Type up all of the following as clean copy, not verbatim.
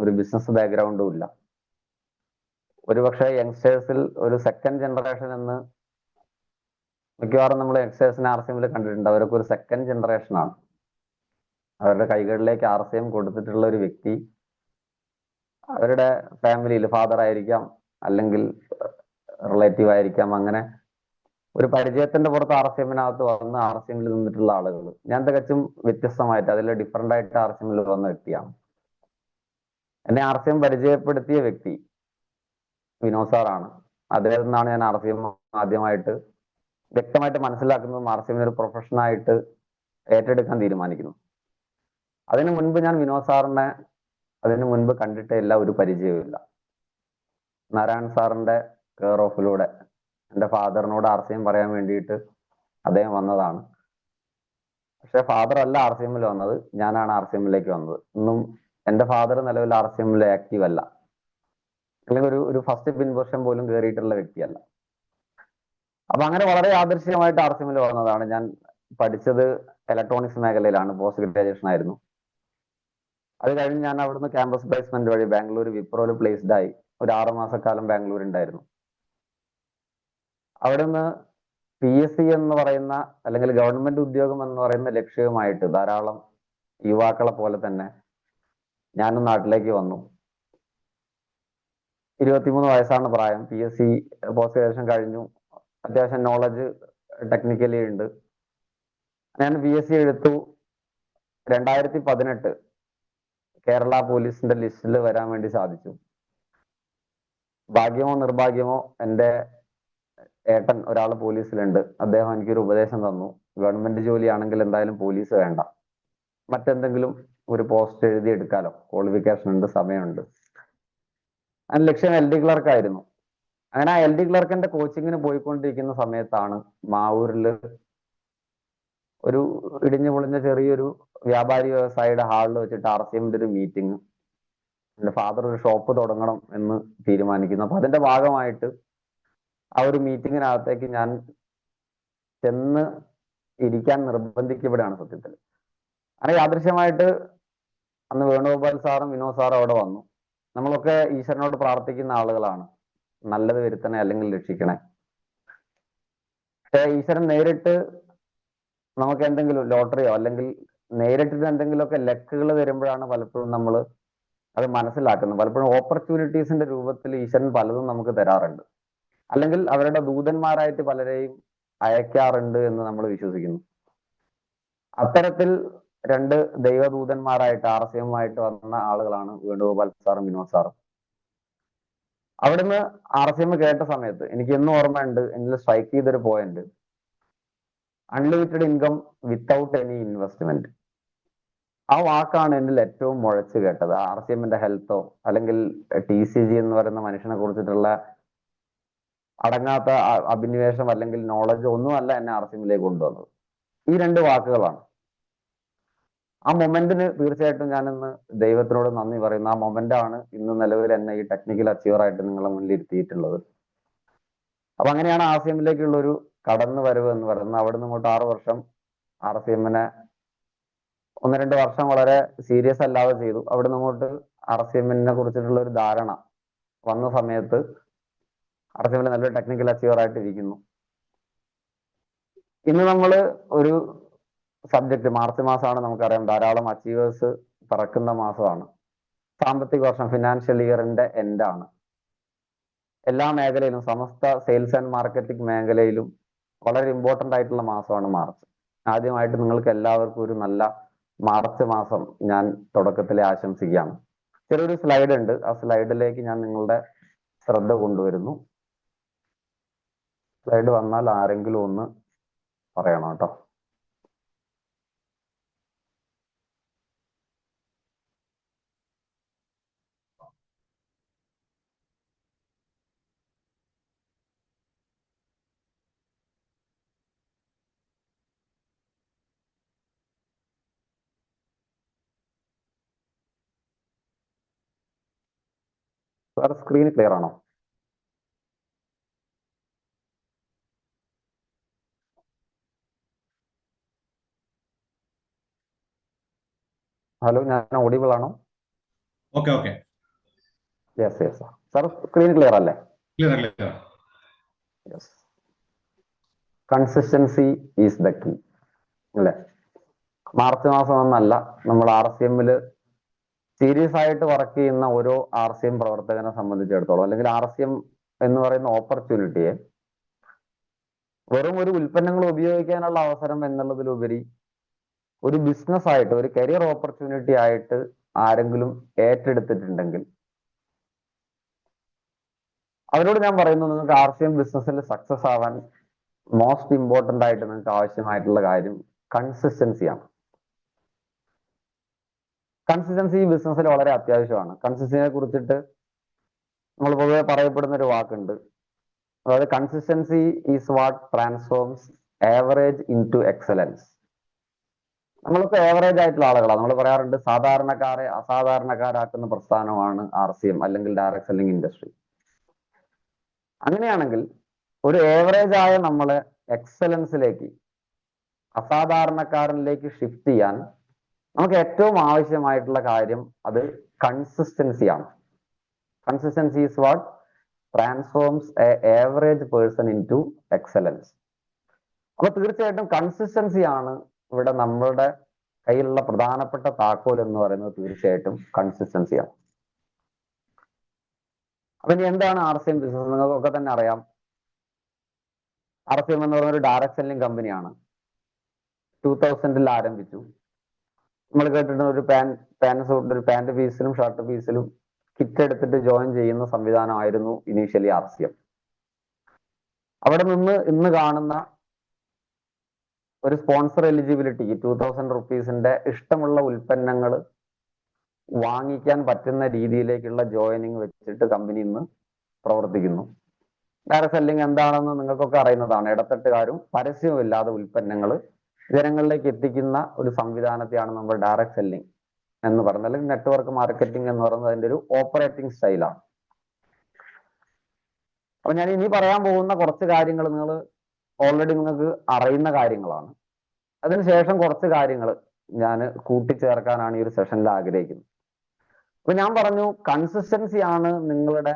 ഒരു ബിസിനസ് ബാക്ക്ഗ്രൗണ്ടും ഇല്ല. ഒരുപക്ഷെ യങ്സ്റ്റേഴ്സിൽ ഒരു സെക്കൻഡ് ജനറേഷൻ എന്ന് മിക്കവാറും നമ്മൾ യങ്സ്റ്റേഴ്സിനെ RCMൽ കണ്ടിട്ടുണ്ട്. അവരൊക്കെ ഒരു സെക്കൻഡ് ജനറേഷൻ ആണ്. അവരുടെ കൈകളിലേക്ക് RCM കൊടുത്തിട്ടുള്ള ഒരു വ്യക്തി അവരുടെ ഫാമിലിയിൽ ഫാദർ ആയിരിക്കാം, അല്ലെങ്കിൽ റിലേറ്റീവ് ആയിരിക്കാം. അങ്ങനെ ഒരു പരിചയത്തിന്റെ പുറത്ത് RCMനകത്ത് വന്ന് RCMൽ നിന്നിട്ടുള്ള ആളുകൾ. ഞാൻ തികച്ചും വ്യത്യസ്തമായിട്ട് അതിൽ ഡിഫറെന്റ് ആയിട്ട് RCMൽ വന്ന വ്യക്തിയാണ്. എന്നെ RCM പരിചയപ്പെടുത്തിയ വ്യക്തി വിനോദ് സാറാണ്. അദ്ദേഹത്തിൽ നിന്നാണ് ഞാൻ RCM ആദ്യമായിട്ട് വ്യക്തമായിട്ട് മനസ്സിലാക്കുന്നതും RCM ഒരു പ്രൊഫഷനായിട്ട് ഏറ്റെടുക്കാൻ തീരുമാനിക്കുന്നു. അതിനു മുൻപ് ഞാൻ വിനോദ് സാറിനെ അതിനു മുൻപ് കണ്ടിട്ടേ ഇല്ല, ഒരു പരിചയവുമില്ല. നാരായൺ സാറിന്റെ കെയർ ഓഫിലൂടെ എൻ്റെ ഫാദറിനോട് RCM പറയാൻ വേണ്ടിയിട്ട് അദ്ദേഹം വന്നതാണ്. പക്ഷെ ഫാദർ അല്ല RCMൽ വന്നത്, ഞാനാണ് RCMലേക്ക് വന്നത്. ഇന്നും എൻ്റെ ഫാദർ നിലവിൽ RCMൽ ആക്റ്റീവ് അല്ല, അല്ലെങ്കിൽ ഒരു ഫസ്റ്റ് പിൻവെർഷൻ പോലും കയറിയിട്ടുള്ള വ്യക്തിയല്ല. അപ്പൊ അങ്ങനെ വളരെ യാദൃശ്യമായിട്ട് RCMൽ വന്നതാണ്. ഞാൻ പഠിച്ചത് ഇലക്ട്രോണിക്സ് മേഖലയിലാണ്, പോസ്റ്റ് ഗ്രാജുവേഷൻ ആയിരുന്നു. അത് കഴിഞ്ഞ് ഞാൻ അവിടുന്ന് ക്യാമ്പസ് പ്ലേസ്മെന്റ് വഴി ബാംഗ്ലൂർ വിപ്രോയിൽ പ്ലേസ്ഡ് ആയി. ഒരു 6 മാസക്കാലം ബാംഗ്ലൂർ ഉണ്ടായിരുന്നു. അവിടുന്ന് PSC എന്ന് പറയുന്ന, അല്ലെങ്കിൽ ഗവൺമെന്റ് ഉദ്യോഗം എന്ന് പറയുന്ന ലക്ഷ്യവുമായിട്ട് ധാരാളം യുവാക്കളെ പോലെ തന്നെ ഞാനും നാട്ടിലേക്ക് വന്നു. 23 വയസ്സാണ് പ്രായം. PSC പോസ്റ്റ് ഗ്രാജുവേഷൻ കഴിഞ്ഞു. അത്യാവശ്യം നോളജ് ടെക്നിക്കലി ഉണ്ട്. ഞാൻ PSC എടുത്തു. 2018 കേരള പോലീസിന്റെ ലിസ്റ്റിൽ വരാൻ വേണ്ടി സാധിച്ചു. ഭാഗ്യമോ നിർഭാഗ്യമോ എൻ്റെ ഏട്ടൻ ഒരാൾ പോലീസിലുണ്ട്. അദ്ദേഹം എനിക്കൊരു ഉപദേശം തന്നു. ഗവൺമെന്റ് ജോലിയാണെങ്കിൽ എന്തായാലും പോലീസ് വേണ്ട, മറ്റെന്തെങ്കിലും ഒരു പോസ്റ്റ് എഴുതി എടുക്കാലോ, ക്വാളിഫിക്കേഷൻ ഉണ്ട്, സമയമുണ്ട്. അതിന് ലക്ഷ്യം LD ക്ലർക്ക് ആയിരുന്നു. അങ്ങനെ ആ LD ക്ലർക്കിന്റെ കോച്ചിങ്ങിന് പോയിക്കൊണ്ടിരിക്കുന്ന സമയത്താണ് മാവൂരിൽ ഒരു ഇടിഞ്ഞു പൊളിഞ്ഞ ചെറിയൊരു വ്യാപാരി വ്യവസായിയുടെ ഹാളിൽ വെച്ചിട്ട് RCMന്റെ ഒരു മീറ്റിംഗ്. എൻ്റെ ഫാദർ ഒരു ഷോപ്പ് തുടങ്ങണം എന്ന് തീരുമാനിക്കുന്നു. അപ്പൊ അതിന്റെ ഭാഗമായിട്ട് ആ ഒരു മീറ്റിങ്ങിനകത്തേക്ക് ഞാൻ ചെന്ന് ഇരിക്കാൻ നിർബന്ധിക്കപ്പെടുകയാണ് സത്യത്തിൽ. അങ്ങനെ യാദൃശ്യമായിട്ട് അന്ന് വേണുഗോപാൽ സാറും വിനോദ് സാറും അവിടെ വന്നു. നമ്മളൊക്കെ ഈശ്വരനോട് പ്രാർത്ഥിക്കുന്ന ആളുകളാണ്, നല്ലത് വരുത്തണേ അല്ലെങ്കിൽ രക്ഷിക്കണേ. പക്ഷേ ഈശ്വരൻ നേരിട്ട് നമുക്ക് എന്തെങ്കിലും ലോട്ടറിയോ അല്ലെങ്കിൽ നേരിട്ടിട്ട് എന്തെങ്കിലുമൊക്കെ ലക്കുകൾ വരുമ്പോഴാണ് പലപ്പോഴും നമ്മൾ അത് മനസ്സിലാക്കുന്നത്. പലപ്പോഴും ഓപ്പർച്യൂണിറ്റീസിന്റെ രൂപത്തിൽ ഈശ്വരൻ പലതും നമുക്ക് തരാറുണ്ട്, അല്ലെങ്കിൽ അവരുടെ ദൂതന്മാരായിട്ട് പലരെയും അയക്കാറുണ്ട് എന്ന് നമ്മൾ വിശ്വസിക്കുന്നു. അത്തരത്തിൽ 2 ദൈവദൂതന്മാരായിട്ട് RCMമായിട്ട് വന്ന ആളുകളാണ് വേണുഗോപാൽ സാറും വിനോദ് സാറും. അവിടുന്ന് RCM കേട്ട സമയത്ത് എനിക്ക് എന്നും ഓർമ്മയുണ്ട്, എന്നിൽ സ്ട്രൈക്ക് ചെയ്തൊരു point, unlimited income without any investment. ആ വാക്കാണ് എന്നിൽ ഏറ്റവും മുഴച്ചു കേട്ടത്. RCMന്റെ ഹെൽത്തോ അല്ലെങ്കിൽ TCG എന്ന് പറയുന്ന മനുഷ്യനെ കുറിച്ചിട്ടുള്ള അടങ്ങാത്ത അഭിനിവേശം അല്ലെങ്കിൽ നോളജോ ഒന്നുമല്ല എന്നെ RCMലേക്ക് കൊണ്ടുവന്നത്. ഈ 2 വാക്കുകളാണ്. ആ മൊമെന്റിന് തീർച്ചയായിട്ടും ഞാൻ ഇന്ന് ദൈവത്തിനോട് നന്ദി പറയുന്നു. ആ മൊമെന്റ് ആണ് ഇന്ന് നിലവിൽ എന്നെ ഈ ടെക്നിക്കൽ അച്ചീവറായിട്ട് നിങ്ങളെ മുന്നിൽ ഇരുത്തിയിട്ടുള്ളത്. അപ്പൊ അങ്ങനെയാണ് RCMലേക്കുള്ള ഒരു കടന്നു വരവ് എന്ന് പറയുന്നത്. അവിടെ നിന്ന് ഇങ്ങോട്ട് 6 വർഷം RCMനെ 1-2 വർഷം വളരെ സീരിയസ് അല്ലാതെ ചെയ്തു. അവിടെ നിന്ന് ഇങ്ങോട്ട് RCMനെ കുറിച്ചിട്ടുള്ള ഒരു ധാരണ വന്ന സമയത്ത് RCMൽ നല്ലൊരു ടെക്നിക്കൽ അച്ചീവർ ആയിട്ട് ഇരിക്കുന്നു. ഇന്ന് നമ്മൾ ഒരു സബ്ജക്ട്, മാർച്ച് മാസമാണ്, നമുക്കറിയാം ധാരാളം അച്ചീവേഴ്സ് പിറക്കുന്ന മാസമാണ്. സാമ്പത്തിക വർഷം, ഫിനാൻഷ്യൽ ഇയറിന്റെ എൻഡാണ്. എല്ലാ മേഖലയിലും, സമസ്ത സെയിൽസ് ആൻഡ് മാർക്കറ്റിംഗ് മേഖലയിലും വളരെ ഇമ്പോർട്ടൻ്റ് ആയിട്ടുള്ള മാസമാണ് മാർച്ച്. ആദ്യമായിട്ട് നിങ്ങൾക്ക് എല്ലാവർക്കും ഒരു നല്ല മാർച്ച് മാസം ഞാൻ തുടക്കത്തിലെ ആശംസിക്കുകയാണ്. ചെറിയൊരു സ്ലൈഡ് ഉണ്ട്, ആ സ്ലൈഡിലേക്ക് ഞാൻ നിങ്ങളുടെ ശ്രദ്ധ കൊണ്ടുവരുന്നു. സ്ലൈഡ് വന്നാൽ ആരെങ്കിലും ഒന്ന് പറയണം കേട്ടോ. സാർ സ്ക്രീൻ ക്ലിയർ ആണോ? ഹലോ, ഞാൻ ഓഡിബിൾ ആണോ? Okay okay yes yes sir, screen clear അല്ലേ? Yes. Consistency is the key അല്ലെ? മാർച്ച് മാസം എന്നല്ല, നമ്മൾ RCMല് സീരിയസ് ആയിട്ട് വർക്ക് ചെയ്യുന്ന ഓരോ RCM പ്രവർത്തകനെ സംബന്ധിച്ചിടത്തോളം, അല്ലെങ്കിൽ RCM എന്ന് പറയുന്ന ഓപ്പർച്യൂണിറ്റിയെ വെറും ഒരു ഉൽപ്പന്നങ്ങൾ ഉപയോഗിക്കാനുള്ള അവസരം എന്നുള്ളതിലുപരി ഒരു ബിസിനസ് ആയിട്ട്, ഒരു കരിയർ ഓപ്പർച്യൂണിറ്റി ആയിട്ട് ആരെങ്കിലും ഏറ്റെടുത്തിട്ടുണ്ടെങ്കിൽ അവരോട് ഞാൻ പറയുന്നു, നിങ്ങൾക്ക് RCM ബിസിനസ്സിൽ സക്സസ് ആവാൻ മോസ്റ്റ് ഇമ്പോർട്ടന്റ് ആയിട്ട് നിങ്ങൾക്ക് ആവശ്യമായിട്ടുള്ള കാര്യം കൺസിസ്റ്റൻസിയാണ്. കൺസിസ്റ്റൻസി ഈ ബിസിനസ്സിൽ വളരെ അത്യാവശ്യമാണ്. കൺസിസ്റ്റൻസിയെ കുറിച്ചിട്ട് നമ്മൾ പൊതുവെ പറയപ്പെടുന്ന ഒരു വാക്കുണ്ട്, അതായത് consistency is what transforms average into excellence. നമ്മളിപ്പോ ആവറേജ് ആയിട്ടുള്ള ആളുകളാണ്, നമ്മൾ പറയാറുണ്ട് സാധാരണക്കാരെ അസാധാരണക്കാരാക്കുന്ന പ്രസ്ഥാനമാണ് RCM അല്ലെങ്കിൽ ഡയറക്ട് സെല്ലിംഗ് ഇൻഡസ്ട്രി. അങ്ങനെയാണെങ്കിൽ ഒരു ആവറേജ് ആയ നമ്മളെ എക്സലൻസിലേക്ക്, അസാധാരണക്കാരനിലേക്ക് ഷിഫ്റ്റ് ചെയ്യാൻ നമുക്ക് ഏറ്റവും ആവശ്യമായിട്ടുള്ള കാര്യം അത് കൺസിസ്റ്റൻസിയാണ്. Consistency is what transforms a average person into excellence. അപ്പൊ തീർച്ചയായിട്ടും കൺസിസ്റ്റൻസി ആണ് ഇവിടെ നമ്മളുടെ കയ്യിലുള്ള പ്രധാനപ്പെട്ട താക്കോൽ എന്ന് പറയുന്നത്, തീർച്ചയായിട്ടും കൺസിസ്റ്റൻസിയാണ്. അപ്പൊ ഇനി എന്താണ് RCM ബിസിനസ്? നിങ്ങൾക്കൊക്കെ തന്നെ അറിയാം, RCM എന്ന് പറയുന്ന ഒരു ഡയറക്ട് സെല്ലിംഗ് കമ്പനിയാണ്. 2000 ആരംഭിച്ചു. നമ്മൾ കേട്ടിട്ടുണ്ട് ഒരു പാന്റ് പീസിലും ഷർട്ട് പീസിലും കിറ്റ് എടുത്തിട്ട് ജോയിൻ ചെയ്യുന്ന സംവിധാനമായിരുന്നു ഇനീഷ്യലി RCM. അവിടെ നിന്ന് ഇന്ന് കാണുന്ന ഒരു സ്പോൺസർ എലിജിബിലിറ്റിക്ക് 2000 റുപ്പീസിന്റെ ഇഷ്ടമുള്ള ഉൽപ്പന്നങ്ങൾ വാങ്ങിക്കാൻ പറ്റുന്ന രീതിയിലേക്കുള്ള ജോയിനിങ് വെച്ചിട്ട് കമ്പനി ഇന്ന് പ്രവർത്തിക്കുന്നു. ഡയറക്ട് സെല്ലിംഗ് എന്താണെന്ന് നിങ്ങൾക്കൊക്കെ അറിയുന്നതാണ്. ഇടത്തട്ടുകാരും പരസ്യവും ഇല്ലാതെ ഉൽപ്പന്നങ്ങൾ ജനങ്ങളിലേക്ക് എത്തിക്കുന്ന ഒരു സംവിധാനത്തെയാണ് നമ്മൾ ഡയറക്ട് സെല്ലിംഗ് എന്ന് പറയുന്നത്, അല്ലെങ്കിൽ നെറ്റ്വർക്ക് മാർക്കറ്റിംഗ് എന്ന് പറയുന്നത് അതിന്റെ ഒരു ഓപ്പറേറ്റിംഗ് സ്റ്റൈലാണ്. അപ്പൊ ഞാൻ ഇനി പറയാൻ പോകുന്ന കുറച്ച് കാര്യങ്ങൾ നിങ്ങൾ ഓൾറെഡി നിങ്ങൾക്ക് അറിയുന്ന കാര്യങ്ങളാണ്. അതിനുശേഷം കുറച്ച് കാര്യങ്ങൾ ഞാൻ കൂട്ടിച്ചേർക്കാനാണ് ഈ ഒരു സെഷനിൽ ആഗ്രഹിക്കുന്നത്. അപ്പൊ ഞാൻ പറഞ്ഞു, കൺസിസ്റ്റൻസി ആണ് നിങ്ങളുടെ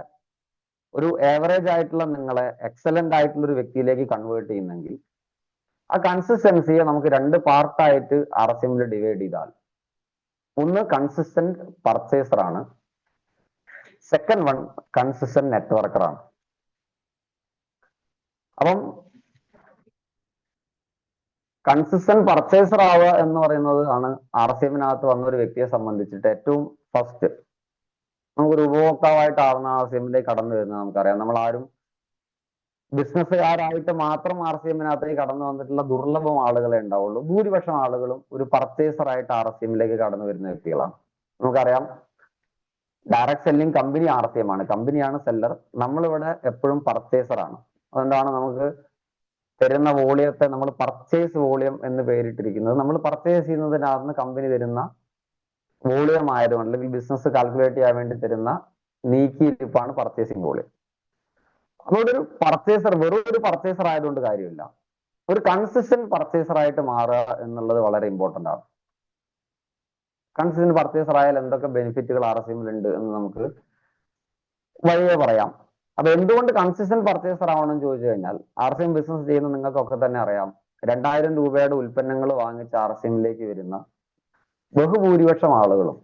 ഒരു ആവറേജ് ആയിട്ടുള്ള നിങ്ങളെ എക്സലന്റ് ആയിട്ടുള്ള ഒരു വ്യക്തിയിലേക്ക് കൺവേർട്ട് ചെയ്യുന്നെങ്കിൽ, ആ കൺസിസ്റ്റൻസിയെ നമുക്ക് രണ്ട് പാർട്ടായിട്ട് RCMൽ ഡിവൈഡ് ചെയ്താൽ, ഒന്ന് കൺസിസ്റ്റന്റ് പർച്ചേസർ ആണ്, സെക്കൻഡ് വൺ കൺസിസ്റ്റന്റ് നെറ്റ്വർക്കർ ആണ്. അപ്പം കൺസിസ്റ്റന്റ് പർച്ചേസർ ആവുക എന്ന് പറയുന്നത് ആണ് RCMനകത്ത് വന്ന ഒരു വ്യക്തിയെ സംബന്ധിച്ചിട്ട് ഏറ്റവും ഫസ്റ്റ് നമുക്കൊരു ഉപഭോക്താവായിട്ടാവുന്ന RCMലേക്ക് കടന്നു വരുന്നത് നമുക്കറിയാം. നമ്മൾ ആരും ബിസിനസ്സുകാരായിട്ട് മാത്രം RCMനകത്തേക്ക് കടന്നു വന്നിട്ടുള്ള ദുർലഭം ആളുകളെ ഉണ്ടാവുള്ളൂ. ഭൂരിപക്ഷം ആളുകളും ഒരു പർച്ചേസർ ആയിട്ട് RCMലേക്ക് കടന്നു വരുന്ന വ്യക്തികളാണ്. നമുക്കറിയാം, ഡയറക്ട് സെല്ലിംഗ് കമ്പനി RCM ആണ്, കമ്പനിയാണ് സെല്ലർ. നമ്മളിവിടെ എപ്പോഴും പർച്ചേസർ ആണ്. അതുകൊണ്ടാണ് നമുക്ക് തരുന്ന വോളിയത്തെ നമ്മൾ പർച്ചേസ് വോളിയം എന്ന് പേരിട്ടിരിക്കുന്നത്. നമ്മൾ പർച്ചേസ് ചെയ്യുന്നതിനകത്ത് കമ്പനി തരുന്ന വോളിയം ആയതുകൊണ്ട്, അല്ലെങ്കിൽ ബിസിനസ് കാൽക്കുലേറ്റ് ചെയ്യാൻ വേണ്ടി തരുന്ന നീക്കിയിരിപ്പാണ് പർച്ചേസിങ് വോളിയം. അതുകൊണ്ട് ഒരു പർച്ചേസർ വെറും ഒരു പർച്ചേസർ ആയതുകൊണ്ട് കാര്യമില്ല, ഒരു കൺസിസ്റ്റന്റ് പർച്ചേസർ ആയിട്ട് മാറുക എന്നുള്ളത് വളരെ ഇമ്പോർട്ടന്റ് ആണ്. കൺസിസ്റ്റന്റ് പർച്ചേസർ ആയാൽ എന്തൊക്കെ ബെനിഫിറ്റുകൾ RCMൽ ഉണ്ട് എന്ന് നമുക്ക് വഴിയെ പറയാം. അപ്പൊ എന്തുകൊണ്ട് കൺസിസ്റ്റന്റ് പർച്ചേസർ ആവണമെന്ന് ചോദിച്ചു കഴിഞ്ഞാൽ, RCM ബിസിനസ് ചെയ്യുന്ന നിങ്ങൾക്കൊക്കെ തന്നെ അറിയാം, 2000 രൂപയുടെ ഉൽപ്പന്നങ്ങൾ വാങ്ങിച്ച് RCMലേക്ക് വരുന്ന ബഹുഭൂരിപക്ഷം ആളുകളും,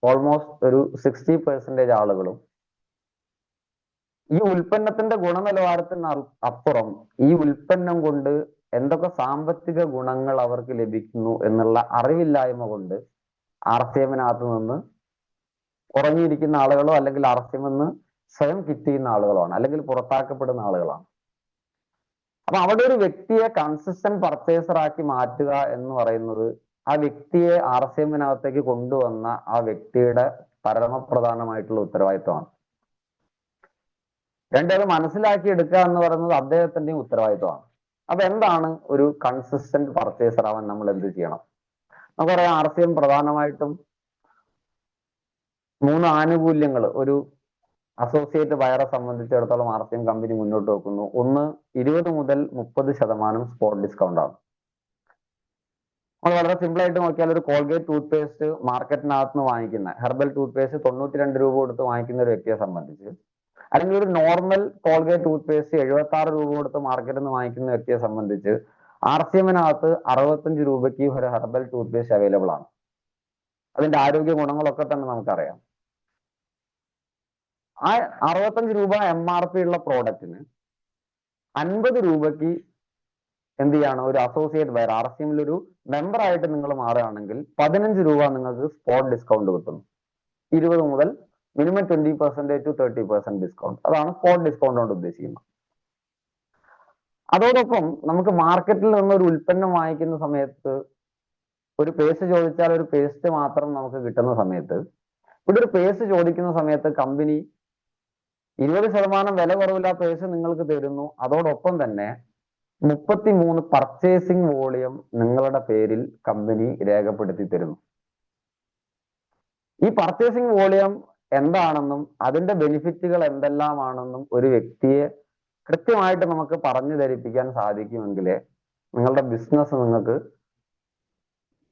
ഓൾമോസ്റ്റ് ഒരു 60% ആളുകളും ഈ ഉൽപ്പന്നത്തിന്റെ ഗുണനിലവാരത്തിന് അപ്പുറം ഈ ഉൽപ്പന്നം കൊണ്ട് എന്തൊക്കെ സാമ്പത്തിക ഗുണങ്ങൾ അവർക്ക് ലഭിക്കുന്നു എന്നുള്ള അറിവില്ലായ്മ കൊണ്ട് RCMനകത്ത് നിന്ന് ഉറങ്ങിയിരിക്കുന്ന ആളുകളോ, അല്ലെങ്കിൽ RCM നിന്ന് സ്വയം കിറ്റ് ചെയ്യുന്ന ആളുകളാണ്, അല്ലെങ്കിൽ പുറത്താക്കപ്പെടുന്ന ആളുകളാണ്. അപ്പൊ അവിടെ ഒരു വ്യക്തിയെ കൺസിസ്റ്റന്റ് പർച്ചേസർ ആക്കി മാറ്റുക എന്ന് പറയുന്നത് ആ വ്യക്തിയെ RCMനകത്തേക്ക് കൊണ്ടുവന്ന ആ വ്യക്തിയുടെ പരമപ്രധാനമായിട്ടുള്ള ഉത്തരവാദിത്വമാണ്. രണ്ടത് മനസ്സിലാക്കി എടുക്കുക എന്ന് പറയുന്നത് അദ്ദേഹത്തിന്റെയും ഉത്തരവാദിത്വമാണ്. അപ്പൊ എന്താണ് ഒരു കൺസിസ്റ്റന്റ് പർച്ചേസർ ആവാൻ നമ്മൾ എന്ത് ചെയ്യണം? നമുക്കറിയാം, RCM പ്രധാനമായിട്ടും 3 ആനുകൂല്യങ്ങൾ ഒരു അസോസിയേറ്റ് ബയറെ സംബന്ധിച്ചിടത്തോളം RCM കമ്പനി മുന്നോട്ട് വെക്കുന്നു. ഒന്ന്, 20 മുതൽ 30% സ്പോട്ട് ഡിസ്കൗണ്ട് ആണ്. നമ്മൾ വളരെ സിമ്പിൾ ആയിട്ട് നോക്കിയാൽ ഒരു കോൾഗേറ്റ് ടൂത്ത് പേസ്റ്റ് മാർക്കറ്റിനകത്ത് നിന്ന് വാങ്ങിക്കുന്ന ഹെർബൽ ടൂത്ത് പേസ്റ്റ് 92 രൂപ കൊടുത്ത് വാങ്ങിക്കുന്ന ഒരു വ്യക്തിയെ സംബന്ധിച്ച്, അല്ലെങ്കിൽ ഒരു നോർമൽ കോൾഗേറ്റ് ടൂത്ത് പേസ്റ്റ് 76 രൂപ കൊടുത്ത് മാർക്കറ്റിൽ നിന്ന് വാങ്ങിക്കുന്ന വ്യക്തിയെ സംബന്ധിച്ച് RCMനകത്ത് 65 രൂപയ്ക്ക് ഒരു ഹെർബൽ ടൂത്ത് പേസ്റ്റ് അവൈലബിൾ ആണ്. അതിന്റെ ആരോഗ്യ ഗുണങ്ങളൊക്കെ തന്നെ നമുക്കറിയാം. ആ 65 രൂപ MRP ഉള്ള പ്രോഡക്റ്റിന് 50 രൂപയ്ക്ക് എന്ത് ചെയ്യാണ്, ഒരു അസോസിയേറ്റ് ബയർ RCMൽ ഒരു മെമ്പർ ആയിട്ട് നിങ്ങൾ മാറുകയാണെങ്കിൽ 15 രൂപ നിങ്ങൾക്ക് സ്പോട്ട് ഡിസ്കൗണ്ട് കിട്ടുന്നു. 20 മുതൽ മിനിമം 20% to 30% ഡിസ്കൗണ്ട്. അതാണ് സ്പോട്ട് ഡിസ്കൗണ്ട് കൊണ്ട് ഉദ്ദേശിക്കുന്നത്. അതോടൊപ്പം നമുക്ക് മാർക്കറ്റിൽ നിന്ന് ഒരു ഉൽപ്പന്നം വാങ്ങിക്കുന്ന സമയത്ത് ഒരു പേസ്റ്റ് ചോദിച്ചാൽ ഒരു പേസ്റ്റ് മാത്രം നമുക്ക് കിട്ടുന്ന സമയത്ത്, ഇവിടെ ഒരു പേസ്റ്റ് ചോദിക്കുന്ന സമയത്ത് കമ്പനി 20% വില കുറവില്ല പേസ്റ്റ് നിങ്ങൾക്ക് തരുന്നു. അതോടൊപ്പം തന്നെ 33 പർച്ചേസിംഗ് വോളിയം നിങ്ങളുടെ പേരിൽ കമ്പനി രേഖപ്പെടുത്തി തരുന്നു. ഈ പർച്ചേസിംഗ് വോളിയം എന്താണെന്നും അതിന്റെ ബെനിഫിറ്റുകൾ എന്തെല്ലാമാണെന്നും ഒരു വ്യക്തിയെ കൃത്യമായിട്ട് നമുക്ക് പറഞ്ഞു ധരിപ്പിക്കാൻ സാധിക്കുമെങ്കിൽ നിങ്ങളുടെ ബിസിനസ് നിങ്ങൾക്ക്,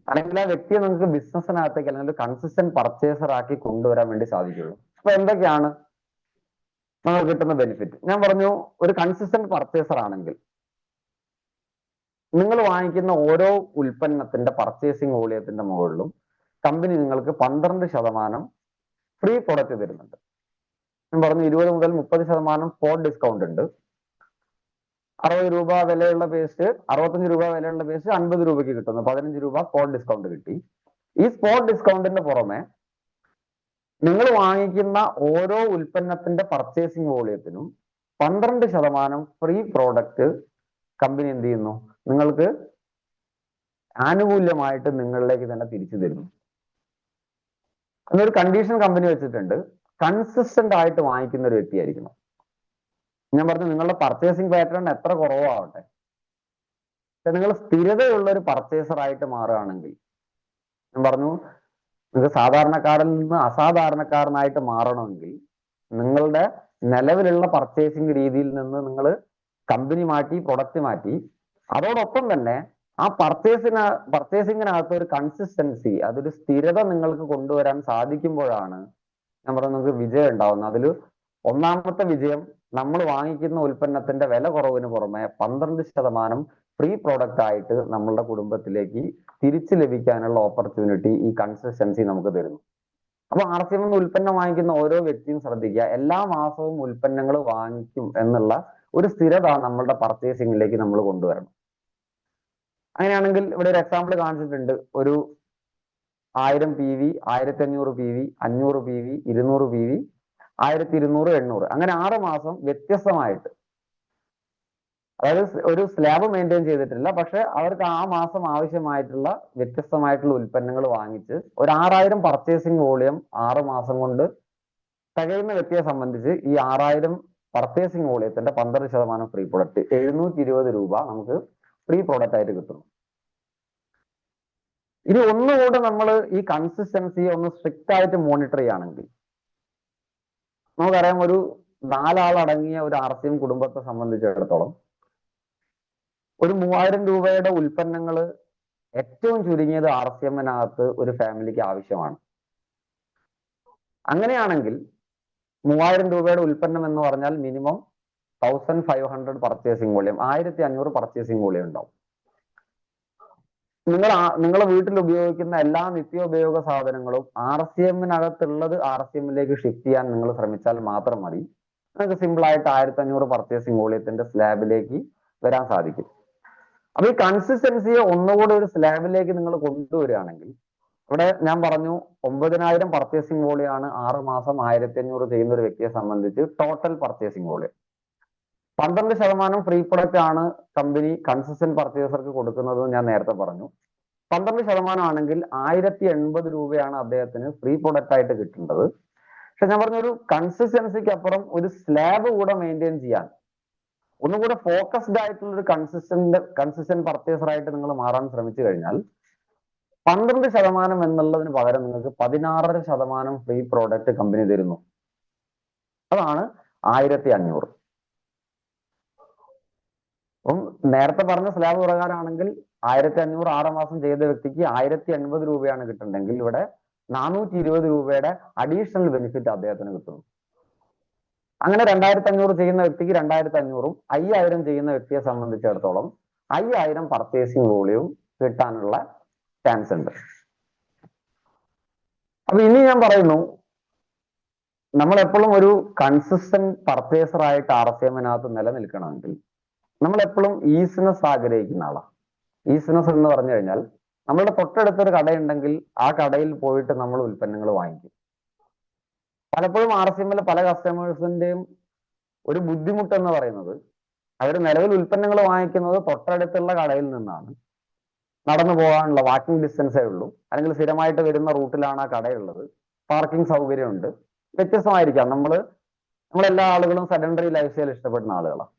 അല്ലെങ്കിൽ ആ വ്യക്തിയെ നിങ്ങൾക്ക് ബിസിനസ്സിനകത്തേക്ക് അല്ലെങ്കിൽ കൺസിസ്റ്റന്റ് പർച്ചേസർ ആക്കി കൊണ്ടുവരാൻ വേണ്ടി സാധിക്കുള്ളൂ. അപ്പൊ എന്തൊക്കെയാണ് നമുക്ക് കിട്ടുന്ന ബെനിഫിറ്റ്? ഞാൻ പറഞ്ഞു, ഒരു കൺസിസ്റ്റന്റ് പർച്ചേസർ ആണെങ്കിൽ നിങ്ങൾ വാങ്ങിക്കുന്ന ഓരോ ഉൽപ്പന്നത്തിന്റെ പർച്ചേസിംഗ് വോളിയത്തിന്റെ മുകളിലും കമ്പനി നിങ്ങൾക്ക് 12% ഫ്രീ പ്രൊഡക്റ്റ് തരുന്നുണ്ട്. ഞാൻ പറഞ്ഞു 20 മുതൽ 30% സ്പോട്ട് ഡിസ്കൗണ്ട് ഉണ്ട്. 60 രൂപ വിലയുള്ള പേസ്റ്റ് 65 രൂപ വിലയുള്ള പേസ്റ്റ് 50 രൂപയ്ക്ക് കിട്ടുന്നു. 15 രൂപ സ്പോട്ട് ഡിസ്കൗണ്ട് കിട്ടി. ഈ സ്പോട്ട് ഡിസ്കൗണ്ടിന്റെ പുറമെ നിങ്ങൾ വാങ്ങിക്കുന്ന ഓരോ ഉൽപ്പന്നത്തിന്റെ പർച്ചേസിംഗ് വോളിയത്തിനും 12% ഫ്രീ പ്രോഡക്റ്റ് കമ്പനി എന്ത് ചെയ്യുന്നു, നിങ്ങൾക്ക് ആനുകൂല്യമായിട്ട് നിങ്ങളിലേക്ക് തന്നെ തിരിച്ചു തരുന്നു. എന്നൊരു കണ്ടീഷൻ കമ്പനി വെച്ചിട്ടുണ്ട്, കൺസിസ്റ്റന്റ് ആയിട്ട് വാങ്ങിക്കുന്ന ഒരു വ്യക്തിയായിരിക്കണം. ഞാൻ പറഞ്ഞു, നിങ്ങളുടെ പർച്ചേസിംഗ് പാറ്റേൺ എത്ര കുറവാവട്ടെ, പക്ഷെ നിങ്ങൾ സ്ഥിരതയുള്ള ഒരു പർച്ചേസർ ആയിട്ട് മാറുകയാണെങ്കിൽ, ഞാൻ പറഞ്ഞു നിങ്ങൾക്ക് സാധാരണക്കാരിൽ നിന്ന് അസാധാരണക്കാരനായിട്ട് മാറണമെങ്കിൽ നിങ്ങളുടെ നിലവിലുള്ള പർച്ചേസിംഗ് രീതിയിൽ നിന്ന് നിങ്ങൾ കമ്പനി മാറ്റി, പ്രൊഡക്റ്റ് മാറ്റി, അതോടൊപ്പം തന്നെ ആ പർച്ചേസിങ്ങിനകത്ത് ഒരു കൺസിസ്റ്റൻസി, അതൊരു സ്ഥിരത നിങ്ങൾക്ക് കൊണ്ടുവരാൻ സാധിക്കുമ്പോഴാണ് ഞാൻ പറയുന്നത് നിങ്ങൾക്ക് വിജയം ഉണ്ടാവുന്നത്. അതിൽ ഒന്നാമത്തെ വിജയം, നമ്മൾ വാങ്ങിക്കുന്ന ഉൽപ്പന്നത്തിന്റെ വില കുറവിന് പുറമെ 12% ഫ്രീ പ്രോഡക്റ്റ് ആയിട്ട് നമ്മളുടെ കുടുംബത്തിലേക്ക് തിരിച്ചു ലഭിക്കാനുള്ള ഓപ്പർച്യൂണിറ്റി ഈ കൺസിസ്റ്റൻസി നമുക്ക് തരുന്നു. അപ്പൊ RCM ഉൽപ്പന്നം വാങ്ങിക്കുന്ന ഓരോ വ്യക്തിയും ശ്രദ്ധിക്കുക, എല്ലാ മാസവും ഉൽപ്പന്നങ്ങൾ വാങ്ങിക്കും എന്നുള്ള ഒരു സ്ഥിരത നമ്മളുടെ പർച്ചേസിംഗിലേക്ക് നമ്മൾ കൊണ്ടുവരണം. അങ്ങനെയാണെങ്കിൽ ഇവിടെ ഒരു എക്സാമ്പിൾ കാണിച്ചിട്ടുണ്ട്. ഒരു 1000 PV, 1500 PV, 500 PV, 200 PV, 1200, 800, അങ്ങനെ 6 മാസം വ്യത്യസ്തമായിട്ട്, അതായത് ഒരു സ്ലാബ് മെയിൻറ്റെയിൻ ചെയ്തിട്ടില്ല, പക്ഷെ അവർക്ക് ആ മാസം ആവശ്യമായിട്ടുള്ള വ്യത്യസ്തമായിട്ടുള്ള ഉൽപ്പന്നങ്ങൾ വാങ്ങിച്ച് ഒരു 6000 പർച്ചേസിംഗ് വോളിയം 6 മാസം കൊണ്ട് തികയുന്ന വ്യക്തിയെ സംബന്ധിച്ച് ഈ 6000 പർച്ചേസിംഗ് വോളിയത്തിന്റെ 12% ഫ്രീ പ്രൊഡക്റ്റ് 720 രൂപ നമുക്ക് ഫ്രീ പ്രൊഡക്റ്റ് ആയിട്ട് കിട്ടുന്നു. ഇനി ഒന്നുകൂടെ നമ്മൾ ഈ കൺസിസ്റ്റൻസിയെ ഒന്ന് സ്ട്രിക്റ്റ് ആയിട്ട് മോണിറ്റർ ചെയ്യുകയാണെങ്കിൽ നമുക്കറിയാം, ഒരു 4 ആളടങ്ങിയ ഒരു RCM കുടുംബത്തെ സംബന്ധിച്ചിടത്തോളം ഒരു 3000 രൂപയുടെ ഉൽപ്പന്നങ്ങൾ ഏറ്റവും ചുരുങ്ങിയത് RCMനകത്ത് ഒരു ഫാമിലിക്ക് ആവശ്യമാണ്. അങ്ങനെയാണെങ്കിൽ 3000 രൂപയുടെ ഉൽപ്പന്നം എന്ന് പറഞ്ഞാൽ minimum 1500 purchasing volume, 1500 purchasing volume ഉണ്ടാവും. നിങ്ങൾ വീട്ടിൽ ഉപയോഗിക്കുന്ന എല്ലാ നിത്യോപയോഗ സാധനങ്ങളും RCMനകത്തുള്ളത് RCMലേക്ക് ഷിഫ്റ്റ് ചെയ്യാൻ നിങ്ങൾ ശ്രമിച്ചാൽ മാത്രം മതി. നിങ്ങൾക്ക് സിമ്പിൾ ആയിട്ട് 1500 പർച്ചേസിംഗ് വോളിയത്തിന്റെ സ്ലാബിലേക്ക് വരാൻ സാധിക്കും. അപ്പൊ ഈ കൺസിസ്റ്റൻസിയെ ഒന്നുകൂടെ ഒരു സ്ലാബിലേക്ക് നിങ്ങൾ കൊണ്ടുവരികയാണെങ്കിൽ, ഇവിടെ ഞാൻ പറഞ്ഞു 9000 പർച്ചേസിംഗ് വോളിയാണ് 6 മാസം 1500 ചെയ്യുന്ന ഒരു വ്യക്തിയെ സംബന്ധിച്ച് total purchasing volume. 12% free product ആണ് കമ്പനി കൺസിസ്റ്റന്റ് പർച്ചേസർക്ക് കൊടുക്കുന്നത് ഞാൻ നേരത്തെ പറഞ്ഞു. 12% ആണെങ്കിൽ 1080 രൂപയാണ് അദ്ദേഹത്തിന് ഫ്രീ പ്രൊഡക്റ്റ് ആയിട്ട് കിട്ടേണ്ടത്. പക്ഷെ ഞാൻ പറഞ്ഞ ഒരു കൺസിസ്റ്റൻസിക്ക് അപ്പുറം ഒരു സ്ലാബ് കൂടെ മെയിൻറ്റെയിൻ ചെയ്യാൻ, ഒന്നുകൂടെ ഫോക്കസ്ഡ് ആയിട്ടുള്ള ഒരു കൺസിസ്റ്റന്റ് പർച്ചേസർ ആയിട്ട് നിങ്ങൾ മാറാൻ ശ്രമിച്ചു കഴിഞ്ഞാൽ 12% എന്നുള്ളതിന് പകരം നിങ്ങൾക്ക് 16% ഫ്രീ പ്രോഡക്റ്റ് കമ്പനി തരുന്നു. അതാണ് 1500. അപ്പം നേരത്തെ പറഞ്ഞ സ്ലാബ് പ്രകാരമാണെങ്കിൽ 1500 6 മാസം ചെയ്ത വ്യക്തിക്ക് 1080 രൂപയാണ് കിട്ടുന്നതെങ്കിൽ ഇവിടെ 420 രൂപയുടെ അഡീഷണൽ ബെനിഫിറ്റ് അദ്ദേഹത്തിന് കിട്ടുന്നു. അങ്ങനെ 2500 ചെയ്യുന്ന വ്യക്തിക്ക് 2500ഉം 5000 ചെയ്യുന്ന വ്യക്തിയെ സംബന്ധിച്ചിടത്തോളം 5000 പർച്ചേസിംഗ് വോളിയം കിട്ടാനുള്ള ചാൻസ് ഉണ്ട്. അപ്പൊ ഇനി ഞാൻ പറയുന്നു, നമ്മൾ എപ്പോഴും ഒരു കൺസിസ്റ്റന്റ് പർച്ചേസർ ആയിട്ട് RCMനകത്ത് നിലനിൽക്കണമെങ്കിൽ നമ്മൾ എപ്പോഴും ഈസിനെസ് ആഗ്രഹിക്കുന്ന ആളാണ്. ഈസിനെസ് എന്ന് പറഞ്ഞു കഴിഞ്ഞാൽ നമ്മളുടെ തൊട്ടടുത്തൊരു കടയുണ്ടെങ്കിൽ ആ കടയിൽ പോയിട്ട് നമ്മൾ ഉൽപ്പന്നങ്ങൾ വാങ്ങിക്കും. പലപ്പോഴും RCMൽ പല കസ്റ്റമേഴ്സിന്റെയും ഒരു ബുദ്ധിമുട്ട് എന്ന് പറയുന്നത്, അവർ നിലവിൽ ഉൽപ്പന്നങ്ങൾ വാങ്ങിക്കുന്നത് തൊട്ടടുത്തുള്ള കടയിൽ നിന്നാണ്. നടന്നു പോകാനുള്ള വാക്കിംഗ് ഡിസ്റ്റൻസേ ഉള്ളൂ, അല്ലെങ്കിൽ സ്ഥിരമായിട്ട് വരുന്ന റൂട്ടിലാണ് ആ കടയുള്ളത്, പാർക്കിംഗ് സൗകര്യമുണ്ട്. വ്യത്യസ്തമായിരിക്കാം. നമ്മളെല്ലാ ആളുകളും സെഡൻഡറി ലൈഫ് സ്റ്റൈൽ ഇഷ്ടപ്പെടുന്ന ആളുകളാണ്.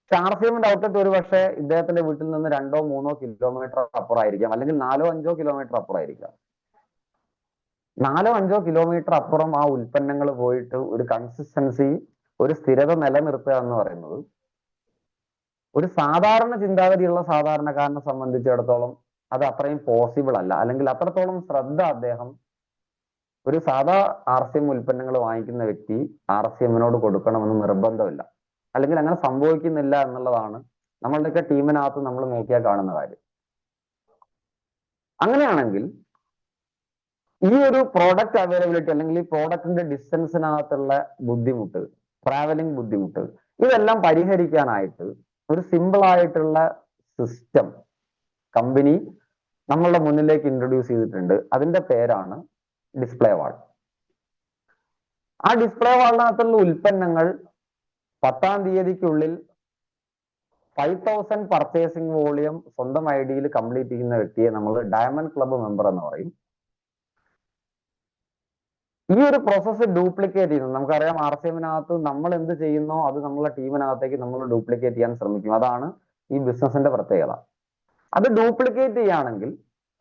പക്ഷെ RCMന്റെ ഔട്ട്ലെറ്റ് ഒരു പക്ഷേ ഇദ്ദേഹത്തിന്റെ വീട്ടിൽ നിന്ന് 2-3 കിലോമീറ്റർ അപ്പുറമായിരിക്കാം, അല്ലെങ്കിൽ 4-5 കിലോമീറ്റർ അപ്പുറമായിരിക്കാം. 4-5 കിലോമീറ്റർ അപ്പുറം ആ ഉൽപ്പന്നങ്ങൾ പോയിട്ട് ഒരു കൺസിസ്റ്റൻസി, ഒരു സ്ഥിരത നിലനിർത്തുക എന്ന് പറയുന്നത് ഒരു സാധാരണ ചിന്താഗതിയുള്ള സാധാരണക്കാരനെ സംബന്ധിച്ചിടത്തോളം അത് അത്രയും പോസിബിൾ അല്ല. അല്ലെങ്കിൽ അത്രത്തോളം ശ്രദ്ധ അദ്ദേഹം ഒരു സാധാ RCM ഉൽപ്പന്നങ്ങൾ വാങ്ങിക്കുന്ന വ്യക്തി RCMനോട് കൊടുക്കണമെന്ന് നിർബന്ധമില്ല, അല്ലെങ്കിൽ അങ്ങനെ സംഭവിക്കുന്നില്ല എന്നുള്ളതാണ് നമ്മളുടെയൊക്കെ ടീമിനകത്ത് നമ്മൾ നോക്കിയാൽ കാണുന്ന കാര്യം. അങ്ങനെയാണെങ്കിൽ ഈ ഒരു പ്രോഡക്റ്റ് അവൈലബിലിറ്റി, അല്ലെങ്കിൽ ഈ പ്രോഡക്റ്റിന്റെ ഡിസ്റ്റൻസിനകത്തുള്ള ബുദ്ധിമുട്ട്, ട്രാവലിംഗ് ബുദ്ധിമുട്ട്, ഇതെല്ലാം പരിഹരിക്കാനായിട്ട് ഒരു സിമ്പിൾ ആയിട്ടുള്ള സിസ്റ്റം കമ്പനി നമ്മളുടെ മുന്നിലേക്ക് ഇൻട്രൊഡ്യൂസ് ചെയ്തിട്ടുണ്ട്. അതിന്റെ പേരാണ് ഡിസ്പ്ലേ വാൾ. ആ ഡിസ്പ്ലേ വാളിനകത്തുള്ള ഉൽപ്പന്നങ്ങൾ 10-ാം തീയതിക്കുള്ളിൽ 5000 പർച്ചേസിംഗ് വോളിയം സ്വന്തം ഐഡിയിൽ കംപ്ലീറ്റ് ചെയ്യുന്ന വ്യക്തിയെ നമ്മൾ ഡയമണ്ട് ക്ലബ്ബ് മെമ്പർ എന്ന് പറയും. ഈ ഒരു പ്രോസസ്സ് ഡ്യൂപ്ലിക്കേറ്റ് ചെയ്യുന്നത് നമുക്കറിയാം. RCMനകത്ത് നമ്മൾ എന്ത് ചെയ്യുന്നോ അത് നമ്മളെ ടീമിനകത്തേക്ക് നമ്മൾ ഡ്യൂപ്ലിക്കേറ്റ് ചെയ്യാൻ ശ്രമിക്കും. അതാണ് ഈ ബിസിനസിന്റെ പ്രത്യേകത. അത് ഡ്യൂപ്ലിക്കേറ്റ് ചെയ്യുകയാണെങ്കിൽ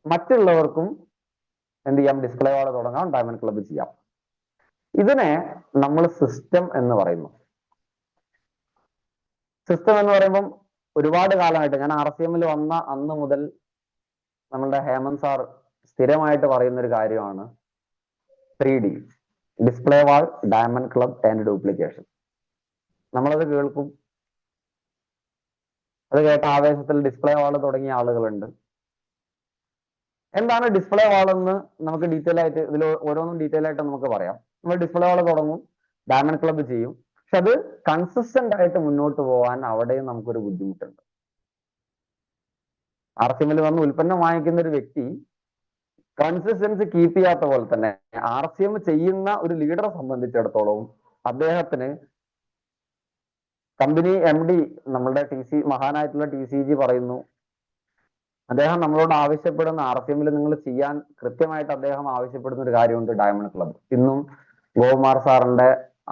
മറ്റുള്ളവർക്കും എന്ത് ചെയ്യാം? ഡിസ്പ്ലേ വാൾ തുടങ്ങാം, ഡയമണ്ട് ക്ലബ്ബ് ചെയ്യാം. ഇതിനെ നമ്മൾ സിസ്റ്റം എന്ന് പറയുന്നു. സിസ്റ്റം എന്ന് പറയുമ്പം ഒരുപാട് കാലമായിട്ട്, ഞാൻ RCMൽ വന്ന അന്ന് മുതൽ നമ്മളുടെ ഹേമന്ത് സാർ സ്ഥിരമായിട്ട് പറയുന്ന ഒരു കാര്യമാണ് 3D: display wall, diamond club and duplication. നമ്മളത് കേൾക്കും. അത് കേട്ട ആവേശത്തിൽ ഡിസ്പ്ലേ വാൾ തുടങ്ങിയ ആളുകളുണ്ട്. എന്താണ് ഡിസ്പ്ലേ വാൾ എന്ന് നമുക്ക് ഡീറ്റെയിൽ ആയിട്ട് ഇതിൽ ഓരോന്നും ഡീറ്റെയിൽ ആയിട്ട് നമുക്ക് പറയാം. നമ്മൾ ഡിസ്പ്ലേ വാൾ തുടങ്ങും, ഡയമണ്ട് ക്ലബ്ബ് ചെയ്യും. പക്ഷെ അത് കൺസിസ്റ്റന്റ് ആയിട്ട് മുന്നോട്ട് പോകാൻ അവിടെയും നമുക്കൊരു ബുദ്ധിമുട്ടുണ്ട്. RCMൽ വന്ന് ഉൽപ്പന്നം വാങ്ങിക്കുന്ന ഒരു വ്യക്തി കൺസിസ്റ്റൻസി കീപ്പ് ചെയ്യാത്ത പോലെ തന്നെ RCM ചെയ്യുന്ന ഒരു ലീഡറെ സംബന്ധിച്ചിടത്തോളം അദ്ദേഹത്തിന് കമ്പനി MD, നമ്മളുടെ മഹാനായിട്ടുള്ള TCG പറയുന്നു, അദ്ദേഹം നമ്മളോട് ആവശ്യപ്പെടുന്ന RCMൽ നിങ്ങൾ ചെയ്യാൻ കൃത്യമായിട്ട് അദ്ദേഹം ആവശ്യപ്പെടുന്ന ഒരു കാര്യമുണ്ട്, ഡയമണ്ട് ക്ലബ്ബ്. ഇന്നും ഗോകുമാർ സാറിന്റെ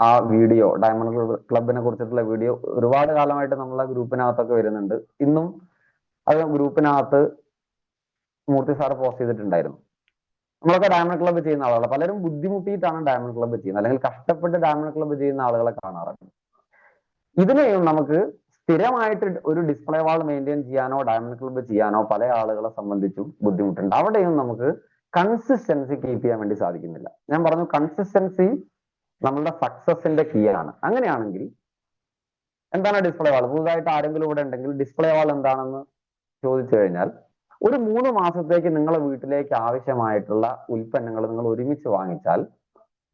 ആ വീഡിയോ, ഡയമണ്ട് ക്ലബിനെ കുറിച്ചിട്ടുള്ള വീഡിയോ ഒരുപാട് കാലമായിട്ട് നമ്മളെ ഗ്രൂപ്പിനകത്തൊക്കെ വരുന്നുണ്ട്. ഇന്നും അത് ഗ്രൂപ്പിനകത്ത് മൂർത്തി സാർ പോസ്റ്റ് ചെയ്തിട്ടുണ്ടായിരുന്നു. നമ്മളൊക്കെ ഡയമണ്ട് ക്ലബ്ബ് ചെയ്യുന്ന ആളുകളാണ്. പലരും ബുദ്ധിമുട്ടിയിട്ടാണ് ഡയമണ്ട് ക്ലബ്ബ് ചെയ്യുന്നത്, അല്ലെങ്കിൽ കഷ്ടപ്പെട്ട് ഡയമണ്ട് ക്ലബ്ബ് ചെയ്യുന്ന ആളുകളെ കാണാറുണ്ട്. ഇതിനെയും നമുക്ക് സ്ഥിരമായിട്ട് ഒരു ഡിസ്പ്ലേ വാൾ മെയിൻറ്റെയിൻ ചെയ്യാനോ ഡയമണ്ട് ക്ലബ്ബ് ചെയ്യാനോ പല ആളുകളെ സംബന്ധിച്ചും ബുദ്ധിമുട്ടുണ്ട്. അവിടെയും നമുക്ക് കൺസിസ്റ്റൻസി കീപ്പ് ചെയ്യാൻ വേണ്ടി സാധിക്കുന്നില്ല. ഞാൻ പറഞ്ഞു, കൺസിസ്റ്റൻസി നമ്മളുടെ സക്സസിന്റെ കീ ആണ്. അങ്ങനെയാണെങ്കിൽ എന്താണ് ഡിസ്പ്ലേ വാൾ? പുതുതായിട്ട് ആരെങ്കിലും ഇവിടെ ഉണ്ടെങ്കിൽ ഡിസ്പ്ലേ വാൾ എന്താണെന്ന് ചോദിച്ചു കഴിഞ്ഞാൽ, ഒരു 3 മാസത്തേക്ക് നിങ്ങളെ വീട്ടിലേക്ക് ആവശ്യമായിട്ടുള്ള ഉൽപ്പന്നങ്ങൾ നിങ്ങൾ ഒരുമിച്ച് വാങ്ങിച്ചാൽ,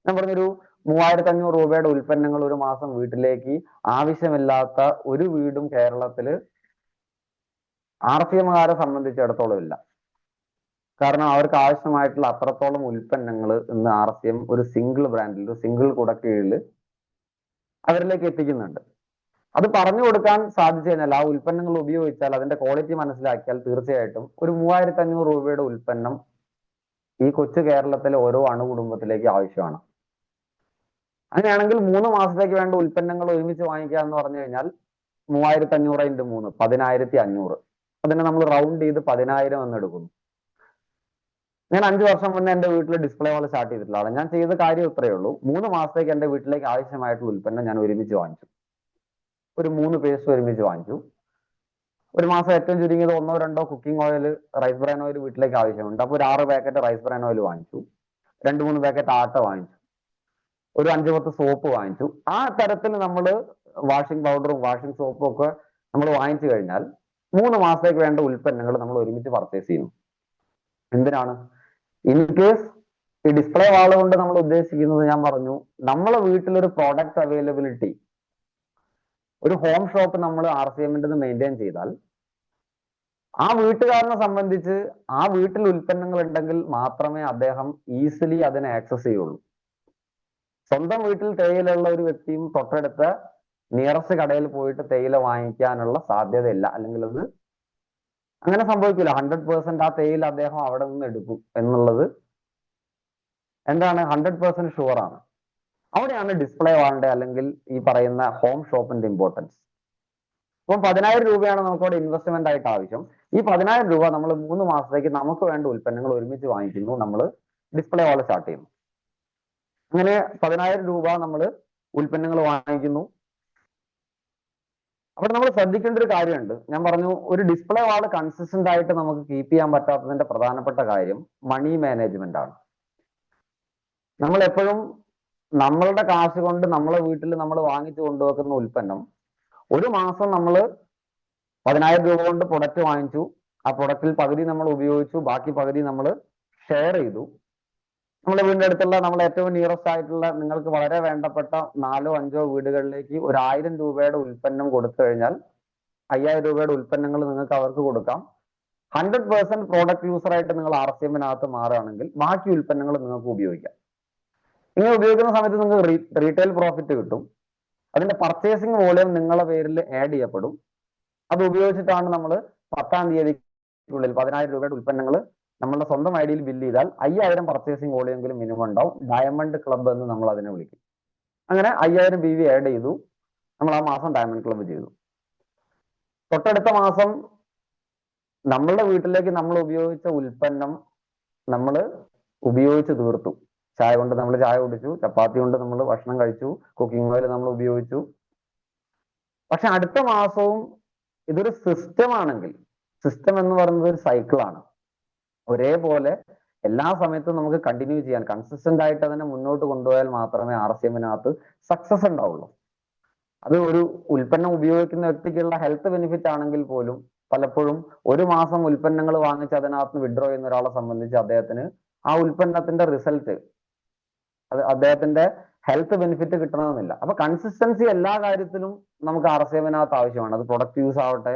ഞാൻ പറഞ്ഞൊരു 3500 രൂപയുടെ ഉൽപ്പന്നങ്ങൾ ഒരു മാസം വീട്ടിലേക്ക് ആവശ്യമില്ലാത്ത ഒരു വീടും കേരളത്തിൽ RCMകാരെ സംബന്ധിച്ചിടത്തോളം ഇല്ല. കാരണം അവർക്ക് ആവശ്യമായിട്ടുള്ള അത്രത്തോളം ഉൽപ്പന്നങ്ങൾ ഇന്ന് RCM ഒരു സിംഗിൾ ബ്രാൻഡിൽ, ഒരു സിംഗിൾ കുട കീഴിൽ അവരിലേക്ക് എത്തിക്കുന്നുണ്ട്. അത് പറഞ്ഞു കൊടുക്കാൻ സാധിച്ചു കഴിഞ്ഞാൽ, ആ ഉൽപ്പന്നങ്ങൾ ഉപയോഗിച്ചാൽ, അതിന്റെ ക്വാളിറ്റി മനസ്സിലാക്കിയാൽ തീർച്ചയായിട്ടും ഒരു 3500 രൂപയുടെ ഉൽപ്പന്നം ഈ കൊച്ചു കേരളത്തിലെ ഓരോ അണുകുടുംബത്തിലേക്ക് ആവശ്യമാണ്. അങ്ങനെയാണെങ്കിൽ 3 മാസത്തേക്ക് വേണ്ട ഉൽപ്പന്നങ്ങൾ ഒരുമിച്ച് വാങ്ങിക്കുക എന്ന് പറഞ്ഞു കഴിഞ്ഞാൽ 3500 × 3 10500. അതിനെ നമ്മൾ റൗണ്ട് ചെയ്ത് 10000 എന്ന് എടുക്കുന്നു. ഞാൻ 5 വർഷം മുന്നേ എന്റെ വീട്ടിൽ ഡിസ്പ്ലേ വാൾ സ്റ്റാർട്ട് ചെയ്തിട്ടുള്ളതാണ്. ഞാൻ ചെയ്ത കാര്യം ഇത്രയേ ഉള്ളൂ. 3 മാസത്തേക്ക് എന്റെ വീട്ടിലേക്ക് ആവശ്യമായിട്ടുള്ള ഉൽപ്പന്നം ഞാൻ ഒരുമിച്ച് വാങ്ങിച്ചു. ഒരു 3 പേസ്റ്റ് ഒരുമിച്ച് വാങ്ങിച്ചു. ഒരു മാസം ഏറ്റവും ചുരുങ്ങിയത് 1-2 cooking oil, rice bran oil വീട്ടിലേക്ക് ആവശ്യമുണ്ട്. അപ്പോൾ ഒരു 6 പാക്കറ്റ് റൈസ് ബ്രാൻ ഓയിൽ വാങ്ങിച്ചു, 2-3 പാക്കറ്റ് ആട്ട വാങ്ങിച്ചു, ഒരു 5-10 സോപ്പ് വാങ്ങിച്ചു. ആ തരത്തിൽ നമ്മൾ വാഷിംഗ് പൗഡറും വാഷിംഗ് സോപ്പും ഒക്കെ നമ്മൾ വാങ്ങിച്ചു കഴിഞ്ഞാൽ 3 മാസത്തേക്ക് വേണ്ട ഉൽപ്പന്നങ്ങൾ നമ്മൾ ഒരുമിച്ച് പർച്ചേസ് ചെയ്യുന്നു. എന്തിനാണ്? ഇൻ കേസ് ഈ ഡിസ്പ്ലേ വാൾ കൊണ്ട് നമ്മൾ ഉദ്ദേശിക്കുന്നത്, ഞാൻ പറഞ്ഞു, നമ്മളെ വീട്ടിലൊരു പ്രോഡക്റ്റ് അവൈലബിലിറ്റി, ഒരു ഹോം ഷോപ്പ് നമ്മൾ RCMന്റെ മെയിൻറ്റെയിൻ ചെയ്താൽ ആ വീട്ടുകാരനെ സംബന്ധിച്ച് ആ വീട്ടിൽ ഉൽപ്പന്നങ്ങൾ ഉണ്ടെങ്കിൽ മാത്രമേ അദ്ദേഹം ഈസിലി അതിനെ ആക്സസ് ചെയ്യുള്ളൂ. സ്വന്തം വീട്ടിൽ തേയിലുള്ള ഒരു വ്യക്തിയും തൊട്ടടുത്ത നിയറസ്റ്റ് കടയിൽ പോയിട്ട് തേയില വാങ്ങിക്കാനുള്ള സാധ്യതയില്ല, അല്ലെങ്കിൽ അത് അങ്ങനെ സംഭവിക്കില്ല. 100% ആ തേയില അദ്ദേഹം അവിടെ നിന്ന് എടുക്കും എന്നുള്ളത് എന്താണ് 100% ഷുവർ ആണ്. അവിടെയാണ് ഡിസ്പ്ലേ വാളിന്റെ അല്ലെങ്കിൽ ഈ പറയുന്ന ഹോം ഷോപ്പിന്റെ ഇമ്പോർട്ടൻസ്. ഇപ്പം 10,000 രൂപയാണ് നമുക്ക് അവിടെ ഇൻവെസ്റ്റ്മെന്റ് ആയിട്ട് ആവശ്യം. ഈ 10,000 രൂപ നമ്മൾ 3 മാസത്തേക്ക് നമുക്ക് വേണ്ട ഉൽപ്പന്നങ്ങൾ ഒരുമിച്ച് വാങ്ങിക്കുന്നു, നമ്മൾ ഡിസ്പ്ലേ വാൾ സ്റ്റാർട്ട് ചെയ്യുന്നു. അങ്ങനെ 10,000 രൂപ നമ്മൾ ഉൽപ്പന്നങ്ങൾ വാങ്ങിക്കുന്നു. അവിടെ നമ്മൾ ശ്രദ്ധിക്കേണ്ട ഒരു കാര്യമുണ്ട്. ഞാൻ പറഞ്ഞു, ഒരു ഡിസ്പ്ലേ വാൾ കൺസിസ്റ്റന്റ് ആയിട്ട് നമുക്ക് കീപ്പ് ചെയ്യാൻ പറ്റാത്തതിന്റെ പ്രധാനപ്പെട്ട കാര്യം മണി മാനേജ്മെന്റ് ആണ്. നമ്മൾ എപ്പോഴും നമ്മളുടെ കാശ് കൊണ്ട് നമ്മളെ വീട്ടിൽ നമ്മൾ വാങ്ങിച്ചു കൊണ്ടുവെക്കുന്ന ഉൽപ്പന്നം, ഒരു മാസം നമ്മൾ 10,000 രൂപ കൊണ്ട് പ്രൊഡക്റ്റ് വാങ്ങിച്ചു, ആ പ്രൊഡക്റ്റിൽ പകുതി നമ്മൾ ഉപയോഗിച്ചു, ബാക്കി പകുതി നമ്മൾ ഷെയർ ചെയ്തു. നമ്മുടെ വീടിന്റെ അടുത്തുള്ള നമ്മൾ ഏറ്റവും നിയറസ്റ്റ് ആയിട്ടുള്ള നിങ്ങൾക്ക് വളരെ വേണ്ടപ്പെട്ട 4-5 വീടുകളിലേക്ക് 1,000 രൂപയുടെ ഉൽപ്പന്നം കൊടുത്തു കഴിഞ്ഞാൽ 5,000 രൂപയുടെ ഉൽപ്പന്നങ്ങൾ നിങ്ങൾക്ക് അവർക്ക് കൊടുക്കാം. 100% പ്രോഡക്റ്റ് യൂസർ ആയിട്ട് നിങ്ങൾ RCMനകത്ത് മാറുകയാണെങ്കിൽ ബാക്കി ഉൽപ്പന്നങ്ങൾ നിങ്ങൾക്ക് ഉപയോഗിക്കാം. ഇങ്ങനെ ഉപയോഗിക്കുന്ന സമയത്ത് നിങ്ങൾക്ക് റീറ്റെയിൽ പ്രോഫിറ്റ് കിട്ടും. അതിന്റെ പർച്ചേസിംഗ് വോളിയം നിങ്ങളുടെ പേരിൽ ആഡ് ചെയ്യപ്പെടും. അത് ഉപയോഗിച്ചിട്ടാണ് നമ്മൾ 10-ാം തീയതിക്കുള്ളിൽ 10,000 രൂപയുടെ ഉൽപ്പന്നങ്ങൾ നമ്മളുടെ സ്വന്തം ഐഡിയിൽ ബില്ല് ചെയ്താൽ 5,000 പർച്ചേസിംഗ് വോളിയെങ്കിലും മിനിമം ഉണ്ടാവും. ഡയമണ്ട് ക്ലബ്ബ് എന്ന് നമ്മൾ അതിനെ വിളിക്കും. അങ്ങനെ 5,000 BV ആഡ് ചെയ്തു, നമ്മൾ ആ മാസം ഡയമണ്ട് ക്ലബ്ബ് ചെയ്തു. തൊട്ടടുത്ത മാസം നമ്മളുടെ വീട്ടിലേക്ക് നമ്മൾ ഉപയോഗിച്ച ഉൽപ്പന്നം നമ്മൾ ഉപയോഗിച്ച് തീർത്തു. ചായ കൊണ്ട് നമ്മൾ ചായ കുടിച്ചു, ചപ്പാത്തി കൊണ്ട് നമ്മൾ ഭക്ഷണം കഴിച്ചു, കുക്കിംഗ് ഓയിൽ നമ്മൾ ഉപയോഗിച്ചു. പക്ഷെ അടുത്ത മാസവും ഇതൊരു സിസ്റ്റം ആണെങ്കിൽ, സിസ്റ്റം എന്ന് പറയുന്നത് ഒരു സൈക്കിളാണ്, ഒരേപോലെ എല്ലാ സമയത്തും നമുക്ക് കണ്ടിന്യൂ ചെയ്യാൻ കൺസിസ്റ്റന്റ് ആയിട്ട് അതിനെ മുന്നോട്ട് കൊണ്ടുപോയാൽ മാത്രമേ RCMനകത്ത് സക്സസ് ഉണ്ടാവുള്ളൂ. അത് ഒരു ഉൽപ്പന്നം ഉപയോഗിക്കുന്ന വ്യക്തിക്കുള്ള ഹെൽത്ത് ബെനിഫിറ്റ് ആണെങ്കിൽ പോലും പലപ്പോഴും ഒരു മാസം ഉൽപ്പന്നങ്ങൾ വാങ്ങിച്ച് അതിനകത്ത് വിഡ്രോ ചെയ്യുന്ന ഒരാളെ സംബന്ധിച്ച് അദ്ദേഹത്തിന് ആ ഉൽപ്പന്നത്തിന്റെ റിസൾട്ട്, അത് അദ്ദേഹത്തിന്റെ ഹെൽത്ത് ബെനിഫിറ്റ് കിട്ടണമെന്നില്ല. അപ്പൊ കൺസിസ്റ്റൻസി എല്ലാ കാര്യത്തിലും നമുക്ക് RCMനകത്ത് ആവശ്യമാണ്. അത് പ്രൊഡക്റ്റ് യൂസ് ആവട്ടെ,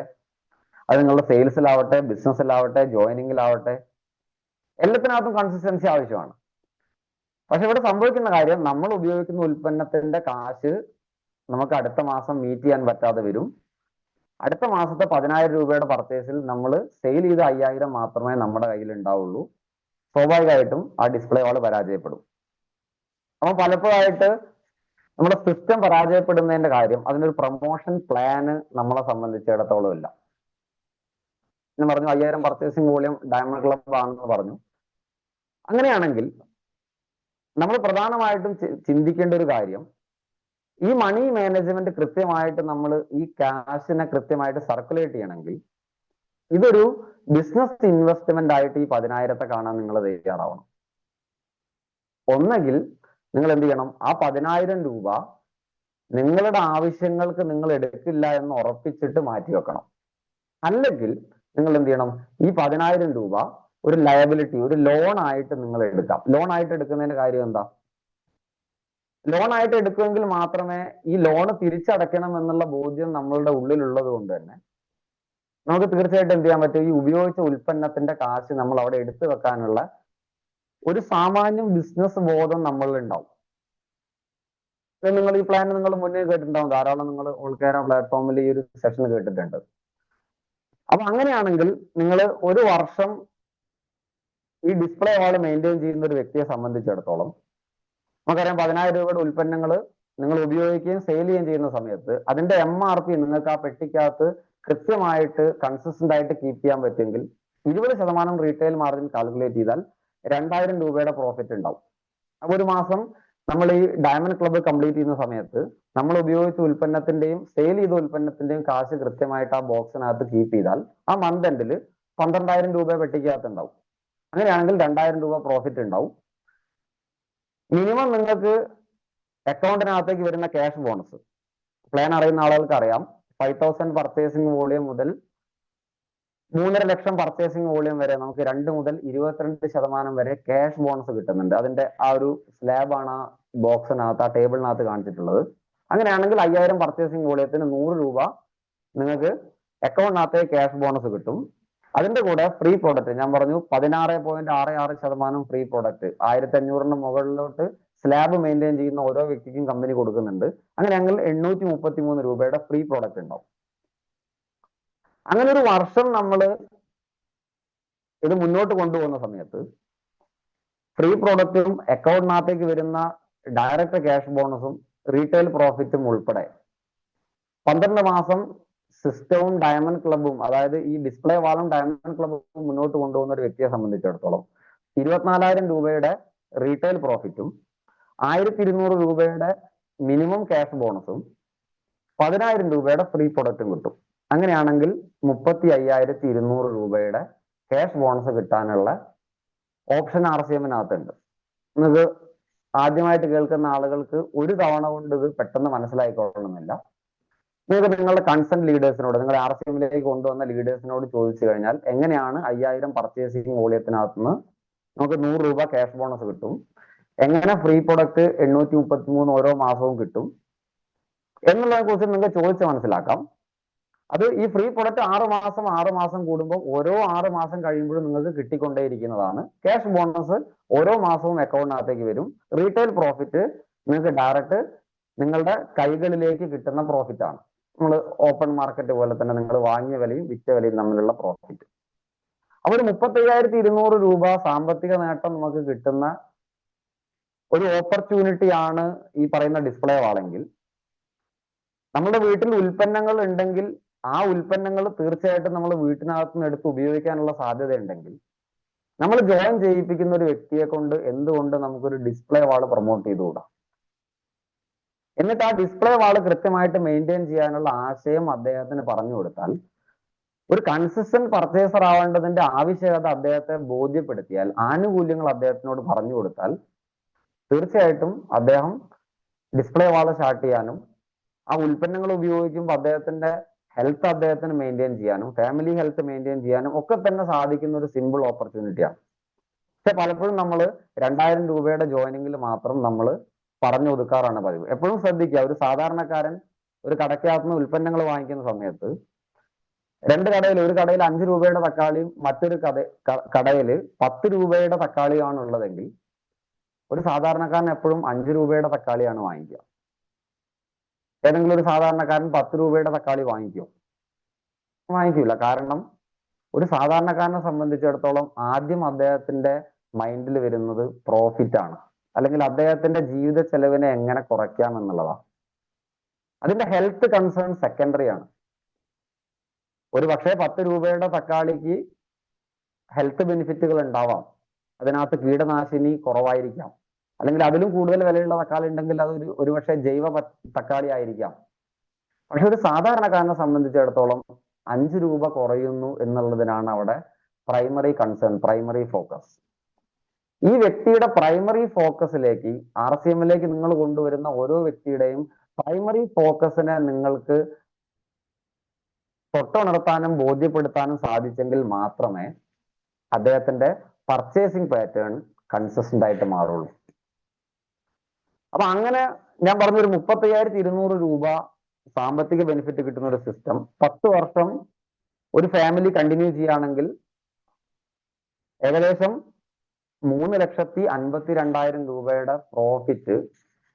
അത് നിങ്ങളുടെ സെയിൽസിലാവട്ടെ, ബിസിനസ്സിലാവട്ടെ, ജോയിനിങ്ങിലാവട്ടെ, എല്ലാത്തിനകത്തും കൺസിസ്റ്റൻസി ആവശ്യമാണ്. പക്ഷെ ഇവിടെ സംഭവിക്കുന്ന കാര്യം, നമ്മൾ ഉപയോഗിക്കുന്ന ഉൽപ്പന്നത്തിന്റെ കാശ് നമുക്ക് അടുത്ത മാസം മീറ്റ് ചെയ്യാൻ പറ്റാതെ വരും. അടുത്ത മാസത്തെ 10,000 രൂപയുടെ പർച്ചേസിൽ നമ്മൾ സെയിൽ ചെയ്ത 5,000 മാത്രമേ നമ്മുടെ കയ്യിൽ ഉണ്ടാവുള്ളൂ. സ്വാഭാവികമായിട്ടും ആ ഡിസ്പ്ലേ വാൾ പരാജയപ്പെടും. അപ്പൊ പലപ്പോഴായിട്ട് നമ്മുടെ സിസ്റ്റം പരാജയപ്പെടുന്നതിന്റെ കാര്യം, അതിനൊരു പ്രൊമോഷൻ പ്ലാന് നമ്മളെ സംബന്ധിച്ചിടത്തോളം ഇല്ല. ഞാൻ പറഞ്ഞു 5,000 പർച്ചേസിംഗ് വോളിയം ഡയമണ്ട് ക്ലബ് ആണെന്ന് പറഞ്ഞു. അങ്ങനെയാണെങ്കിൽ നമ്മൾ പ്രധാനമായിട്ടും ചിന്തിക്കേണ്ട ഒരു കാര്യം, ഈ മണി മാനേജ്മെന്റ് കൃത്യമായിട്ട് നമ്മൾ ഈ ക്യാഷിനെ കൃത്യമായിട്ട് സർക്കുലേറ്റ് ചെയ്യണമെങ്കിൽ ഇതൊരു ബിസിനസ് ഇൻവെസ്റ്റ്മെന്റ് ആയിട്ട് ഈ 10,000 കാണാൻ നിങ്ങൾ തയ്യാറാവണം. ഒന്നെങ്കിൽ നിങ്ങൾ എന്ത് ചെയ്യണം, ആ 10,000 രൂപ നിങ്ങളുടെ ആവശ്യങ്ങൾക്ക് നിങ്ങൾ എടുക്കില്ല എന്ന് ഉറപ്പിച്ചിട്ട് മാറ്റി വെക്കണം. അല്ലെങ്കിൽ നിങ്ങൾ എന്ത് ചെയ്യണം, ഈ 10,000 രൂപ ഒരു ലയബിലിറ്റി, ഒരു ലോൺ ആയിട്ട് നിങ്ങൾ എടുക്കാം. ലോൺ ആയിട്ട് എടുക്കുന്നതിന്റെ കാര്യം എന്താ? ലോൺ ആയിട്ട് എടുക്കുമെങ്കിൽ മാത്രമേ ഈ ലോണ് തിരിച്ചടയ്ക്കണം എന്നുള്ള ബോധ്യം നമ്മളുടെ ഉള്ളിലുള്ളത് കൊണ്ട് തന്നെ നമുക്ക് തീർച്ചയായിട്ടും എന്ത് ചെയ്യാൻ പറ്റും, ഈ ഉപയോഗിച്ച ഉൽപ്പന്നത്തിന്റെ കാശ് നമ്മൾ അവിടെ എടുത്തു വെക്കാനുള്ള ഒരു സാമാന്യം ബിസിനസ് ബോധം നമ്മളിൽ ഉണ്ടാവും. നിങ്ങൾ ഈ പ്ലാൻ നിങ്ങൾ മുന്നേ കേട്ടിട്ടുണ്ടാവും, ധാരാളം നിങ്ങൾ ഓൾ കേരള പ്ലാറ്റ്ഫോമിൽ ഈ ഒരു സെഷൻ കേട്ടിട്ടുണ്ട്. അപ്പൊ അങ്ങനെയാണെങ്കിൽ നിങ്ങൾ ഒരു വർഷം ഈ ഡിസ്പ്ലേ വാൾ മെയിൻറ്റെയിൻ ചെയ്യുന്ന ഒരു വ്യക്തിയെ സംബന്ധിച്ചിടത്തോളം നമുക്കറിയാം, 10,000 രൂപയുടെ ഉൽപ്പന്നങ്ങൾ നിങ്ങൾ ഉപയോഗിക്കുകയും സെയിൽ ചെയ്യുകയും ചെയ്യുന്ന സമയത്ത് അതിന്റെ MRP നിങ്ങൾക്ക് ആ പെട്ടിക്കകത്ത് കൃത്യമായിട്ട് കൺസിസ്റ്റന്റ് ആയിട്ട് കീപ്പ് ചെയ്യാൻ പറ്റുമെങ്കിൽ 20% റീറ്റെയിൽ മാർജിൻ കാൽക്കുലേറ്റ് ചെയ്താൽ 2,000 രൂപയുടെ പ്രോഫിറ്റ് ഉണ്ടാവും. അപ്പൊ ഒരു മാസം നമ്മൾ ഈ ഡയമണ്ട് ക്ലബ്ബ് കംപ്ലീറ്റ് ചെയ്യുന്ന സമയത്ത് നമ്മൾ ഉപയോഗിച്ച ഉൽപ്പന്നത്തിന്റെയും സെയിൽ ചെയ്ത ഉൽപ്പന്നത്തിന്റെയും കാശ് കൃത്യമായിട്ട് ആ ബോക്സിനകത്ത് കീപ്പ് ചെയ്താൽ ആ മന്ത് എൻഡിൽ 12,000 രൂപ പെട്ടിക്കകത്ത് ഉണ്ടാവും. അങ്ങനെയാണെങ്കിൽ 2,000 രൂപ പ്രോഫിറ്റ് ഉണ്ടാവും. മിനിമം നിങ്ങൾക്ക് അക്കൗണ്ടിനകത്തേക്ക് വരുന്ന ക്യാഷ് ബോണസ് പ്ലാൻ അറിയുന്ന ആളുകൾക്ക് അറിയാം. 5,000 പർച്ചേസിംഗ് വോളിയം മുതൽ 3.5 ലക്ഷം പർച്ചേസിംഗ് വോളിയം വരെ നമുക്ക് 2 മുതൽ 22% വരെ ക്യാഷ് ബോണസ് കിട്ടുന്നുണ്ട്. അതിന്റെ ആ ഒരു സ്ലാബാണ് ആ ബോക്സിനകത്ത്, ആ ടേബിളിനകത്ത് കാണിച്ചിട്ടുള്ളത്. അങ്ങനെയാണെങ്കിൽ 5,000 പർച്ചേസിംഗ് വോളിയത്തിന് 100 രൂപ നിങ്ങൾക്ക് അക്കൗണ്ടിനകത്തേക്ക് ക്യാഷ് ബോണസ് കിട്ടും. അതിന്റെ കൂടെ ഫ്രീ പ്രോഡക്റ്റ് ഞാൻ പറഞ്ഞു 16.66% ഫ്രീ പ്രോഡക്റ്റ് 1,500 മുകളിലോട്ട് സ്ലാബ് മെയിൻറ്റെയിൻ ചെയ്യുന്ന ഓരോ വ്യക്തിക്കും കമ്പനി കൊടുക്കുന്നുണ്ട്. അങ്ങനെയാണെങ്കിൽ 833 രൂപയുടെ ഫ്രീ പ്രോഡക്റ്റ് ഉണ്ടാവും. അങ്ങനെ ഒരു വർഷം നമ്മൾ ഇത് മുന്നോട്ട് കൊണ്ടുപോകുന്ന സമയത്ത് ഫ്രീ പ്രോഡക്റ്റും അക്കൗണ്ടിനകത്തേക്ക് വരുന്ന ഡയറക്റ്റ് ക്യാഷ് ബോണസും റീറ്റെയിൽ പ്രോഫിറ്റും ഉൾപ്പെടെ 12 മാസം സിസ്റ്റവും ഡയമണ്ട് ക്ലബും, അതായത് ഈ ഡിസ്പ്ലേ വാളും ഡയമണ്ട് ക്ലബും മുന്നോട്ട് കൊണ്ടുപോകുന്ന ഒരു വ്യക്തിയെ സംബന്ധിച്ചിടത്തോളം 24,000 രൂപയുടെ റീറ്റെയിൽ പ്രോഫിറ്റും 1,200 രൂപയുടെ മിനിമം ക്യാഷ് ബോണസും 10,000 രൂപയുടെ ഫ്രീ പ്രൊഡക്റ്റും കിട്ടും. അങ്ങനെയാണെങ്കിൽ 35,200 രൂപയുടെ ക്യാഷ് ബോണസ് കിട്ടാനുള്ള ഓപ്ഷൻ RCM-നകത്തുണ്ട്. നിങ്ങൾക്ക് ആദ്യമായിട്ട് കേൾക്കുന്ന ആളുകൾക്ക് ഒരു തവണ കൊണ്ട് ഇത് പെട്ടെന്ന് മനസ്സിലായിക്കൊള്ളണമെന്നില്ല. നിങ്ങൾക്ക് നിങ്ങളുടെ കൺസേൺ ലീഡേഴ്സിനോട്, നിങ്ങൾ RCM-ലേക്ക് കൊണ്ടുവന്ന ലീഡേഴ്സിനോട് ചോദിച്ചു കഴിഞ്ഞാൽ എങ്ങനെയാണ് 5,000 പർച്ചേസിംഗ് വോളിയത്തിനകത്തുനിന്ന് നമുക്ക് 100 രൂപ ക്യാഷ് ബോണസ് കിട്ടും, എങ്ങനെ ഫ്രീ പ്രൊഡക്റ്റ് 833 ഓരോ മാസവും കിട്ടും എന്നുള്ളതിനെ കുറിച്ച് നിങ്ങൾക്ക് ചോദിച്ച് മനസ്സിലാക്കാം. അത് ഈ ഫ്രീ പ്രൊഡക്റ്റ് 6 മാസം കൂടുമ്പോൾ ഓരോ 6 മാസം കഴിയുമ്പോഴും നിങ്ങൾക്ക് കിട്ടിക്കൊണ്ടേയിരിക്കുന്നതാണ്. ക്യാഷ് ബോണസ് ഓരോ മാസവും അക്കൗണ്ടിനകത്തേക്ക് വരും. റീറ്റെയിൽ പ്രോഫിറ്റ് നിങ്ങൾക്ക് ഡയറക്റ്റ് നിങ്ങളുടെ കൈകളിലേക്ക് കിട്ടുന്ന പ്രോഫിറ്റ് ആണ്. നമ്മൾ ഓപ്പൺ മാർക്കറ്റ് പോലെ തന്നെ നിങ്ങൾ വാങ്ങിയ വിലയും വിറ്റ വിലയും തമ്മിലുള്ള പ്രോഫിറ്റ്. അപ്പൊ ഒരു 35,200 രൂപ സാമ്പത്തിക നേട്ടം നമുക്ക് കിട്ടുന്ന ഒരു ഓപ്പർച്യൂണിറ്റി ആണ് ഈ പറയുന്ന ഡിസ്പ്ലേ വാളെങ്കിൽ, നമ്മുടെ വീട്ടിൽ ഉൽപ്പന്നങ്ങൾ ഉണ്ടെങ്കിൽ ആ ഉൽപ്പന്നങ്ങൾ തീർച്ചയായിട്ടും നമ്മൾ വീട്ടിനകത്ത് നിന്ന് എടുത്ത് ഉപയോഗിക്കാനുള്ള സാധ്യത ഉണ്ടെങ്കിൽ നമ്മൾ ജോയിൻ ചെയ്യിപ്പിക്കുന്ന ഒരു വ്യക്തിയെ കൊണ്ട് എന്തുകൊണ്ട് നമുക്കൊരു ഡിസ്പ്ലേ വാൾ പ്രൊമോട്ട് ചെയ്തുകൂടാ? എന്നിട്ട് ആ ഡിസ്പ്ലേ വാൾ കൃത്യമായിട്ട് മെയിൻറ്റെയിൻ ചെയ്യാനുള്ള ആശയം അദ്ദേഹത്തിന് പറഞ്ഞു കൊടുത്താൽ, ഒരു കൺസിസ്റ്റന്റ് പർച്ചേസർ ആവേണ്ടതിന്റെ ആവശ്യകത അദ്ദേഹത്തെ ബോധ്യപ്പെടുത്തിയാൽ, ആനുകൂല്യങ്ങൾ അദ്ദേഹത്തിനോട് പറഞ്ഞു കൊടുത്താൽ തീർച്ചയായിട്ടും അദ്ദേഹം ഡിസ്പ്ലേ വാൾ സ്റ്റാർട്ട് ചെയ്യാനും ആ ഉൽപ്പന്നങ്ങൾ ഉപയോഗിക്കുമ്പോൾ അദ്ദേഹത്തിന്റെ ഹെൽത്ത് അദ്ദേഹത്തിന് മെയിൻറ്റെയിൻ ചെയ്യാനും ഫാമിലി ഹെൽത്ത് മെയിൻറ്റെയിൻ ചെയ്യാനും ഒക്കെ തന്നെ സാധിക്കുന്ന ഒരു സിമ്പിൾ ഓപ്പർച്യൂണിറ്റിയാണ്. പക്ഷെ പലപ്പോഴും നമ്മൾ 2,000 രൂപയുടെ ജോയിനിങ്ങിൽ മാത്രം നമ്മൾ പറഞ്ഞു ഒതുക്കാറാണ് പതിവ്. എപ്പോഴും ശ്രദ്ധിക്കുക, ഒരു സാധാരണക്കാരൻ ഒരു കടയ്ക്കകത്ത് നിന്ന് ഉൽപ്പന്നങ്ങൾ വാങ്ങിക്കുന്ന സമയത്ത് ഒരു കടയിൽ 5 രൂപയുടെ തക്കാളിയും മറ്റൊരു കടയിൽ 10 രൂപയുടെ തക്കാളിയാണ് ഉള്ളതെങ്കിൽ ഒരു സാധാരണക്കാരൻ എപ്പോഴും 5 രൂപയുടെ തക്കാളിയാണ് വാങ്ങിക്കുക. ഏതെങ്കിലും ഒരു സാധാരണക്കാരൻ 10 രൂപയുടെ തക്കാളി വാങ്ങിക്കില്ല. കാരണം ഒരു സാധാരണക്കാരനെ സംബന്ധിച്ചിടത്തോളം ആദ്യം അദ്ദേഹത്തിന്റെ മൈൻഡിൽ വരുന്നത് പ്രോഫിറ്റ് ആണ്, അല്ലെങ്കിൽ അദ്ദേഹത്തിന്റെ ജീവിത ചെലവിനെ എങ്ങനെ കുറയ്ക്കാം എന്നുള്ളതാണ്. അതിന്റെ ഹെൽത്ത് കൺസേൺ സെക്കൻഡറി ആണ്. ഒരു പക്ഷേ 10 രൂപയുടെ തക്കാളിക്ക് ഹെൽത്ത് ബെനിഫിറ്റുകൾ ഉണ്ടാവാം, അതിനകത്ത് കീടനാശിനി കുറവായിരിക്കാം, അല്ലെങ്കിൽ അതിലും കൂടുതൽ വിലയുള്ള തക്കാളി ഉണ്ടെങ്കിൽ അത് ഒരു പക്ഷേ ജൈവ തക്കാളി ആയിരിക്കാം. പക്ഷെ ഒരു സാധാരണക്കാരനെ സംബന്ധിച്ചിടത്തോളം 5 രൂപ കുറയുന്നു എന്നുള്ളതിനാണ് അവിടെ പ്രൈമറി കൺസേൺ, പ്രൈമറി ഫോക്കസ്. ഈ വ്യക്തിയുടെ പ്രൈമറി ഫോക്കസിലേക്ക് RCM-ലേക്ക് നിങ്ങൾ കൊണ്ടുവരുന്ന ഓരോ വ്യക്തിയുടെയും പ്രൈമറി ഫോക്കസിനെ നിങ്ങൾക്ക് തൊട്ടുണർത്താനും ബോധ്യപ്പെടുത്താനും സാധിച്ചെങ്കിൽ മാത്രമേ അദ്ദേഹത്തിന്റെ പർച്ചേസിംഗ് പാറ്റേൺ കൺസിസ്റ്റന്റ് ആയിട്ട് മാറുള്ളൂ. അപ്പൊ അങ്ങനെ ഞാൻ പറഞ്ഞൊരു 35,200 രൂപ സാമ്പത്തിക ബെനിഫിറ്റ് കിട്ടുന്ന ഒരു സിസ്റ്റം 10 വർഷം ഒരു ഫാമിലി കണ്ടിന്യൂ ചെയ്യുകയാണെങ്കിൽ ഏകദേശം 3,52,000 രൂപയുടെ പ്രോഫിറ്റ്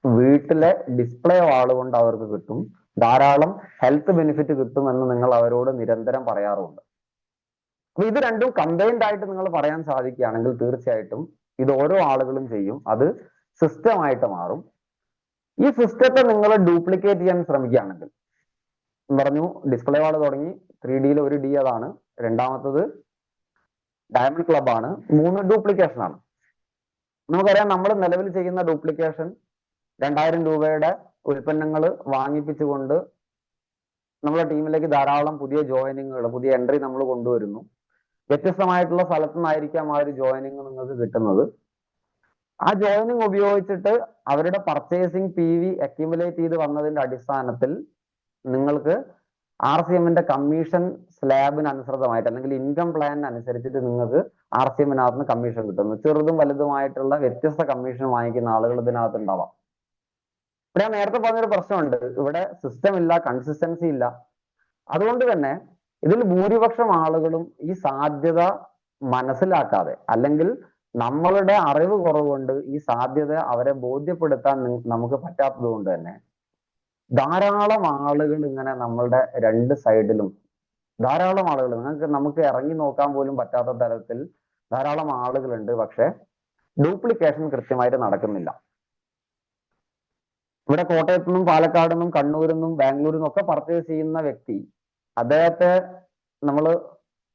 വീട്ടിലെ ഡിസ്പ്ലേ വാൾ കൊണ്ട് അവർക്ക് കിട്ടും. ധാരാളം ഹെൽത്ത് ബെനിഫിറ്റ് കിട്ടുമെന്ന് നിങ്ങൾ അവരോട് നിരന്തരം പറയാറുണ്ട്. അപ്പൊ ഇത് രണ്ടും കമ്പൈൻഡ് ആയിട്ട് നിങ്ങൾ പറയാൻ സാധിക്കുകയാണെങ്കിൽ തീർച്ചയായിട്ടും ഇത് ഓരോ ആളുകളും ചെയ്യും, അത് സിസ്റ്റമായിട്ട് മാറും. ഈ സിസ്റ്റത്തെ നിങ്ങൾ ഡ്യൂപ്ലിക്കേറ്റ് ചെയ്യാൻ ശ്രമിക്കുകയാണെങ്കിൽ, പറഞ്ഞു ഡിസ്പ്ലേ വാൾ തുടങ്ങി 3D ഒരു D അതാണ്, രണ്ടാമത്തത് ഡയമണ്ട് ക്ലബ് ആണ്, 3 ഡ്യൂപ്ലിക്കേഷൻ ആണ്. നമുക്കറിയാം നമ്മൾ നിലവിൽ ചെയ്യുന്ന ഡ്യൂപ്ലിക്കേഷൻ രൂപയുടെ ഉൽപ്പന്നങ്ങൾ വാങ്ങിപ്പിച്ചുകൊണ്ട് നമ്മുടെ ടീമിലേക്ക് ധാരാളം പുതിയ ജോയിനിങ്ങുകൾ, പുതിയ എൻട്രി നമ്മൾ കൊണ്ടുവരുന്നു. വ്യത്യസ്തമായിട്ടുള്ള സ്ഥലത്തു നിന്നായിരിക്കാം ആ ഒരു ജോയിനിങ് നിങ്ങൾക്ക് കിട്ടുന്നത്. ആ ജോയിനിങ് ഉപയോഗിച്ചിട്ട് അവരുടെ പർച്ചേസിങ് PV അക്യുമുലേറ്റ് ചെയ്ത് വന്നതിന്റെ അടിസ്ഥാനത്തിൽ നിങ്ങൾക്ക് RCMന്റെ കമ്മീഷൻ സ്ലാബിന് അനുസൃതമായിട്ട് അല്ലെങ്കിൽ ഇൻകം പ്ലാനിന് അനുസരിച്ചിട്ട് നിങ്ങൾക്ക് RCMനകത്ത് നിന്ന് കമ്മീഷൻ കിട്ടുന്നു. ചെറുതും വലുതുമായിട്ടുള്ള വ്യത്യസ്ത കമ്മീഷൻ വാങ്ങിക്കുന്ന ആളുകൾ ഇതിനകത്ത് ഉണ്ടാവാം. ഞാൻ നേരത്തെ പറഞ്ഞൊരു പ്രശ്നമുണ്ട്, ഇവിടെ സിസ്റ്റം ഇല്ല, കൺസിസ്റ്റൻസി ഇല്ല. അതുകൊണ്ട് തന്നെ ഇതിൽ ഭൂരിപക്ഷം ആളുകളും ഈ സാധ്യത മനസ്സിലാക്കാതെ, അല്ലെങ്കിൽ നമ്മളുടെ അറിവ് കുറവുകൊണ്ട് ഈ സാധ്യത അവരെ ബോധ്യപ്പെടുത്താൻ നമുക്ക് പറ്റാത്തത് കൊണ്ട് തന്നെ ധാരാളം ആളുകൾ ഇങ്ങനെ നമ്മളുടെ രണ്ട് സൈഡിലും, ധാരാളം ആളുകൾ, നമുക്ക് ഇറങ്ങി നോക്കാൻ പോലും പറ്റാത്ത തരത്തിൽ ധാരാളം ആളുകളുണ്ട്. പക്ഷെ ഡ്യൂപ്ലിക്കേഷൻ കൃത്യമായിട്ട് നടക്കുന്നില്ല. ഇവിടെ കോട്ടയത്തു നിന്നും പാലക്കാട് നിന്നും കണ്ണൂരിൽ നിന്നും ബാംഗ്ലൂരിൽ നിന്നും ഒക്കെ പർച്ചേസ് ചെയ്യുന്ന വ്യക്തി, അദ്ദേഹത്തെ നമ്മൾ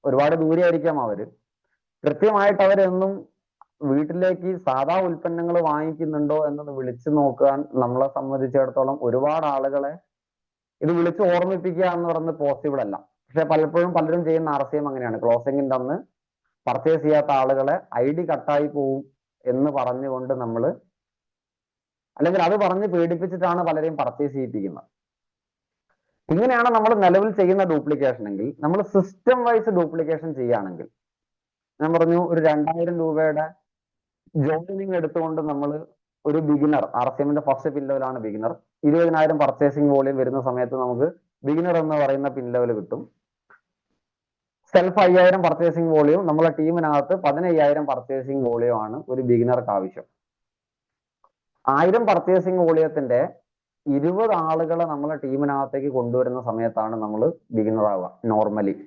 ഒരുപാട് ദൂരെ ആയിരിക്കാം അവര്, കൃത്യമായിട്ട് അവരെന്നും വീട്ടിലേക്ക് സാധാ ഉൽപ്പന്നങ്ങൾ വാങ്ങിക്കുന്നുണ്ടോ എന്നത് വിളിച്ചു നോക്കാൻ നമ്മളെ സംബന്ധിച്ചിടത്തോളം ഒരുപാട് ആളുകളെ ഇത് വിളിച്ച് ഓർമ്മിപ്പിക്കുക എന്ന് പറയുന്നത് പോസിബിൾ അല്ല. പക്ഷെ പലപ്പോഴും പലരും ചെയ്യുന്ന RCM അങ്ങനെയാണ്. ക്ലോസിംഗിന്റെ അന്ന് പർച്ചേസ് ചെയ്യാത്ത ആളുകളെ ID കട്ടായി പോവും എന്ന് പറഞ്ഞുകൊണ്ട് നമ്മൾ, അല്ലെങ്കിൽ അത് പറഞ്ഞ് പേടിപ്പിച്ചിട്ടാണ് പലരെയും പർച്ചേസ് ചെയ്യിപ്പിക്കുന്നത്. ഇങ്ങനെയാണ് നമ്മൾ നിലവിൽ ചെയ്യുന്ന ഡ്യൂപ്ലിക്കേഷൻ എങ്കിൽ, നമ്മൾ സിസ്റ്റം വൈസ് ഡ്യൂപ്ലിക്കേഷൻ ചെയ്യുകയാണെങ്കിൽ, ഞാൻ പറഞ്ഞു ഒരു 2000 രൂപയുടെ ജോയിനിങ് എടുത്തുകൊണ്ട് നമ്മൾ ഒരു ബിഗിനർ, RCMന്റെ ഫസ്റ്റ് പിൻ ലെവലാണ് ബിഗിനർ, 20,000 പർച്ചേസിംഗ് വോളിയം വരുന്ന സമയത്ത് നമുക്ക് ബിഗിനർ എന്ന് പറയുന്ന പിൻ ലെവൽ കിട്ടും. സെൽഫ് 5000 പർച്ചേസിംഗ് വോളിയം, നമ്മളെ ടീമിനകത്ത് 15,000 പർച്ചേസിംഗ് വോളിയം ആണ് ഒരു ബിഗിനർക്ക് ആവശ്യം. 1000 പർച്ചേസിംഗ് വോളിയത്തിന്റെ 20 ആളുകളെ നമ്മളെ ടീമിനകത്തേക്ക് കൊണ്ടുവരുന്ന സമയത്താണ് നമ്മൾ ബിഗിനർ ആവുക നോർമലി.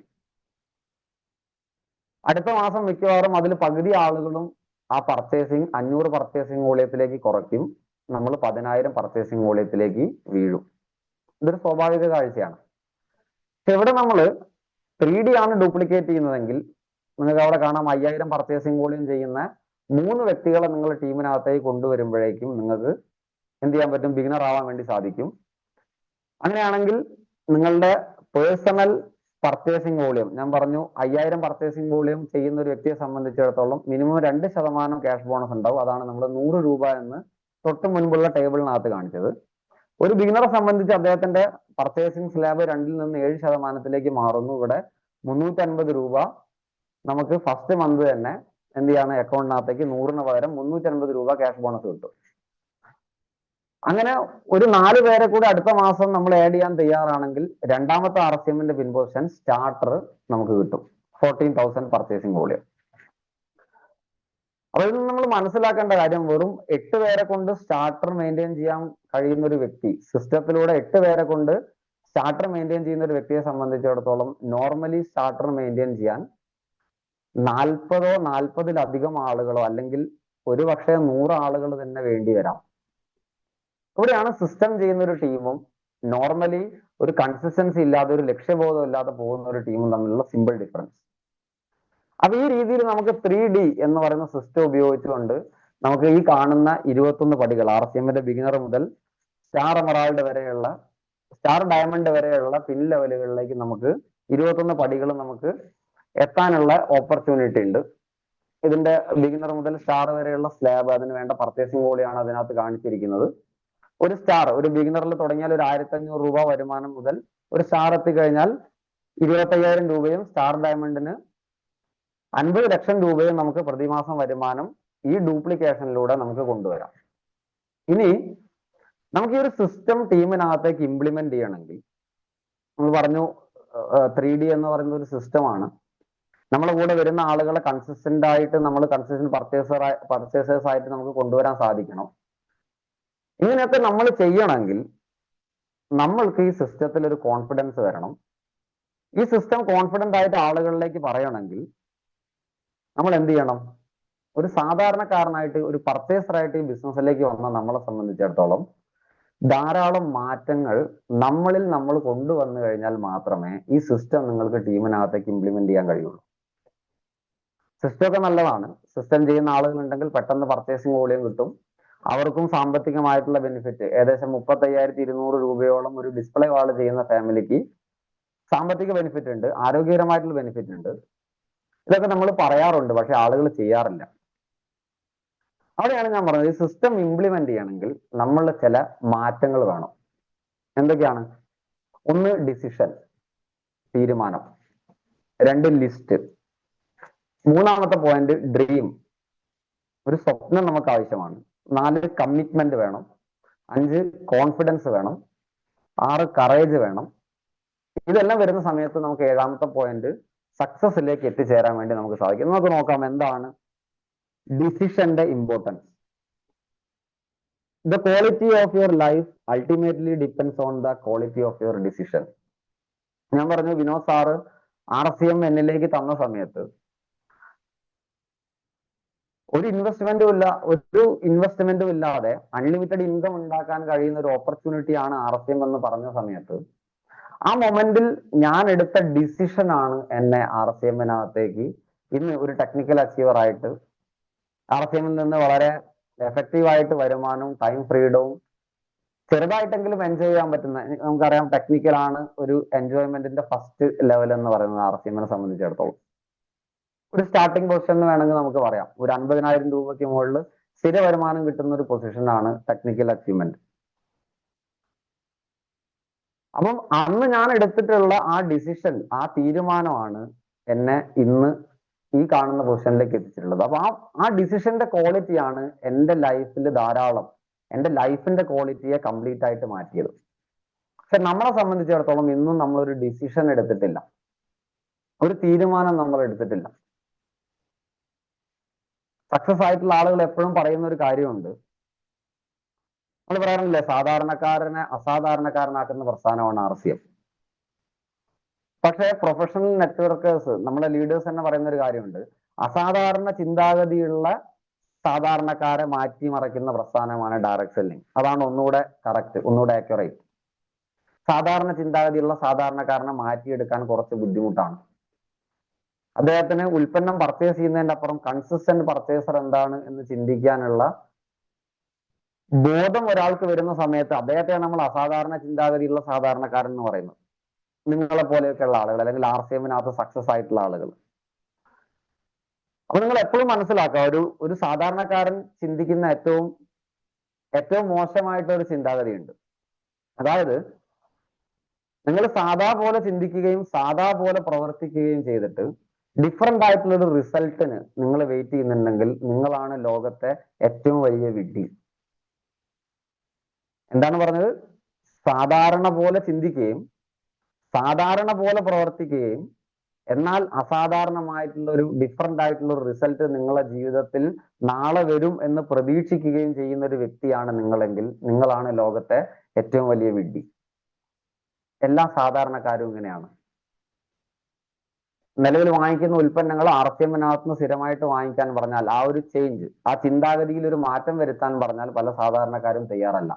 അടുത്ത മാസം മിക്കവാറും അതിൽ പകുതി ആളുകളും ആ പർച്ചേസിംഗ് 500 പർച്ചേസിംഗ് വോളിയത്തിലേക്ക് കുറയ്ക്കും, നമ്മൾ 10,000 പർച്ചേസിംഗ് വോളിയത്തിലേക്ക് വീഴും. ഇതൊരു സ്വാഭാവിക കാഴ്ചയാണ്. പക്ഷെ ഇവിടെ നമ്മൾ 3D ആണ് ഡ്യൂപ്ലിക്കേറ്റ് ചെയ്യുന്നതെങ്കിൽ നിങ്ങൾക്ക് അവിടെ കാണാം 5000 പർച്ചേസിംഗ് വോളിയം ചെയ്യുന്ന 3 വ്യക്തികളെ നിങ്ങൾ ടീമിനകത്തേക്ക് കൊണ്ടുവരുമ്പോഴേക്കും നിങ്ങൾക്ക് എന്ത് ചെയ്യാൻ പറ്റും? ബിഗിനർ ആവാൻ വേണ്ടി സാധിക്കും. അങ്ങനെയാണെങ്കിൽ നിങ്ങളുടെ പേഴ്സണൽ പർച്ചേസിംഗ് വോളിയം, ഞാൻ പറഞ്ഞു 5000 പർച്ചേസിംഗ് വോളിയം ചെയ്യുന്ന ഒരു വ്യക്തിയെ സംബന്ധിച്ചിടത്തോളം മിനിമം 2% ക്യാഷ് ബോണസ് ഉണ്ടാവും. അതാണ് നമ്മൾ 100 രൂപ എന്ന് തൊട്ട് മുൻപുള്ള ടേബിളിനകത്ത് കാണിച്ചത്. ഒരു ബിഗിനറെ സംബന്ധിച്ച് അദ്ദേഹത്തിന്റെ പർച്ചേസിംഗ് സ്ലാബ് 2ൽ നിന്ന് 7%ലേക്ക് മാറുന്നു. ഇവിടെ 350 രൂപ നമുക്ക് ഫസ്റ്റ് മന്ത് തന്നെ എന്ത് ചെയ്യാണ്? അക്കൗണ്ടിനകത്തേക്ക് 100ന് പകരം 350 രൂപ ക്യാഷ് ബോണസ് കിട്ടും. അങ്ങനെ ഒരു 4 പേരെ കൂടെ അടുത്ത മാസം നമ്മൾ ആഡ് ചെയ്യാൻ തയ്യാറാണെങ്കിൽ രണ്ടാമത്തെ RCMന്റെ പിൻ പൊസിഷൻ സ്റ്റാർട്ടർ നമുക്ക് കിട്ടും, 14,000 പർച്ചേസിംഗ് വോളിയം. അപ്പോൾ ഇത് നമ്മൾ മനസ്സിലാക്കേണ്ട കാര്യം, വെറും 8 പേരെ കൊണ്ട് സ്റ്റാർട്ടർ മെയിൻറ്റെയിൻ ചെയ്യാൻ കഴിയുന്ന ഒരു വ്യക്തി, സിസ്റ്റത്തിലൂടെ 8 പേരെ കൊണ്ട് സ്റ്റാർട്ടർ മെയിൻറ്റെയിൻ ചെയ്യുന്ന ഒരു വ്യക്തിയെ സംബന്ധിച്ചിടത്തോളം നോർമലി സ്റ്റാർട്ടർ മെയിൻറ്റെയിൻ ചെയ്യാൻ 40-40ലധികം ആളുകളോ അല്ലെങ്കിൽ ഒരു പക്ഷേ 100 ആളുകൾ തന്നെ വേണ്ടി വരാം. ഇവിടെയാണ് സിസ്റ്റം ചെയ്യുന്ന ഒരു ടീമും നോർമലി ഒരു കൺസിസ്റ്റൻസി ഇല്ലാതെ, ഒരു ലക്ഷ്യബോധം ഇല്ലാതെ പോകുന്ന ഒരു ടീമും തമ്മിലുള്ള സിമ്പിൾ ഡിഫറൻസ്. അപ്പൊ ഈ രീതിയിൽ നമുക്ക് 3D എന്ന് പറയുന്ന സിസ്റ്റം ഉപയോഗിച്ചുകൊണ്ട് നമുക്ക് ഈ കാണുന്ന 21 പടികൾ, RCMന്റെ ബിഗിനർ മുതൽ സ്റ്റാർ എമറാൾഡ് വരെയുള്ള, സ്റ്റാർ ഡയമണ്ട് വരെയുള്ള പിൻ ലെവലുകളിലേക്ക് നമുക്ക് 21 പടികൾ നമുക്ക് എത്താനുള്ള ഓപ്പർച്യൂണിറ്റി ഉണ്ട്. ഇതിന്റെ ബിഗിനർ മുതൽ സ്റ്റാർ വരെയുള്ള സ്ലാബ്, അതിന് വേണ്ട പർച്ചേസിംഗ് വോളിയാണ് അതിനകത്ത് കാണിച്ചിരിക്കുന്നത്. ഒരു സ്റ്റാർ, ഒരു ബിഗിനറിൽ തുടങ്ങിയാൽ ഒരു 1500 രൂപ വരുമാനം മുതൽ ഒരു സ്റ്റാർ എത്തിക്കഴിഞ്ഞാൽ 25,000 രൂപയും, സ്റ്റാർ ഡയമണ്ടിന് 50 ലക്ഷം രൂപയും നമുക്ക് പ്രതിമാസം വരുമാനം ഈ ഡ്യൂപ്ലിക്കേഷനിലൂടെ നമുക്ക് കൊണ്ടുവരാം. ഇനി നമുക്ക് ഈ ഒരു സിസ്റ്റം ടീമിനകത്തേക്ക് ഇംപ്ലിമെന്റ് ചെയ്യണമെങ്കിൽ, നമ്മൾ പറഞ്ഞു 3D എന്ന് പറയുന്ന ഒരു സിസ്റ്റമാണ്. നമ്മളെ കൂടെ വരുന്ന ആളുകളെ കൺസിസ്റ്റന്റ് ആയിട്ട് നമ്മൾ കൺസിസ്റ്റന്റ് പർച്ചേസേഴ്സ് ആയിട്ട് നമുക്ക് കൊണ്ടുവരാൻ സാധിക്കണം. ഇങ്ങനെയൊക്കെ നമ്മൾ ചെയ്യണമെങ്കിൽ നമ്മൾക്ക് ഈ സിസ്റ്റത്തിൽ ഒരു കോൺഫിഡൻസ് വരണം. ഈ സിസ്റ്റം കോൺഫിഡന്റ് ആയിട്ട് ആളുകളിലേക്ക് പറയണമെങ്കിൽ നമ്മൾ എന്ത് ചെയ്യണം? ഒരു സാധാരണക്കാരനായിട്ട്, ഒരു പർച്ചേസറായിട്ട് ഈ ബിസിനസ്സിലേക്ക് വന്ന നമ്മളെ സംബന്ധിച്ചിടത്തോളം ധാരാളം മാറ്റങ്ങൾ നമ്മളിൽ നമ്മൾ കൊണ്ടുവന്നു കഴിഞ്ഞാൽ മാത്രമേ ഈ സിസ്റ്റം നിങ്ങൾക്ക് ടീമിനകത്തേക്ക് ഇംപ്ലിമെന്റ് ചെയ്യാൻ കഴിയുള്ളൂ. സിസ്റ്റം ഒക്കെ നല്ലതാണ്, സിസ്റ്റം ചെയ്യുന്ന ആളുകളുണ്ടെങ്കിൽ പെട്ടെന്ന് പർച്ചേസിംഗ് വോളിയം കിട്ടും, അവർക്കും സാമ്പത്തികമായിട്ടുള്ള ബെനിഫിറ്റ് ഏകദേശം 35,200 രൂപയോളം ഒരു ഡിസ്പ്ലേ വാൾ ചെയ്യുന്ന ഫാമിലിക്ക് സാമ്പത്തിക ബെനിഫിറ്റ് ഉണ്ട്, ആരോഗ്യപരമായിട്ടുള്ള ബെനിഫിറ്റ് ഉണ്ട്. ഇതൊക്കെ നമ്മൾ പറയാറുണ്ട്, പക്ഷെ ആളുകൾ ചെയ്യാറില്ല. അവിടെയാണ് ഞാൻ പറഞ്ഞത്, ഈ സിസ്റ്റം ഇംപ്ലിമെന്റ് ചെയ്യണമെങ്കിൽ നമ്മൾ ചില മാറ്റങ്ങൾ വേണം. എന്തൊക്കെയാണ്? ഒന്ന് ഡിസിഷൻ, തീരുമാനം. രണ്ട് ലിസ്റ്റ്. മൂന്നാമത്തെ പോയിന്റ് ഡ്രീം, ഒരു സ്വപ്നം നമുക്ക് ആവശ്യമാണ്. 4 കമ്മിറ്റ്മെന്റ് വേണം. 5 കോൺഫിഡൻസ് വേണം. 6 കറേജ് വേണം. ഇതെല്ലാം വരുന്ന സമയത്ത് നമുക്ക് 7ാമത്തെ പോയിന്റ് സക്സസിലേക്ക് എത്തിച്ചേരാൻ വേണ്ടി നമുക്ക് സാധിക്കും. നമുക്ക് നോക്കാം എന്താണ് ഡിസിഷന്റെ importance. The quality of your life ultimately depends on the quality of your decision. ഞാൻ പറഞ്ഞു, വിനോദ് സാറ് RCM എന്നിലേക്ക് തന്ന സമയത്ത് ഒരു ഇൻവെസ്റ്റ്മെന്റും ഇല്ലാതെ അൺലിമിറ്റഡ് ഇൻകം ഉണ്ടാക്കാൻ കഴിയുന്ന ഒരു ഓപ്പർച്യൂണിറ്റി ആണ് RCM എന്ന് പറഞ്ഞ സമയത്ത് ആ മൊമെന്റിൽ ഞാൻ എടുത്ത ഡിസിഷൻ ആണ് എന്നെ RCMനകത്തേക്ക് ഇന്ന് ഒരു ടെക്നിക്കൽ അച്ചീവർ ആയിട്ട് RCMൽ നിന്ന് വളരെ എഫക്റ്റീവായിട്ട് വരുമാനവും ടൈം ഫ്രീഡവും ചെറുതായിട്ടെങ്കിലും എൻജോയ് ചെയ്യാൻ പറ്റുന്ന, നമുക്കറിയാം ടെക്നിക്കൽ ആണ് ഒരു എൻജോയ്മെന്റിന്റെ ഫസ്റ്റ് ലെവൽ എന്ന് പറയുന്നത് RCMനെ സംബന്ധിച്ചിടത്തോളം. ഒരു സ്റ്റാർട്ടിംഗ് പൊസിഷൻ എന്ന് വേണമെങ്കിൽ നമുക്ക് പറയാം, ഒരു 50,000 രൂപയ്ക്ക് മുകളിൽ സ്ഥിര വരുമാനം കിട്ടുന്ന ഒരു പൊസിഷനാണ് ടെക്നിക്കൽ അച്ചീവ്മെന്റ്. അപ്പം അന്ന് ഞാൻ എടുത്തിട്ടുള്ള ആ ഡിസിഷൻ, ആ തീരുമാനമാണ് എന്നെ ഇന്ന് ഈ കാണുന്ന പൊസിഷനിലേക്ക് എത്തിച്ചിട്ടുള്ളത്. അപ്പൊ ആ ഡിസിഷന്റെ ക്വാളിറ്റിയാണ് എൻ്റെ ലൈഫിൽ ധാരാളം, എൻ്റെ ലൈഫിന്റെ ക്വാളിറ്റിയെ കംപ്ലീറ്റ് ആയിട്ട് മാറ്റിയത്. പക്ഷെ നമ്മളെ സംബന്ധിച്ചിടത്തോളം ഇന്നും നമ്മളൊരു ഡിസിഷൻ എടുത്തിട്ടില്ല, ഒരു തീരുമാനം നമ്മൾ എടുത്തിട്ടില്ല. സക്സസ് ആയിട്ടുള്ള ആളുകൾ എപ്പോഴും പറയുന്ന ഒരു കാര്യമുണ്ട്, നമ്മൾ പറയാറില്ലേ, സാധാരണക്കാരനെ അസാധാരണക്കാരനാക്കുന്ന പ്രസ്ഥാനമാണ് RCM. പക്ഷേ പ്രൊഫഷണൽ നെറ്റ്വർക്കേഴ്സ്, നമ്മളെ ലീഡേഴ്സ് തന്നെ പറയുന്ന ഒരു കാര്യമുണ്ട്, അസാധാരണ ചിന്താഗതിയുള്ള സാധാരണക്കാരെ മാറ്റിമറിക്കുന്ന പ്രസ്ഥാനമാണ് ഡയറക്ട് സെല്ലിംഗ്. അതാണ് ഒന്നുകൂടെ കറക്റ്റ്, ഒന്നുകൂടെ ആക്യുറേറ്റ്. സാധാരണ ചിന്താഗതിയുള്ള സാധാരണക്കാരനെ മാറ്റിയെടുക്കാൻ കുറച്ച് ബുദ്ധിമുട്ടാണ്. അദ്ദേഹത്തിന് ഉൽപ്പന്നം പർച്ചേസ് ചെയ്യുന്നതിന്റെ അപ്പുറം കൺസിസ്റ്റന്റ് പർച്ചേസർ എന്താണ് എന്ന് ചിന്തിക്കാനുള്ള ബോധം ഒരാൾക്ക് വരുന്ന സമയത്ത് അദ്ദേഹത്തെയാണ് നമ്മൾ അസാധാരണ ചിന്താഗതിയുള്ള സാധാരണക്കാരൻ എന്ന് പറയുന്നത്. നിങ്ങളെ പോലെയൊക്കെയുള്ള ആളുകൾ, അല്ലെങ്കിൽ RCMനകത്ത് സക്സസ് ആയിട്ടുള്ള ആളുകൾ. അപ്പൊ നിങ്ങൾ എപ്പോഴും മനസ്സിലാക്കുക, ഒരു സാധാരണക്കാരൻ ചിന്തിക്കുന്ന ഏറ്റവും മോശമായിട്ടുള്ള ഒരു ചിന്താഗതിയുണ്ട്. അതായത് നിങ്ങൾ സാധാ പോലെ ചിന്തിക്കുകയും സാധാ പോലെ പ്രവർത്തിക്കുകയും ചെയ്തിട്ട് ഡിഫറെന്റ് ആയിട്ടുള്ള ഒരു റിസൾട്ടിന് നിങ്ങൾ വെയിറ്റ് ചെയ്യുന്നുണ്ടെങ്കിൽ നിങ്ങളാണ് ലോകത്തെ ഏറ്റവും വലിയ വിഡ്ഢി. എന്താണ് പറഞ്ഞത്? സാധാരണ പോലെ ചിന്തിക്കുകയും സാധാരണ പോലെ പ്രവർത്തിക്കുകയും എന്നാൽ അസാധാരണമായിട്ടുള്ള ഒരു ഡിഫറെന്റ് ആയിട്ടുള്ള ഒരു റിസൾട്ട് നിങ്ങളുടെ ജീവിതത്തിൽ നാളെ വരും എന്ന് പ്രതീക്ഷിക്കുകയും ചെയ്യുന്ന ഒരു വ്യക്തിയാണ് നിങ്ങളെങ്കിൽ നിങ്ങളാണ് ലോകത്തെ ഏറ്റവും വലിയ വിഡ്ഢി. എല്ലാ സാധാരണക്കാരും ഇങ്ങനെയാണ്. നിലവിൽ വാങ്ങിക്കുന്ന ഉൽപ്പന്നങ്ങൾ RCMനകത്ത് സ്ഥിരമായിട്ട് വാങ്ങിക്കാൻ പറഞ്ഞാൽ, ആ ഒരു ചേഞ്ച്, ആ ചിന്താഗതിയിൽ ഒരു മാറ്റം വരുത്താൻ പറഞ്ഞാൽ പല സാധാരണക്കാരും തയ്യാറല്ല.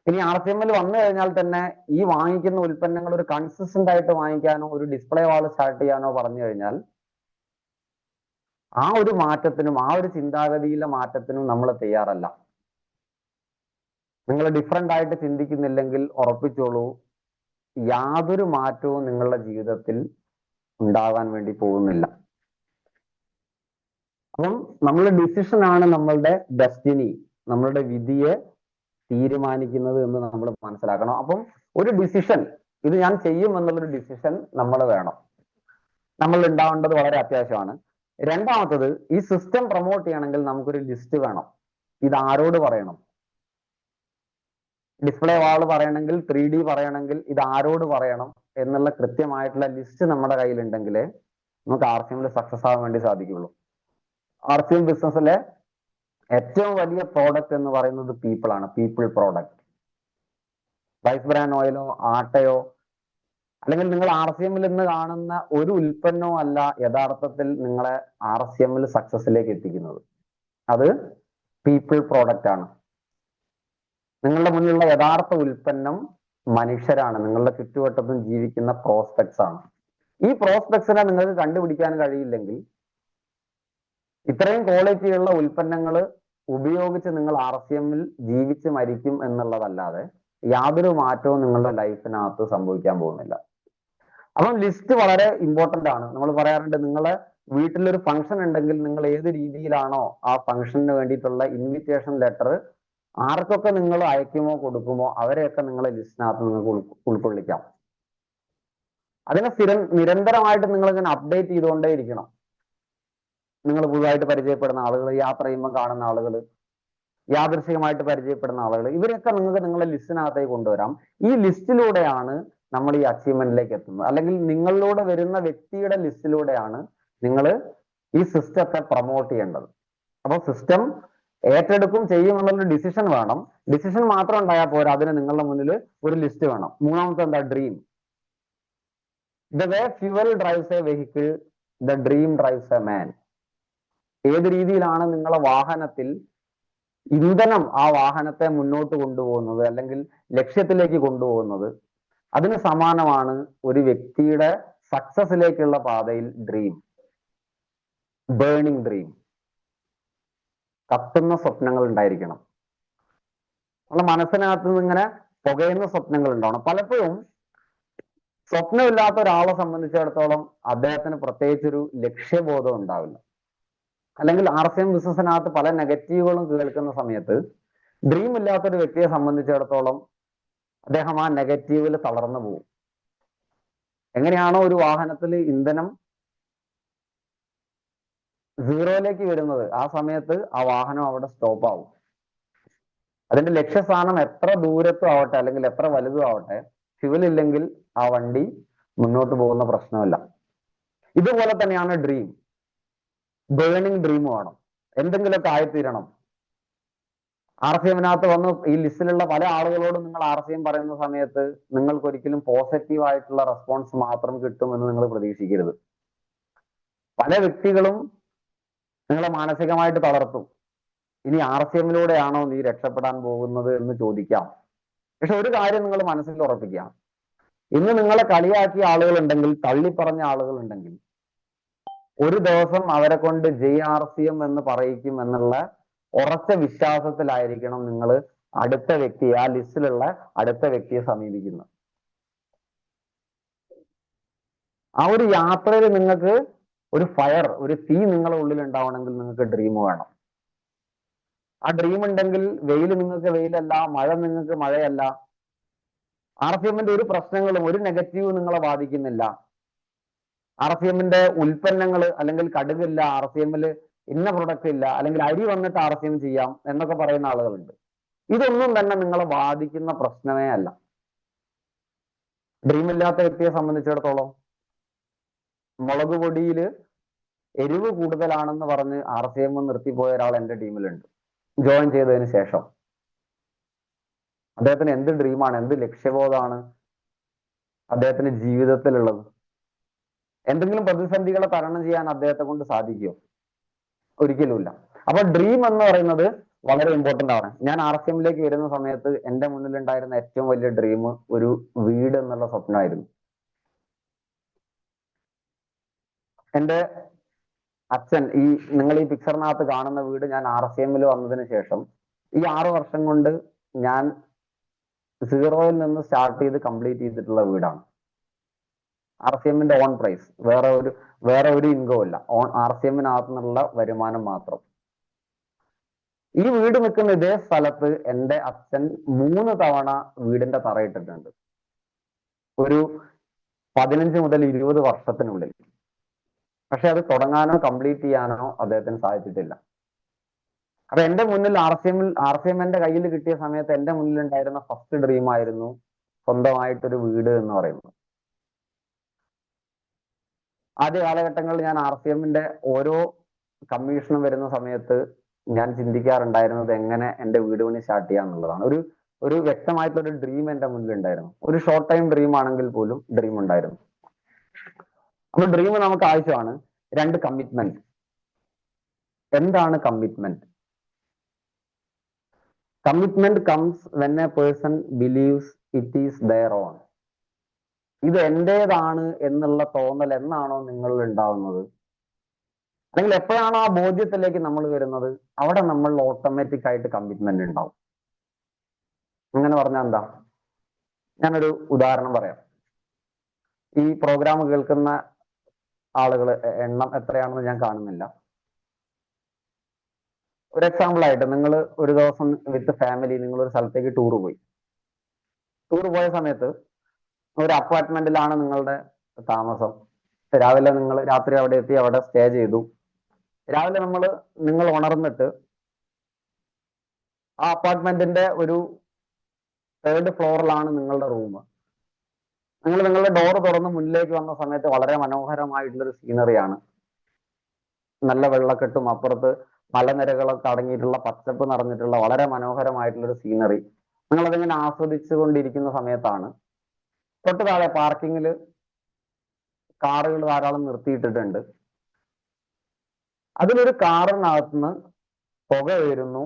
ഇനി RCMൽ വന്നു കഴിഞ്ഞാൽ തന്നെ ഈ വാങ്ങിക്കുന്ന ഉൽപ്പന്നങ്ങൾ ഒരു കൺസിസ്റ്റന്റ് ആയിട്ട് വാങ്ങിക്കാനോ ഒരു ഡിസ്പ്ലേ വാൾ സ്റ്റാർട്ട് ചെയ്യാനോ പറഞ്ഞു കഴിഞ്ഞാൽ ആ ഒരു മാറ്റത്തിനും ആ ഒരു ചിന്താഗതിയിലെ മാറ്റത്തിനും നമ്മൾ തയ്യാറല്ല. നിങ്ങൾ ഡിഫറെന്റ് ആയിട്ട് ചിന്തിക്കുന്നില്ലെങ്കിൽ ഉറപ്പിച്ചോളൂ, യാതൊരു മാറ്റവും നിങ്ങളുടെ ജീവിതത്തിൽ ഉണ്ടാകാൻ വേണ്ടി പോകുന്നില്ല. അപ്പം നമ്മളുടെ ഡിസിഷൻ ആണ് നമ്മളുടെ ഡെസ്റ്റിനി, നമ്മളുടെ വിധിയെ തീരുമാനിക്കുന്നത് എന്ന് നമ്മൾ മനസ്സിലാക്കണം. അപ്പം ഒരു ഡിസിഷൻ, ഇത് ഞാൻ ചെയ്യും എന്നുള്ളൊരു ഡിസിഷൻ നമ്മൾ വേണം, നമ്മൾ ഉണ്ടാവേണ്ടത് വളരെ അത്യാവശ്യമാണ്. രണ്ടാമത്തത്, ഈ സിസ്റ്റം പ്രൊമോട്ട് ചെയ്യണമെങ്കിൽ നമുക്കൊരു ലിസ്റ്റ് വേണം. ഇത് ആരോട് പറയണം? ഡിസ്പ്ലേ വാൾ പറയണമെങ്കിൽ, 3D പറയണമെങ്കിൽ ഇത് ആരോട് പറയണം എന്നുള്ള കൃത്യമായിട്ടുള്ള ലിസ്റ്റ് നമ്മുടെ കയ്യിലുണ്ടെങ്കിലേ നമുക്ക് RCMൽ സക്സസ് ആവാൻ വേണ്ടി സാധിക്കുള്ളൂ. RCM ബിസിനസ്സിലെ ഏറ്റവും വലിയ പ്രോഡക്റ്റ് എന്ന് പറയുന്നത് പീപ്പിൾ ആണ്, പീപ്പിൾ പ്രോഡക്റ്റ്. റൈസ് ബ്രാൻ ഓയിലോ ആട്ടയോ അല്ലെങ്കിൽ നിങ്ങൾ RCMൽ ഇന്ന് കാണുന്ന ഒരു ഉൽപ്പന്നവും അല്ല യഥാർത്ഥത്തിൽ നിങ്ങളെ RCMൽ സക്സസിലേക്ക് എത്തിക്കുന്നത്. അത് പീപ്പിൾ പ്രോഡക്റ്റ് ആണ്. നിങ്ങളുടെ മുന്നിലുള്ള യഥാർത്ഥ ഉൽപ്പന്നം മനുഷ്യരാണ്, നിങ്ങളുടെ ചുറ്റുവട്ടത്തും ജീവിക്കുന്ന പ്രോസ്പെക്ട്സ് ആണ്. ഈ പ്രോസ്പെക്ട്സിനെ നിങ്ങൾക്ക് കണ്ടുപിടിക്കാൻ കഴിയില്ലെങ്കിൽ ഇത്രയും ക്വാളിറ്റിയുള്ള ഉൽപ്പന്നങ്ങൾ ഉപയോഗിച്ച് നിങ്ങൾ RCMൽ ജീവിച്ച് മരിക്കും എന്നുള്ളതല്ലാതെ യാതൊരു മാറ്റവും നിങ്ങളുടെ ലൈഫിനകത്ത് സംഭവിക്കാൻ പോകുന്നില്ല. അപ്പം ലിസ്റ്റ് വളരെ ഇമ്പോർട്ടന്റ് ആണ്. നമ്മൾ പറയാറുണ്ട്, നിങ്ങളെ വീട്ടിലൊരു ഫംഗ്ഷൻ ഉണ്ടെങ്കിൽ നിങ്ങൾ ഏത് രീതിയിലാണോ ആ ഫംഗ്ഷന് വേണ്ടിയിട്ടുള്ള ഇൻവിറ്റേഷൻ ലെറ്റർ ആർക്കൊക്കെ നിങ്ങൾ അയക്കുമോ കൊടുക്കുമോ അവരെയൊക്കെ നിങ്ങളെ ലിസ്റ്റിനകത്ത് നിങ്ങൾക്ക് ഉൾക്കൊള്ളിക്കാം. അതിനെ നിരന്തരമായിട്ട് നിങ്ങൾ ഇങ്ങനെ അപ്ഡേറ്റ് ചെയ്തുകൊണ്ടേയിരിക്കണം. നിങ്ങൾ പുതുതായിട്ട് പരിചയപ്പെടുന്ന ആളുകൾ, യാത്ര ചെയ്യുമ്പോൾ കാണുന്ന ആളുകൾ, യാദൃശികമായിട്ട് പരിചയപ്പെടുന്ന ആളുകൾ, ഇവരെയൊക്കെ നിങ്ങൾക്ക് നിങ്ങളെ ലിസ്റ്റിനകത്തേക്ക് കൊണ്ടുവരാം. ഈ ലിസ്റ്റിലൂടെയാണ് നമ്മൾ ഈ അച്ചീവ്മെന്റിലേക്ക് എത്തുന്നത്. അല്ലെങ്കിൽ നിങ്ങളിലൂടെ വരുന്ന വ്യക്തിയുടെ ലിസ്റ്റിലൂടെയാണ് നിങ്ങൾ ഈ സിസ്റ്റത്തെ പ്രൊമോട്ട് ചെയ്യേണ്ടത്. അപ്പോൾ സിസ്റ്റം ഏറ്റെടുക്കും ചെയ്യുമെന്നുള്ള ഡിസിഷൻ വേണം. ഡിസിഷൻ മാത്രം ഉണ്ടായാൽ പോരാ, അതിന് നിങ്ങളുടെ മുന്നിൽ ഒരു ലിസ്റ്റ് വേണം. മൂന്നാമത്തെ എന്താ? Dream. The way fuel drives A vehicle, the dream drives a man. ഏത് രീതിയിലാണ് നിങ്ങളെ വാഹനത്തിൽ ഇന്ധനം ആ വാഹനത്തെ മുന്നോട്ട് കൊണ്ടുപോകുന്നത് അല്ലെങ്കിൽ ലക്ഷ്യത്തിലേക്ക് കൊണ്ടുപോകുന്നത്, അതിന് സമാനമാണ് ഒരു വ്യക്തിയുടെ സക്സസിലേക്കുള്ള പാതയിൽ ഡ്രീം. Burning dream. കത്തുന്ന സ്വപ്നങ്ങൾ ഉണ്ടായിരിക്കണം. നമ്മുടെ മനസ്സിനകത്ത് നിന്ന് ഇങ്ങനെ പുകയുന്ന സ്വപ്നങ്ങൾ ഉണ്ടാവണം. പലപ്പോഴും സ്വപ്നമില്ലാത്ത ഒരാളെ സംബന്ധിച്ചിടത്തോളം അദ്ദേഹത്തിന് പ്രത്യേകിച്ചൊരു ലക്ഷ്യബോധം ഉണ്ടാവില്ല. അല്ലെങ്കിൽ RCM ബിസിനസ്സിനകത്ത് പല നെഗറ്റീവുകളും കേൾക്കുന്ന സമയത്ത് ഡ്രീം ഇല്ലാത്തൊരു വ്യക്തിയെ സംബന്ധിച്ചിടത്തോളം അദ്ദേഹം ആ നെഗറ്റീവിൽ തളർന്നു പോകും. എങ്ങനെയാണോ ഒരു വാഹനത്തിൽ ഇന്ധനം സീറോയിലേക്ക് വരുന്നത്, ആ സമയത്ത് ആ വാഹനം അവിടെ സ്റ്റോപ്പ് ആവും. അതിന്റെ ലക്ഷ്യസ്ഥാനം എത്ര ദൂരത്തും ആവട്ടെ അല്ലെങ്കിൽ എത്ര വലുതും ആവട്ടെ, ഫ്യൂവൽ ഇല്ലെങ്കിൽ ആ വണ്ടി മുന്നോട്ട് പോകുന്ന പ്രശ്നമില്ല. ഇതുപോലെ തന്നെയാണ് ഡ്രീം. ബേണിംഗ് ഡ്രീം വേണം. എന്തെങ്കിലുമൊക്കെ ആയിത്തീരണം. RCMനകത്ത് വന്ന് ഈ ലിസ്റ്റിലുള്ള പല ആളുകളോടും നിങ്ങൾ RCM പറയുന്ന സമയത്ത് നിങ്ങൾക്ക് ഒരിക്കലും പോസിറ്റീവ് ആയിട്ടുള്ള റെസ്പോൺസ് മാത്രം കിട്ടുമെന്ന് നിങ്ങൾ പ്രതീക്ഷിക്കരുത്. പല വ്യക്തികളും നിങ്ങളെ മാനസികമായിട്ട് തളർത്തും. ഇനി RCMലൂടെയാണോ നീ രക്ഷപ്പെടാൻ പോകുന്നത് എന്ന് ചോദിക്കാം. പക്ഷെ ഒരു കാര്യം നിങ്ങൾ മനസ്സിൽ ഉറപ്പിക്കുക, ഇന്ന് നിങ്ങളെ കളിയാക്കിയ ആളുകളുണ്ടെങ്കിൽ, തള്ളിപ്പറഞ്ഞ ആളുകളുണ്ടെങ്കിൽ, ഒരു ദിവസം അവരെ കൊണ്ട് JRCM എന്ന് പറയിക്കും എന്നുള്ള ഉറച്ച വിശ്വാസത്തിലായിരിക്കണം നിങ്ങൾ അടുത്ത വ്യക്തി, ആ ലിസ്റ്റിലുള്ള അടുത്ത വ്യക്തിയെ സമീപിക്കുന്നത്. ആ ഒരു യാത്രയിൽ നിങ്ങൾക്ക് ഒരു ഫയർ, ഒരു തീ നിങ്ങളുടെ ഉള്ളിൽ ഉണ്ടാവണമെങ്കിൽ നിങ്ങൾക്ക് ഡ്രീം വേണം. ആ ഡ്രീം ഉണ്ടെങ്കിൽ വെയിൽ നിങ്ങൾക്ക് വെയിലല്ല, മഴ നിങ്ങൾക്ക് മഴയല്ല. RCMന്റെ ഒരു പ്രശ്നങ്ങളും ഒരു നെഗറ്റീവ് നിങ്ങളെ ബാധിക്കുന്നില്ല. RCMന്റെ ഉൽപ്പന്നങ്ങൾ അല്ലെങ്കിൽ കടുകില്ല, RCMല് ഇന്ന പ്രൊഡക്റ്റ് ഇല്ല, അല്ലെങ്കിൽ അരി വന്നിട്ട് RCM ചെയ്യാം എന്നൊക്കെ പറയുന്ന ആളുകളുണ്ട്. ഇതൊന്നും തന്നെ നിങ്ങളെ ബാധിക്കുന്ന പ്രശ്നമേ അല്ല. ഡ്രീം ഇല്ലാത്ത വ്യക്തിയെ സംബന്ധിച്ചിടത്തോളം മുളക് പൊടിയിൽ എരിവ് കൂടുതലാണെന്ന് പറഞ്ഞ് RCM നിർത്തിപ്പോയ ഒരാൾ എൻ്റെ ടീമിലുണ്ട്. ജോയിൻ ചെയ്തതിന് ശേഷം അദ്ദേഹത്തിന് എന്ത് ഡ്രീമാണ്, എന്ത് ലക്ഷ്യബോധമാണ് അദ്ദേഹത്തിന് ജീവിതത്തിലുള്ളത്? എന്തെങ്കിലും പ്രതിസന്ധികളെ തരണം ചെയ്യാൻ അദ്ദേഹത്തെ കൊണ്ട് സാധിക്കുമോ? ഒരിക്കലുമില്ല. അപ്പൊ ഡ്രീം എന്ന് പറയുന്നത് വളരെ ഇമ്പോർട്ടന്റ് ആണ്. ഞാൻ RCMലേക്ക് വരുന്ന സമയത്ത് എൻ്റെ മുന്നിലുണ്ടായിരുന്ന ഏറ്റവും വലിയ ഡ്രീം ഒരു വീട് എന്നുള്ള സ്വപ്നമായിരുന്നു. എൻ്റെ അച്ഛൻ, ഈ നിങ്ങൾ ഈ പിക്ചറിനകത്ത് കാണുന്ന വീട് ഞാൻ RCMൽ വന്നതിന് ശേഷം ഈ 6 വർഷം കൊണ്ട് ഞാൻ സീറോയിൽ നിന്ന് സ്റ്റാർട്ട് ചെയ്ത് കംപ്ലീറ്റ് ചെയ്തിട്ടുള്ള വീടാണ്. RCMന്റെ ഓൺ പ്രൈസ്, വേറെ ഒരു ഇൻകം ഇല്ല, RCMനകത്ത് നിന്നുള്ള വരുമാനം മാത്രം. ഈ വീട് നിൽക്കുന്ന ഇതേ സ്ഥലത്ത് എൻ്റെ അച്ഛൻ 3 തവണ വീടിന്റെ തറയിട്ടിട്ടുണ്ട്, ഒരു 15 മുതൽ 20 വർഷത്തിനുള്ളിൽ. പക്ഷെ അത് തുടങ്ങാനോ കംപ്ലീറ്റ് ചെയ്യാനോ അദ്ദേഹത്തിന് സാധിച്ചിട്ടില്ല. അപ്പൊ എൻ്റെ മുന്നിൽ RCM എൻ്റെ കയ്യിൽ കിട്ടിയ സമയത്ത് എൻ്റെ മുന്നിൽ ഉണ്ടായിരുന്ന ഫസ്റ്റ് ഡ്രീം ആയിരുന്നു സ്വന്തമായിട്ടൊരു വീട് എന്ന് പറയുന്നത്. ആദ്യ കാലഘട്ടങ്ങളിൽ ഞാൻ RCMന്റെ ഓരോ കമ്മീഷനും വരുന്ന സമയത്ത് ഞാൻ ചിന്തിക്കാറുണ്ടായിരുന്നത് എങ്ങനെ എൻ്റെ വീട് പണി സ്റ്റാർട്ട് ചെയ്യാന്നുള്ളതാണ്. ഒരു വ്യക്തമായിട്ടൊരു ഡ്രീം എൻ്റെ മുന്നിൽ ഉണ്ടായിരുന്നു. ഒരു ഷോർട്ട് ടൈം ഡ്രീം ആണെങ്കിൽ പോലും ഡ്രീം ഉണ്ടായിരുന്നു. അപ്പൊ ഡ്രീം നമുക്ക് ആവശ്യമാണ്. 2 കമ്മിറ്റ്മെന്റ്. എന്താണ് commitment? Commitment comes when a person believes it is their own. ഇത് എന്റേതാണ് എന്നുള്ള തോന്നൽ എന്നാണോ നിങ്ങളിൽ ഉണ്ടാവുന്നത്, അല്ലെങ്കിൽ എപ്പോഴാണോ ആ ബോധ്യത്തിലേക്ക് നമ്മൾ വരുന്നത്, അവിടെ നമ്മൾ ഓട്ടോമാറ്റിക് ആയിട്ട് കമ്മിറ്റ്മെന്റ് ഉണ്ടാവും. അങ്ങനെ പറഞ്ഞാൽ എന്താ? ഞാനൊരു ഉദാഹരണം പറയാം. ഈ പ്രോഗ്രാം കേൾക്കുന്ന ആളുകൾ എണ്ണം എത്രയാണെന്ന് ഞാൻ കാണുന്നില്ല. ഒരു എക്സാമ്പിൾ ആയിട്ട്, നിങ്ങൾ ഒരു ദിവസം വിത്ത് ഫാമിലി നിങ്ങൾ ഒരു സ്ഥലത്തേക്ക് ടൂർ പോയി. ടൂർ പോയ സമയത്ത് ഒരു അപ്പാർട്ട്മെന്റിലാണ് നിങ്ങളുടെ താമസം. രാവിലെ നിങ്ങൾ രാത്രി അവിടെ എത്തി, അവിടെ സ്റ്റേ ചെയ്തു. രാവിലെ നിങ്ങൾ ഉണർന്നിട്ട് ആ അപ്പാർട്ട്മെന്റിന്റെ ഒരു 3rd ഫ്ലോറിലാണ് നിങ്ങളുടെ റൂം. നിങ്ങളുടെ ഡോർ തുറന്ന് മുന്നിലേക്ക് വന്ന സമയത്ത് വളരെ മനോഹരമായിട്ടുള്ളൊരു സീനറിയാണ്. നല്ല വെള്ളക്കെട്ടും അപ്പുറത്ത് മലനിരകളൊക്കെ അടങ്ങിയിട്ടുള്ള പച്ചപ്പ് നിറഞ്ഞിട്ടുള്ള വളരെ മനോഹരമായിട്ടുള്ളൊരു സീനറി. നിങ്ങളതിങ്ങനെ ആസ്വദിച്ചു കൊണ്ടിരിക്കുന്ന സമയത്താണ് തൊട്ട് താഴെ പാർക്കിങ്ങിൽ കാറുകൾ ധാരാളം നിർത്തിയിട്ടിട്ടുണ്ട്. അതിലൊരു കാറിനകത്തുനിന്ന് പുക വരുന്നു.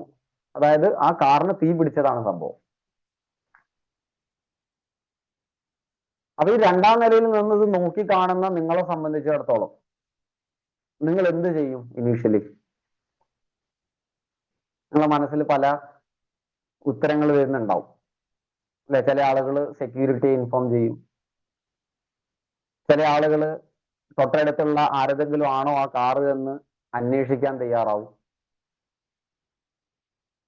അതായത് ആ കാറിന് തീ പിടിച്ചതാണ് സംഭവം. അപ്പൊ ഈ 2ാം നിലയിൽ നിന്ന് ഇത് നോക്കി കാണുന്ന നിങ്ങളെ സംബന്ധിച്ചിടത്തോളം നിങ്ങൾ എന്ത് ചെയ്യും? ഇനീഷ്യലി നിങ്ങളുടെ മനസ്സിൽ പല ഉത്തരങ്ങൾ വരുന്നുണ്ടാവും അല്ലെ? ചില ആളുകൾ സെക്യൂരിറ്റിയെ ഇൻഫോം ചെയ്യും. ചില ആളുകൾ തൊട്ടടുത്തുള്ള ആരെതെങ്കിലും ആണോ ആ കാറ് എന്ന് അന്വേഷിക്കാൻ തയ്യാറാവും.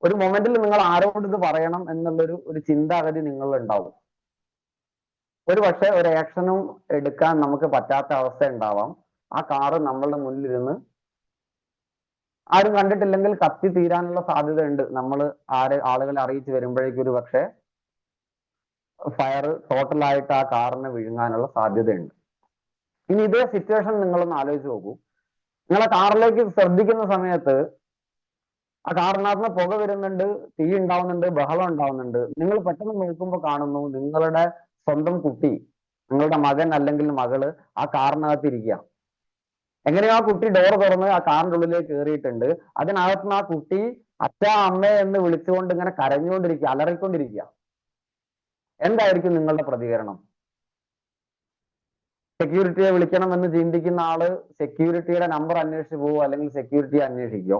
ഒരു മൊമെന്റിൽ നിങ്ങൾ ആരോട് ഇത് പറയണം എന്നുള്ളൊരു ചിന്താഗതി നിങ്ങളിൽ ഉണ്ടാവും. ഒരു പക്ഷെ ഒരു ആക്ഷനും എടുക്കാൻ നമുക്ക് പറ്റാത്ത അവസ്ഥ ഉണ്ടാവാം. ആ കാറ് നമ്മളുടെ മുന്നിലിരുന്ന് ആരും കണ്ടിട്ടില്ലെങ്കിൽ കത്തി തീരാനുള്ള സാധ്യത ഉണ്ട്. നമ്മൾ ആളുകളെ അറിയിച്ച് വരുമ്പോഴേക്കും ഒരു പക്ഷെ ഫയർ ടോട്ടലായിട്ട് ആ കാറിനെ വിഴുങ്ങാനുള്ള സാധ്യതയുണ്ട്. ഇനി ഇതേ സിറ്റുവേഷൻ നിങ്ങളൊന്ന് ആലോചിച്ച് നോക്കൂ. നിങ്ങളെ കാറിലേക്ക് ശ്രദ്ധിക്കുന്ന സമയത്ത് ആ കാറിനകത്ത് പുക വരുന്നുണ്ട്, തീ ഉണ്ടാവുന്നുണ്ട്, ബഹളം ഉണ്ടാവുന്നുണ്ട്. നിങ്ങൾ പെട്ടെന്ന് നോക്കുമ്പോൾ കാണുന്നു നിങ്ങളുടെ സ്വന്തം കുട്ടി, നിങ്ങളുടെ മകൻ അല്ലെങ്കിൽ മകള് ആ കാറിനകത്ത് ഇരിക്കുക. എങ്ങനെയോ ആ കുട്ടി ഡോർ തുറന്ന് ആ കാറിന്റെ ഉള്ളിലേക്ക് കയറിയിട്ടുണ്ട്. അതിനകത്തുനിന്ന് ആ കുട്ടി അച്ഛാ അമ്മ എന്ന് വിളിച്ചുകൊണ്ട് ഇങ്ങനെ കരഞ്ഞുകൊണ്ടിരിക്കുക, അലറിക്കൊണ്ടിരിക്കുക. എന്തായിരിക്കും നിങ്ങളുടെ പ്രതികരണം? സെക്യൂരിറ്റിയെ വിളിക്കണം എന്ന് ചിന്തിക്കുന്ന ആള് സെക്യൂരിറ്റിയുടെ നമ്പർ അന്വേഷിച്ച് പോവോ, അല്ലെങ്കിൽ സെക്യൂരിറ്റിയെ അന്വേഷിക്കോ?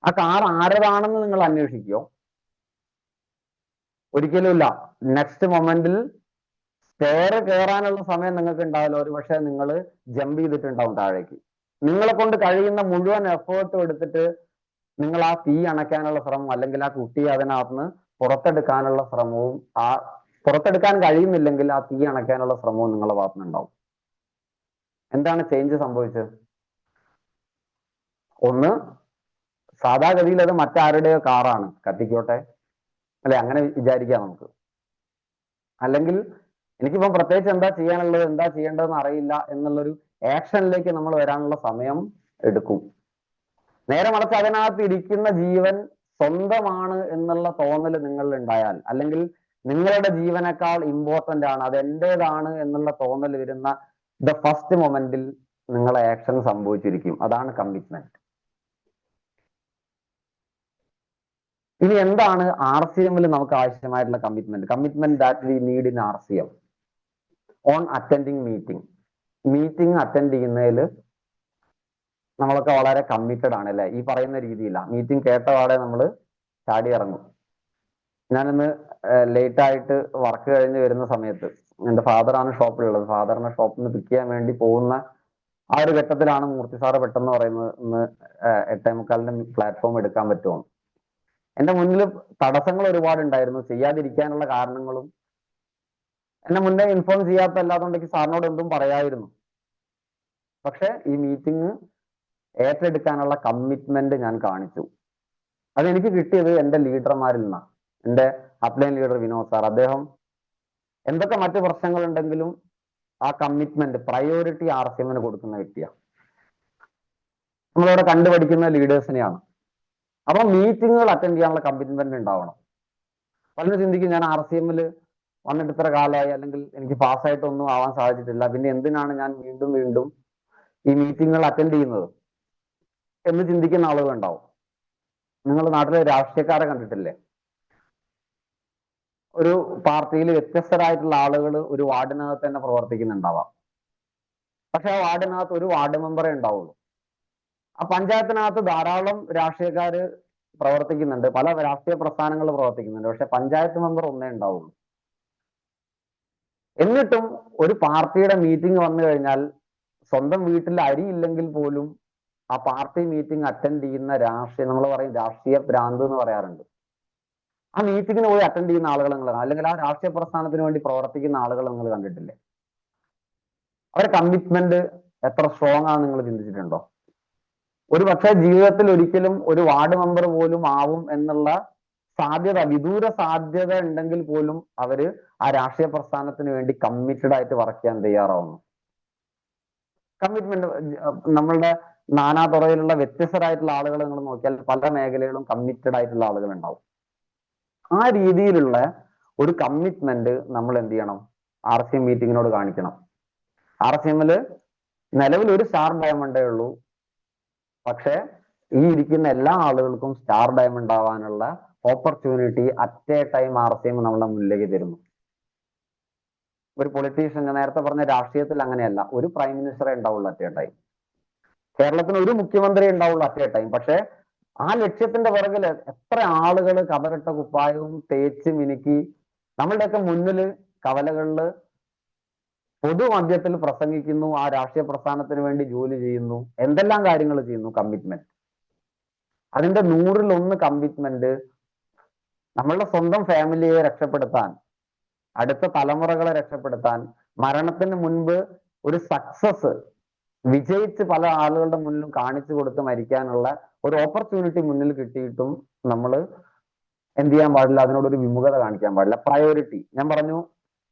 ആ കാർ ആരതാണെന്ന് നിങ്ങൾ അന്വേഷിക്കോ? ഒരിക്കലുമില്ല. നെക്സ്റ്റ് മൊമെന്റിൽ സ്റ്റെയർ കയറാനുള്ള സമയം നിങ്ങൾക്ക് ഉണ്ടാവില്ല. ഒരു പക്ഷെ നിങ്ങൾ ജമ്പ് ചെയ്തിട്ടുണ്ടാവും താഴേക്ക്. നിങ്ങളെ കൊണ്ട് കഴിയുന്ന മുഴുവൻ എഫേർട്ടും എടുത്തിട്ട് നിങ്ങൾ ആ തീ അണയ്ക്കാനുള്ള ശ്രമം, അല്ലെങ്കിൽ ആ കുട്ടിയെ അതിനകത്തുനിന്ന് പുറത്തെടുക്കാനുള്ള ശ്രമവും, ആ പുറത്തെടുക്കാൻ കഴിയുന്നില്ലെങ്കിൽ ആ തീ അണയ്ക്കാനുള്ള ശ്രമവും നിങ്ങളുടെ ഭാഗത്തുനിന്നുണ്ടാവും. എന്താണ് ചേഞ്ച് സംഭവിച്ചത്? ഒന്ന്, സാധാഗതിയിൽ അത് മറ്റാരുടെയോ കാറാണ്, കത്തിക്കോട്ടെ അല്ലെ, അങ്ങനെ വിചാരിക്കാം നമുക്ക്. അല്ലെങ്കിൽ എനിക്കിപ്പം പ്രത്യേകിച്ച് എന്താ ചെയ്യാനുള്ളത്, എന്താ ചെയ്യേണ്ടതെന്ന് അറിയില്ല എന്നുള്ളൊരു ആക്ഷനിലേക്ക് നമ്മൾ വരാനുള്ള സമയം എടുക്കും. നേരെ മറിച്ച് അതിനകത്ത് ഇരിക്കുന്ന ജീവൻ സ്വന്തമാണ് എന്നുള്ള തോന്നൽ നിങ്ങളിൽ ഉണ്ടായാൽ, അല്ലെങ്കിൽ നിങ്ങളുടെ ജീവനേക്കാൾ ഇമ്പോർട്ടന്റ് ആണ്, അത് എന്റേതാണ് എന്നുള്ള തോന്നൽ വരുന്ന ദ ഫസ്റ്റ് മൊമെന്റിൽ നിങ്ങളെ ആക്ഷൻ സംഭവിച്ചിരിക്കും. അതാണ് കമ്മിറ്റ്മെന്റ്. ഇനി എന്താണ് RCMൽ നമുക്ക് ആവശ്യമായിട്ടുള്ള commitment? Commitment that we need in RCM on attending meeting. Meeting attend ചെയ്യുന്നതിൽ നമ്മളൊക്കെ വളരെ കമ്മിറ്റഡ് ആണ് അല്ലെ? ഈ പറയുന്ന രീതിയില്ല. മീറ്റിംഗ് കേട്ടപാടെ നമ്മൾ ചാടി ഇറങ്ങും. ഞാനിന്ന് ലേറ്റ് ആയിട്ട് വർക്ക് കഴിഞ്ഞ് വരുന്ന സമയത്ത്, എൻ്റെ ഫാദറാണ് ഷോപ്പിലുള്ളത്, ഫാദറിനെ ഷോപ്പിൽ നിന്ന് പിക്ക് ചെയ്യാൻ വേണ്ടി പോകുന്ന ആ ഒരു ഘട്ടത്തിലാണ് മൂർത്തി സാറ് പെട്ടെന്ന് പറയുന്നത് ഇന്ന് 8:45 പ്ലാറ്റ്ഫോം എടുക്കാൻ പറ്റുമോ. എന്റെ മുന്നിൽ തടസ്സങ്ങൾ ഒരുപാടുണ്ടായിരുന്നു, ചെയ്യാതിരിക്കാനുള്ള കാരണങ്ങളും. എന്നെ മുന്നേ ഇൻഫോം ചെയ്യാത്ത അല്ലാതുണ്ടെങ്കിൽ സാറിനോട് എന്തും പറയായിരുന്നു. പക്ഷെ ഈ മീറ്റിംഗ് ഏറ്റെടുക്കാനുള്ള കമ്മിറ്റ്മെന്റ് ഞാൻ കാണിച്ചു. അതെനിക്ക് കിട്ടിയത് എൻ്റെ ലീഡർമാരിൽ നിന്നാണ്. എൻ്റെ അപ്ലൈൻ ലീഡർ വിനോദ് സാർ, അദ്ദേഹം എന്തൊക്കെ മറ്റു പ്രശ്നങ്ങളുണ്ടെങ്കിലും ആ കമ്മിറ്റ്മെന്റ് പ്രയോറിറ്റി RCMന് കൊടുക്കുന്ന വ്യക്തിയാണ്. നമ്മളിവിടെ കണ്ടുപഠിക്കുന്ന ലീഡേഴ്സിനെയാണ്. അപ്പൊ മീറ്റിങ്ങുകൾ അറ്റൻഡ് ചെയ്യാനുള്ള കമ്മിറ്റ്മെന്റ് ഉണ്ടാവണം. പലരും ചിന്തിക്കും ഞാൻ RCMൽ വന്നിട്ട് ഇത്ര കാലമായി, അല്ലെങ്കിൽ എനിക്ക് പാസ്സായിട്ടൊന്നും ആവാൻ സാധിച്ചിട്ടില്ല, പിന്നെ എന്തിനാണ് ഞാൻ വീണ്ടും വീണ്ടും ഈ മീറ്റിങ്ങുകൾ അറ്റൻഡ് ചെയ്യുന്നത് എന്ന് ചിന്തിക്കുന്ന ആളുകൾ ഉണ്ടാവും. നിങ്ങൾ നാട്ടിലെ രാഷ്ട്രീയക്കാരെ കണ്ടിട്ടില്ലേ? ഒരു പാർട്ടിയിൽ വ്യത്യസ്തരായിട്ടുള്ള ആളുകൾ ഒരു വാർഡിനകത്ത് തന്നെ പ്രവർത്തിക്കുന്നുണ്ടാവാം. പക്ഷെ ആ വാർഡിനകത്ത് ഒരു വാർഡ് മെമ്പറേ ഉണ്ടാവുള്ളൂ. ആ പഞ്ചായത്തിനകത്ത് ധാരാളം രാഷ്ട്രീയക്കാര് പ്രവർത്തിക്കുന്നുണ്ട്, പല രാഷ്ട്രീയ പ്രസ്ഥാനങ്ങൾ പ്രവർത്തിക്കുന്നുണ്ട്. പക്ഷെ പഞ്ചായത്ത് മെമ്പർ ഒന്നേ ഉണ്ടാവുള്ളൂ. എന്നിട്ടും ഒരു പാർട്ടിയുടെ മീറ്റിംഗ് വന്നു കഴിഞ്ഞാൽ സ്വന്തം വീട്ടിൽ അരി ഇല്ലെങ്കിൽ പോലും ആ പാർട്ടി മീറ്റിംഗ് അറ്റൻഡ് ചെയ്യുന്ന നമ്മൾ പറയും രാഷ്ട്രീയ ഭ്രാന്ത് എന്ന് പറയാറുണ്ട്. ആ മീറ്റിങ്ങിന് പോയി അറ്റൻഡ് ചെയ്യുന്ന ആളുകൾ നിങ്ങൾ, അല്ലെങ്കിൽ ആ രാഷ്ട്രീയ പ്രസ്ഥാനത്തിന് വേണ്ടി പ്രവർത്തിക്കുന്ന ആളുകൾ നിങ്ങൾ കണ്ടിട്ടില്ലേ? അവരുടെ കമ്മിറ്റ്മെന്റ് എത്ര സ്ട്രോങ് ആണെന്ന് നിങ്ങൾ ചിന്തിച്ചിട്ടുണ്ടോ? ഒരു പക്ഷേ ജീവിതത്തിൽ ഒരിക്കലും ഒരു വാർഡ് മെമ്പർ പോലും ആവും എന്നുള്ള സാധ്യത, വിദൂര സാധ്യത ഉണ്ടെങ്കിൽ പോലും അവര് ആ രാഷ്ട്രീയ പ്രസ്ഥാനത്തിന് വേണ്ടി കമ്മിറ്റഡ് ആയിട്ട് വർക്ക് ചെയ്യാൻ തയ്യാറാവുന്നു. കമ്മിറ്റ്മെന്റ് നമ്മളുടെ നാനാതുറയിലുള്ള വ്യത്യസ്തരായിട്ടുള്ള ആളുകൾ നിങ്ങൾ നോക്കിയാൽ പല മേഖലകളും കമ്മിറ്റഡ് ആയിട്ടുള്ള ആളുകൾ ഉണ്ടാവും. ആ രീതിയിലുള്ള ഒരു കമ്മിറ്റ്മെന്റ് നമ്മൾ എന്ത് ചെയ്യണം? RCM മീറ്റിങ്ങിനോട് കാണിക്കണം. RCMല് നിലവിൽ ഒരു സ്റ്റാർ ഡയമണ്ടേ ഉള്ളൂ. പക്ഷെ ഈ ഇരിക്കുന്ന എല്ലാ ആളുകൾക്കും സ്റ്റാർ ഡയമണ്ട് ആവാനുള്ള opportunity at A time RCM നമ്മളെ മുന്നിലേക്ക് തരുന്നു. ഒരു പൊളിറ്റീഷ്യൻ, നേരത്തെ പറഞ്ഞ രാഷ്ട്രീയത്തിൽ അങ്ങനെയല്ല, ഒരു പ്രൈം മിനിസ്റ്ററെ ഉണ്ടാവുള്ളൂ അറ്റ് എ ടൈം. കേരളത്തിന് ഒരു മുഖ്യമന്ത്രി ഉണ്ടാവുള്ളൂ അറ്റ് എ ടൈം. പക്ഷെ ആ ലക്ഷ്യത്തിന്റെ പിറകിൽ എത്ര ആളുകൾ കതറിട്ട കുപ്പായവും തേച്ച് മിനുക്കി നമ്മളുടെയൊക്കെ മുന്നില് കവലകളില് പൊതുമധ്യത്തിൽ പ്രസംഗിക്കുന്നു, ആ രാഷ്ട്രീയ പ്രസ്ഥാനത്തിന് വേണ്ടി ജോലി ചെയ്യുന്നു, എന്തെല്ലാം കാര്യങ്ങൾ ചെയ്യുന്നു. കമ്മിറ്റ്മെന്റ്, അതിന്റെ 100-1 കമ്മിറ്റ്മെന്റ് നമ്മളുടെ സ്വന്തം ഫാമിലിയെ രക്ഷപ്പെടുത്താൻ, അടുത്ത തലമുറകളെ രക്ഷപ്പെടുത്താൻ, മരണത്തിന് മുൻപ് ഒരു സക്സസ് വിജയിച്ച് പല ആളുകളുടെ മുന്നിലും കാണിച്ചു കൊടുത്ത് മരിക്കാനുള്ള ഒരു ഓപ്പർച്യൂണിറ്റി മുന്നിൽ കിട്ടിയിട്ടും നമ്മൾ എന്ത് ചെയ്യാൻ പാടില്ല? അതിനോടൊരു വിമുഖത കാണിക്കാൻ പാടില്ല. പ്രയോറിറ്റി, ഞാൻ പറഞ്ഞു,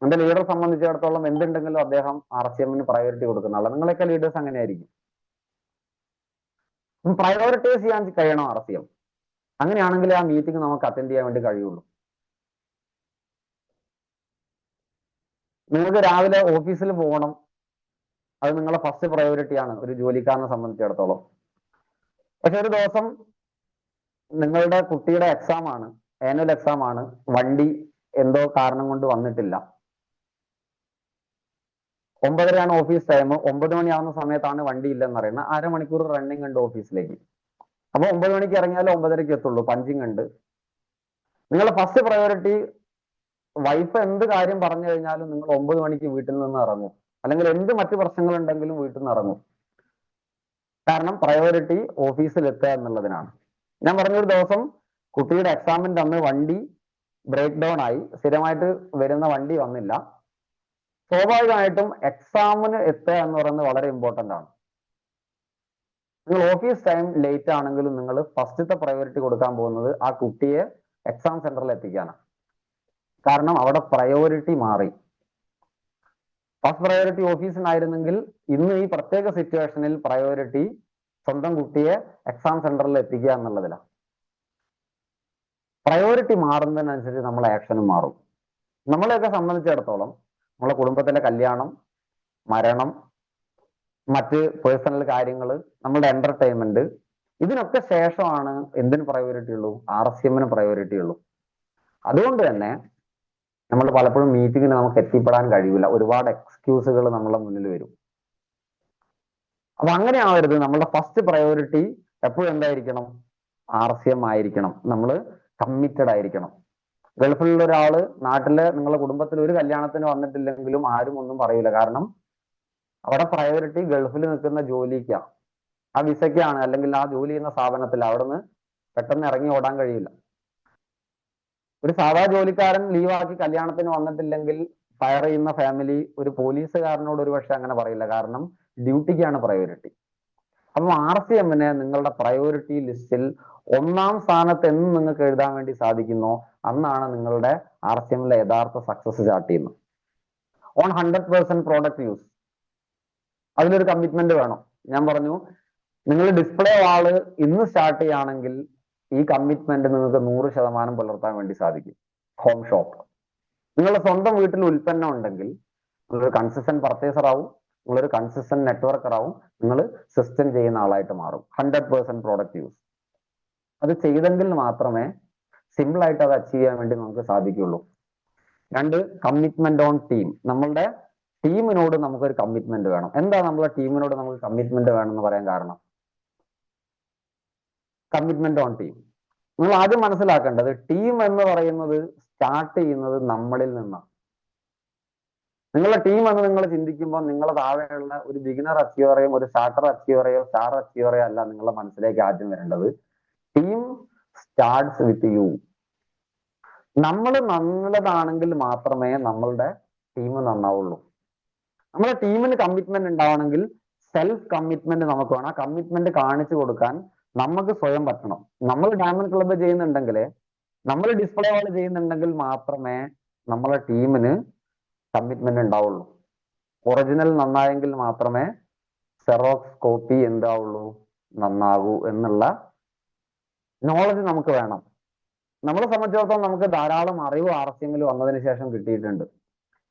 എന്റെ ലീഡറെ സംബന്ധിച്ചിടത്തോളം എന്തുണ്ടെങ്കിലും അദ്ദേഹം RCMന് പ്രയോറിറ്റി കൊടുക്കുന്ന ആളാണ്. നിങ്ങളൊക്കെ ലീഡേഴ്സ് അങ്ങനെയായിരിക്കും. പ്രയോറിറ്റൈസ് ചെയ്യാൻ കഴിയണം RCM. അങ്ങനെയാണെങ്കിൽ ആ മീറ്റിംഗ് നമുക്ക് അറ്റൻഡ് ചെയ്യാൻ വേണ്ടി കഴിയുള്ളൂ. നിങ്ങൾക്ക് രാവിലെ ഓഫീസിൽ പോകണം, അത് നിങ്ങളെ ഫസ്റ്റ് പ്രയോറിറ്റിയാണ് ഒരു ജോലിക്കാരനെ സംബന്ധിച്ചിടത്തോളം. പക്ഷെ ഒരു ദിവസം നിങ്ങളുടെ കുട്ടിയുടെ എക്സാം ആണ്, ആനുവൽ എക്സാം ആണ്, വണ്ടി എന്തോ കാരണം കൊണ്ട് വന്നിട്ടില്ല. 9:30 ഓഫീസ് ടൈം. 9 മണിയാവുന്ന സമയത്താണ് വണ്ടി ഇല്ലെന്ന് പറയുന്നത്. അരമണിക്കൂർ റണ്ണിങ് ഉണ്ട് ഓഫീസിലേക്ക്. അപ്പൊ 9 മണിക്ക് ഇറങ്ങിയാലും 9:30 എത്തുള്ളൂ. പഞ്ചിങ് ഉണ്ട്. നിങ്ങളുടെ ഫസ്റ്റ് പ്രയോറിറ്റി, വൈഫ് എന്ത് കാര്യം പറഞ്ഞു കഴിഞ്ഞാലും നിങ്ങൾ 9 മണിക്ക് വീട്ടിൽ നിന്ന് ഇറങ്ങും, അല്ലെങ്കിൽ എന്ത് മറ്റു പ്രശ്നങ്ങൾ ഉണ്ടെങ്കിലും വീട്ടിൽ നിന്ന് ഇറങ്ങും. കാരണം പ്രയോറിറ്റി ഓഫീസിൽ എത്തുക എന്നുള്ളതിനാണ്. ഞാൻ പറഞ്ഞൊരു ദിവസം കുട്ടിയുടെ എക്സാമിന്റെ അന്ന് വണ്ടി ബ്രേക്ക് ഡൗൺ ആയി, സ്ഥിരമായിട്ട് വരുന്ന വണ്ടി വന്നില്ല. സ്വാഭാവികമായിട്ടും എക്സാമിന് എത്തുക എന്ന് പറയുന്നത് വളരെ ഇമ്പോർട്ടന്റ് ആണ്. നിങ്ങൾ ഓഫീസ് ടൈം ലേറ്റ് ആണെങ്കിലും നിങ്ങൾ ഫസ്റ്റത്തെ പ്രയോറിറ്റി കൊടുക്കാൻ പോകുന്നത് ആ കുട്ടിയെ എക്സാം സെന്ററിൽ എത്തിക്കാനാണ്. കാരണം അവിടെ പ്രയോറിറ്റി മാറി. ഫസ്റ്റ് പ്രയോറിറ്റി ഓഫീസിനായിരുന്നെങ്കിൽ ഇന്ന് ഈ പ്രത്യേക സിറ്റുവേഷനിൽ പ്രയോറിറ്റി സ്വന്തം കുട്ടിയെ എക്സാം സെന്ററിൽ എത്തിക്കുക എന്നുള്ളതിലാണ്. പ്രയോറിറ്റി മാറുന്നതിനനുസരിച്ച് നമ്മളെ ആക്ഷനും മാറും. നമ്മളെയൊക്കെ സംബന്ധിച്ചിടത്തോളം നമ്മളെ കുടുംബത്തിലെ കല്യാണം, മരണം, മറ്റ് പേഴ്സണൽ കാര്യങ്ങൾ, നമ്മളുടെ എന്റർടൈൻമെന്റ്, ഇതിനൊക്കെ ശേഷമാണ് എന്തിന് പ്രയോറിറ്റി ഉള്ളൂ? RCMന് പ്രയോറിറ്റി ഉള്ളൂ. അതുകൊണ്ട് തന്നെ നമ്മൾ പലപ്പോഴും മീറ്റിങ്ങിന് നമുക്ക് എത്തിപ്പെടാൻ കഴിയില്ല. ഒരുപാട് എക്സ്ക്യൂസുകൾ നമ്മളെ മുന്നിൽ വരും. അപ്പൊ അങ്ങനെ ആവരുത്. നമ്മളുടെ ഫസ്റ്റ് പ്രയോറിറ്റി എപ്പോഴും എന്തായിരിക്കണം? RCM ആയിരിക്കണം. നമ്മൾ കമ്മിറ്റഡ് ആയിരിക്കണം. ഗൾഫിലുള്ള ഒരാള് നാട്ടില് നിങ്ങളുടെ കുടുംബത്തിൽ ഒരു കല്യാണത്തിന് വന്നിട്ടില്ലെങ്കിലും ആരും ഒന്നും പറയില്ല. കാരണം അവിടെ പ്രയോറിറ്റി ഗൾഫിൽ നിൽക്കുന്ന ജോലിക്കാണ്, ആ വിസയ്ക്കാണ്, അല്ലെങ്കിൽ ആ ജോലി ചെയ്യുന്ന സ്ഥാപനത്തിൽ. അവിടുന്ന് പെട്ടെന്ന് ഇറങ്ങി ഓടാൻ കഴിയില്ല. ഒരു സാധാ ജോലിക്കാരൻ ലീവാക്കി കല്യാണത്തിന് വന്നിട്ടില്ലെങ്കിൽ ഫയർ ചെയ്യുന്ന ഫാമിലി ഒരു പോലീസുകാരനോട് ഒരു പക്ഷെ അങ്ങനെ പറയില്ല. കാരണം ഡ്യൂട്ടിക്കാണ് പ്രയോറിറ്റി. അപ്പം RCMന് നിങ്ങളുടെ പ്രയോറിറ്റി ലിസ്റ്റിൽ 1-ാം സ്ഥാനത്ത് എന്ന് നിങ്ങൾക്ക് എഴുതാൻ വേണ്ടി സാധിക്കുന്നോ അന്നാണ് നിങ്ങളുടെ RCMലെ യഥാർത്ഥ സക്സസ് സ്റ്റാർട്ട് ചെയ്യുന്നത്. ഓൺ 100% പ്രോഡക്റ്റ് യൂസ്, അതിലൊരു കമ്മിറ്റ്മെന്റ് വേണം. ഞാൻ പറഞ്ഞു, നിങ്ങൾ ഡിസ്പ്ലേ വാള് ഇന്ന് സ്റ്റാർട്ട് ചെയ്യുകയാണെങ്കിൽ ഈ കമ്മിറ്റ്മെന്റ് നിങ്ങൾക്ക് 100% പുലർത്താൻ വേണ്ടി സാധിക്കും. ഹോം ഷോപ്പ്, നിങ്ങളുടെ സ്വന്തം വീട്ടിൽ ഉൽപ്പന്നം ഉണ്ടെങ്കിൽ നിങ്ങളൊരു കൺസിസ്റ്റന്റ് പർച്ചേസർ ആവും, നിങ്ങളൊരു കൺസിസ്റ്റന്റ് നെറ്റ്വർക്കർ ആവും, നിങ്ങൾ സിസ്റ്റം ചെയ്യുന്ന ആളായിട്ട് മാറും. 100% പ്രോഡക്റ്റ് യൂസ് അത് ചെയ്തെങ്കിൽ മാത്രമേ സിമ്പിൾ ആയിട്ട് അത് അച്ചീവ് ചെയ്യാൻ വേണ്ടി നമുക്ക് സാധിക്കുള്ളൂ. 2, കമ്മിറ്റ്മെന്റ് ഓൺ ടീം. നമ്മളുടെ ടീമിനോട് നമുക്കൊരു കമ്മിറ്റ്മെന്റ് വേണം. എന്താ നമ്മളെ ടീമിനോട് നമുക്ക് കമ്മിറ്റ്മെന്റ് വേണമെന്ന് പറയാൻ കാരണം? Commitment on team. നിങ്ങൾ ആദ്യം മനസ്സിലാക്കേണ്ടത് ടീം എന്ന് പറയുന്നത് സ്റ്റാർട്ട് ചെയ്യുന്നത് നമ്മളിൽ നിന്നാണ്. നിങ്ങളുടെ ടീം എന്ന് നിങ്ങൾ ചിന്തിക്കുമ്പോൾ നിങ്ങളെ താഴെയുള്ള ഒരു ബിഗിനർ അച്ചീവറെയോ ഒരു സ്റ്റാർട്ടർ അച്ചീവറെയോ സ്റ്റാർ അച്ചീവറെയോ അല്ല നിങ്ങളുടെ മനസ്സിലേക്ക് ആദ്യം വരേണ്ടത്. Team starts with you. നമ്മൾ നല്ലതാണെങ്കിൽ മാത്രമേ നമ്മളുടെ ടീം നന്നാവുള്ളൂ. നമ്മുടെ ടീമിന് കമ്മിറ്റ്മെന്റ് ഉണ്ടാവണമെങ്കിൽ സെൽഫ് കമ്മിറ്റ്മെന്റ് നമുക്ക് വേണം. ആ കമ്മിറ്റ്മെന്റ് കാണിച്ചു കൊടുക്കാൻ നമുക്ക് സ്വയം പറ്റണം. നമ്മൾ ഡയമണ്ട് ക്ലബ്ബ് ചെയ്യുന്നുണ്ടെങ്കിൽ, നമ്മൾ ഡിസ്പ്ലേ വാൾ ചെയ്യുന്നുണ്ടെങ്കിൽ മാത്രമേ നമ്മളെ ടീമിന് കമ്മിറ്റ്മെന്റ് ഉണ്ടാവുള്ളൂ. ഒറിജിനൽ നന്നായെങ്കിൽ മാത്രമേ സെറോക്സ് കോപ്പി എന്താവുള്ളൂ, നന്നാകൂ എന്നുള്ള നോളജ് നമുക്ക് വേണം. നമ്മളെ സംബന്ധിച്ചിടത്തോളം നമുക്ക് ധാരാളം അറിവ് RCM വന്നതിന് ശേഷം കിട്ടിയിട്ടുണ്ട്.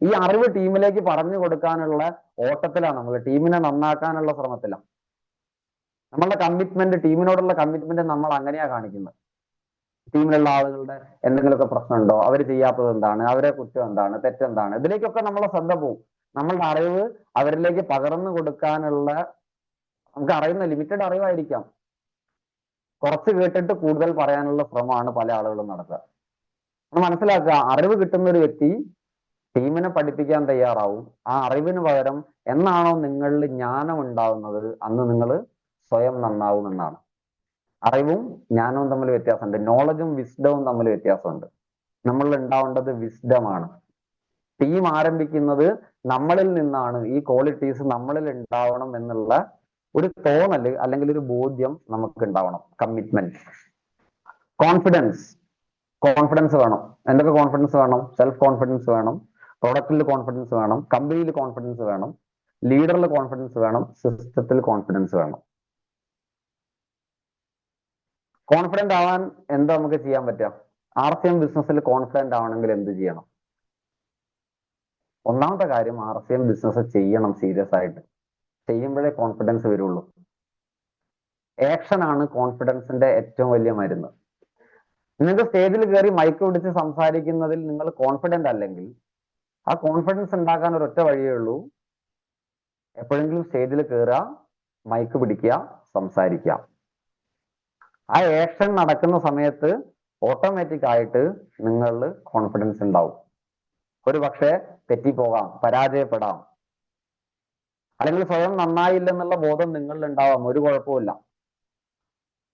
ഈ അറിവ് ടീമിലേക്ക് പറഞ്ഞു കൊടുക്കാനുള്ള ഓട്ടത്തിലാണ് നമ്മൾ, ടീമിനെ നന്നാക്കാനുള്ള ശ്രമത്തിലാണ്. നമ്മളുടെ കമ്മിറ്റ്മെന്റ്, ടീമിനോടുള്ള കമ്മിറ്റ്മെന്റ് നമ്മൾ അങ്ങനെയാ കാണിക്കുന്നത്. ടീമിലുള്ള ആളുകളുടെ എന്തെങ്കിലുമൊക്കെ പ്രശ്നമുണ്ടോ, അവർ ചെയ്യാത്തത് എന്താണ്, അവരെ കുറ്റം എന്താണ്, തെറ്റെന്താണ്, ഇതിലേക്കൊക്കെ നമ്മളെ ശ്രദ്ധ പോകും. നമ്മളുടെ അറിവ് അവരിലേക്ക് പകർന്നു കൊടുക്കാനുള്ള, നമുക്ക് അറിയുന്ന ലിമിറ്റഡ് അറിവായിരിക്കാം, കുറച്ച് കേട്ടിട്ട് കൂടുതൽ പറയാനുള്ള ശ്രമമാണ് പല ആളുകളും നടത്തുക. മനസ്സിലാക്കുക, അറിവ് കിട്ടുന്ന ഒരു വ്യക്തി ടീമിനെ പഠിപ്പിക്കാൻ തയ്യാറാവും. ആ അറിവിന് പകരം എന്നാണോ നിങ്ങളിൽ ജ്ഞാനം ഉണ്ടാവുന്നത് അന്ന് നിങ്ങൾ സ്വയം നന്നാവും എന്നാണ്. അറിവും ജ്ഞാനവും തമ്മിൽ വ്യത്യാസമുണ്ട്. നോളജും വിസ്ഡവും തമ്മിൽ വ്യത്യാസമുണ്ട്. നമ്മളിൽ ഉണ്ടാവേണ്ടത് വിസ്ഡമാണ്. ടീം ആരംഭിക്കുന്നത് നമ്മളിൽ നിന്നാണ്. ഈ ക്വാളിറ്റീസ് നമ്മളിൽ ഉണ്ടാവണം എന്നുള്ള ഒരു തോന്നല് അല്ലെങ്കിൽ ഒരു ബോധ്യം നമുക്ക് ഉണ്ടാവണം. Commitment, confidence. കോൺഫിഡൻസ് വേണം. എന്തൊക്കെ കോൺഫിഡൻസ് വേണം? സെൽഫ് കോൺഫിഡൻസ് വേണം, പ്രൊഡക്റ്റിൽ കോൺഫിഡൻസ് വേണം, കമ്പനിയിൽ കോൺഫിഡൻസ് വേണം, ലീഡറിൽ കോൺഫിഡൻസ് വേണം, സിസ്റ്റത്തിൽ കോൺഫിഡൻസ് വേണം. കോൺഫിഡന്റ് ആവാൻ എന്താ നമുക്ക് ചെയ്യാൻ പറ്റുക? RCM ബിസിനസ്സിൽ കോൺഫിഡന്റ് ആവണമെങ്കിൽ എന്ത് ചെയ്യണം? ഒന്നാമത്തെ കാര്യം, RCM ബിസിനസ് ചെയ്യണം സീരിയസ് ആയിട്ട്. ചെയ്യുമ്പോഴേ കോൺഫിഡൻസ് വരുള്ളൂ. ആക്ഷൻ ആണ് കോൺഫിഡൻസിന്റെ ഏറ്റവും വലിയ മരുന്ന്. നിങ്ങൾക്ക് സ്റ്റേജിൽ കയറി മൈക്ക് പിടിച്ച് സംസാരിക്കുന്നതിൽ നിങ്ങൾ കോൺഫിഡന്റ് അല്ലെങ്കിൽ ആ കോൺഫിഡൻസ് ഉണ്ടാക്കാൻ ഒരൊറ്റ വഴിയേ ഉള്ളൂ. എപ്പോഴെങ്കിലും സ്റ്റേജിൽ കയറുക, മൈക്ക് പിടിക്കുക, സംസാരിക്കുക. ആ ആക്ഷൻ നടക്കുന്ന സമയത്ത് ഓട്ടോമാറ്റിക് ആയിട്ട് നിങ്ങളിൽ കോൺഫിഡൻസ് ഉണ്ടാവും. ഒരു പക്ഷേ തെറ്റിപ്പോകാം, പരാജയപ്പെടാം, അല്ലെങ്കിൽ സ്വയം നന്നായില്ലെന്നുള്ള ബോധം നിങ്ങളിൽ ഉണ്ടാവാം. ഒരു കുഴപ്പമില്ല.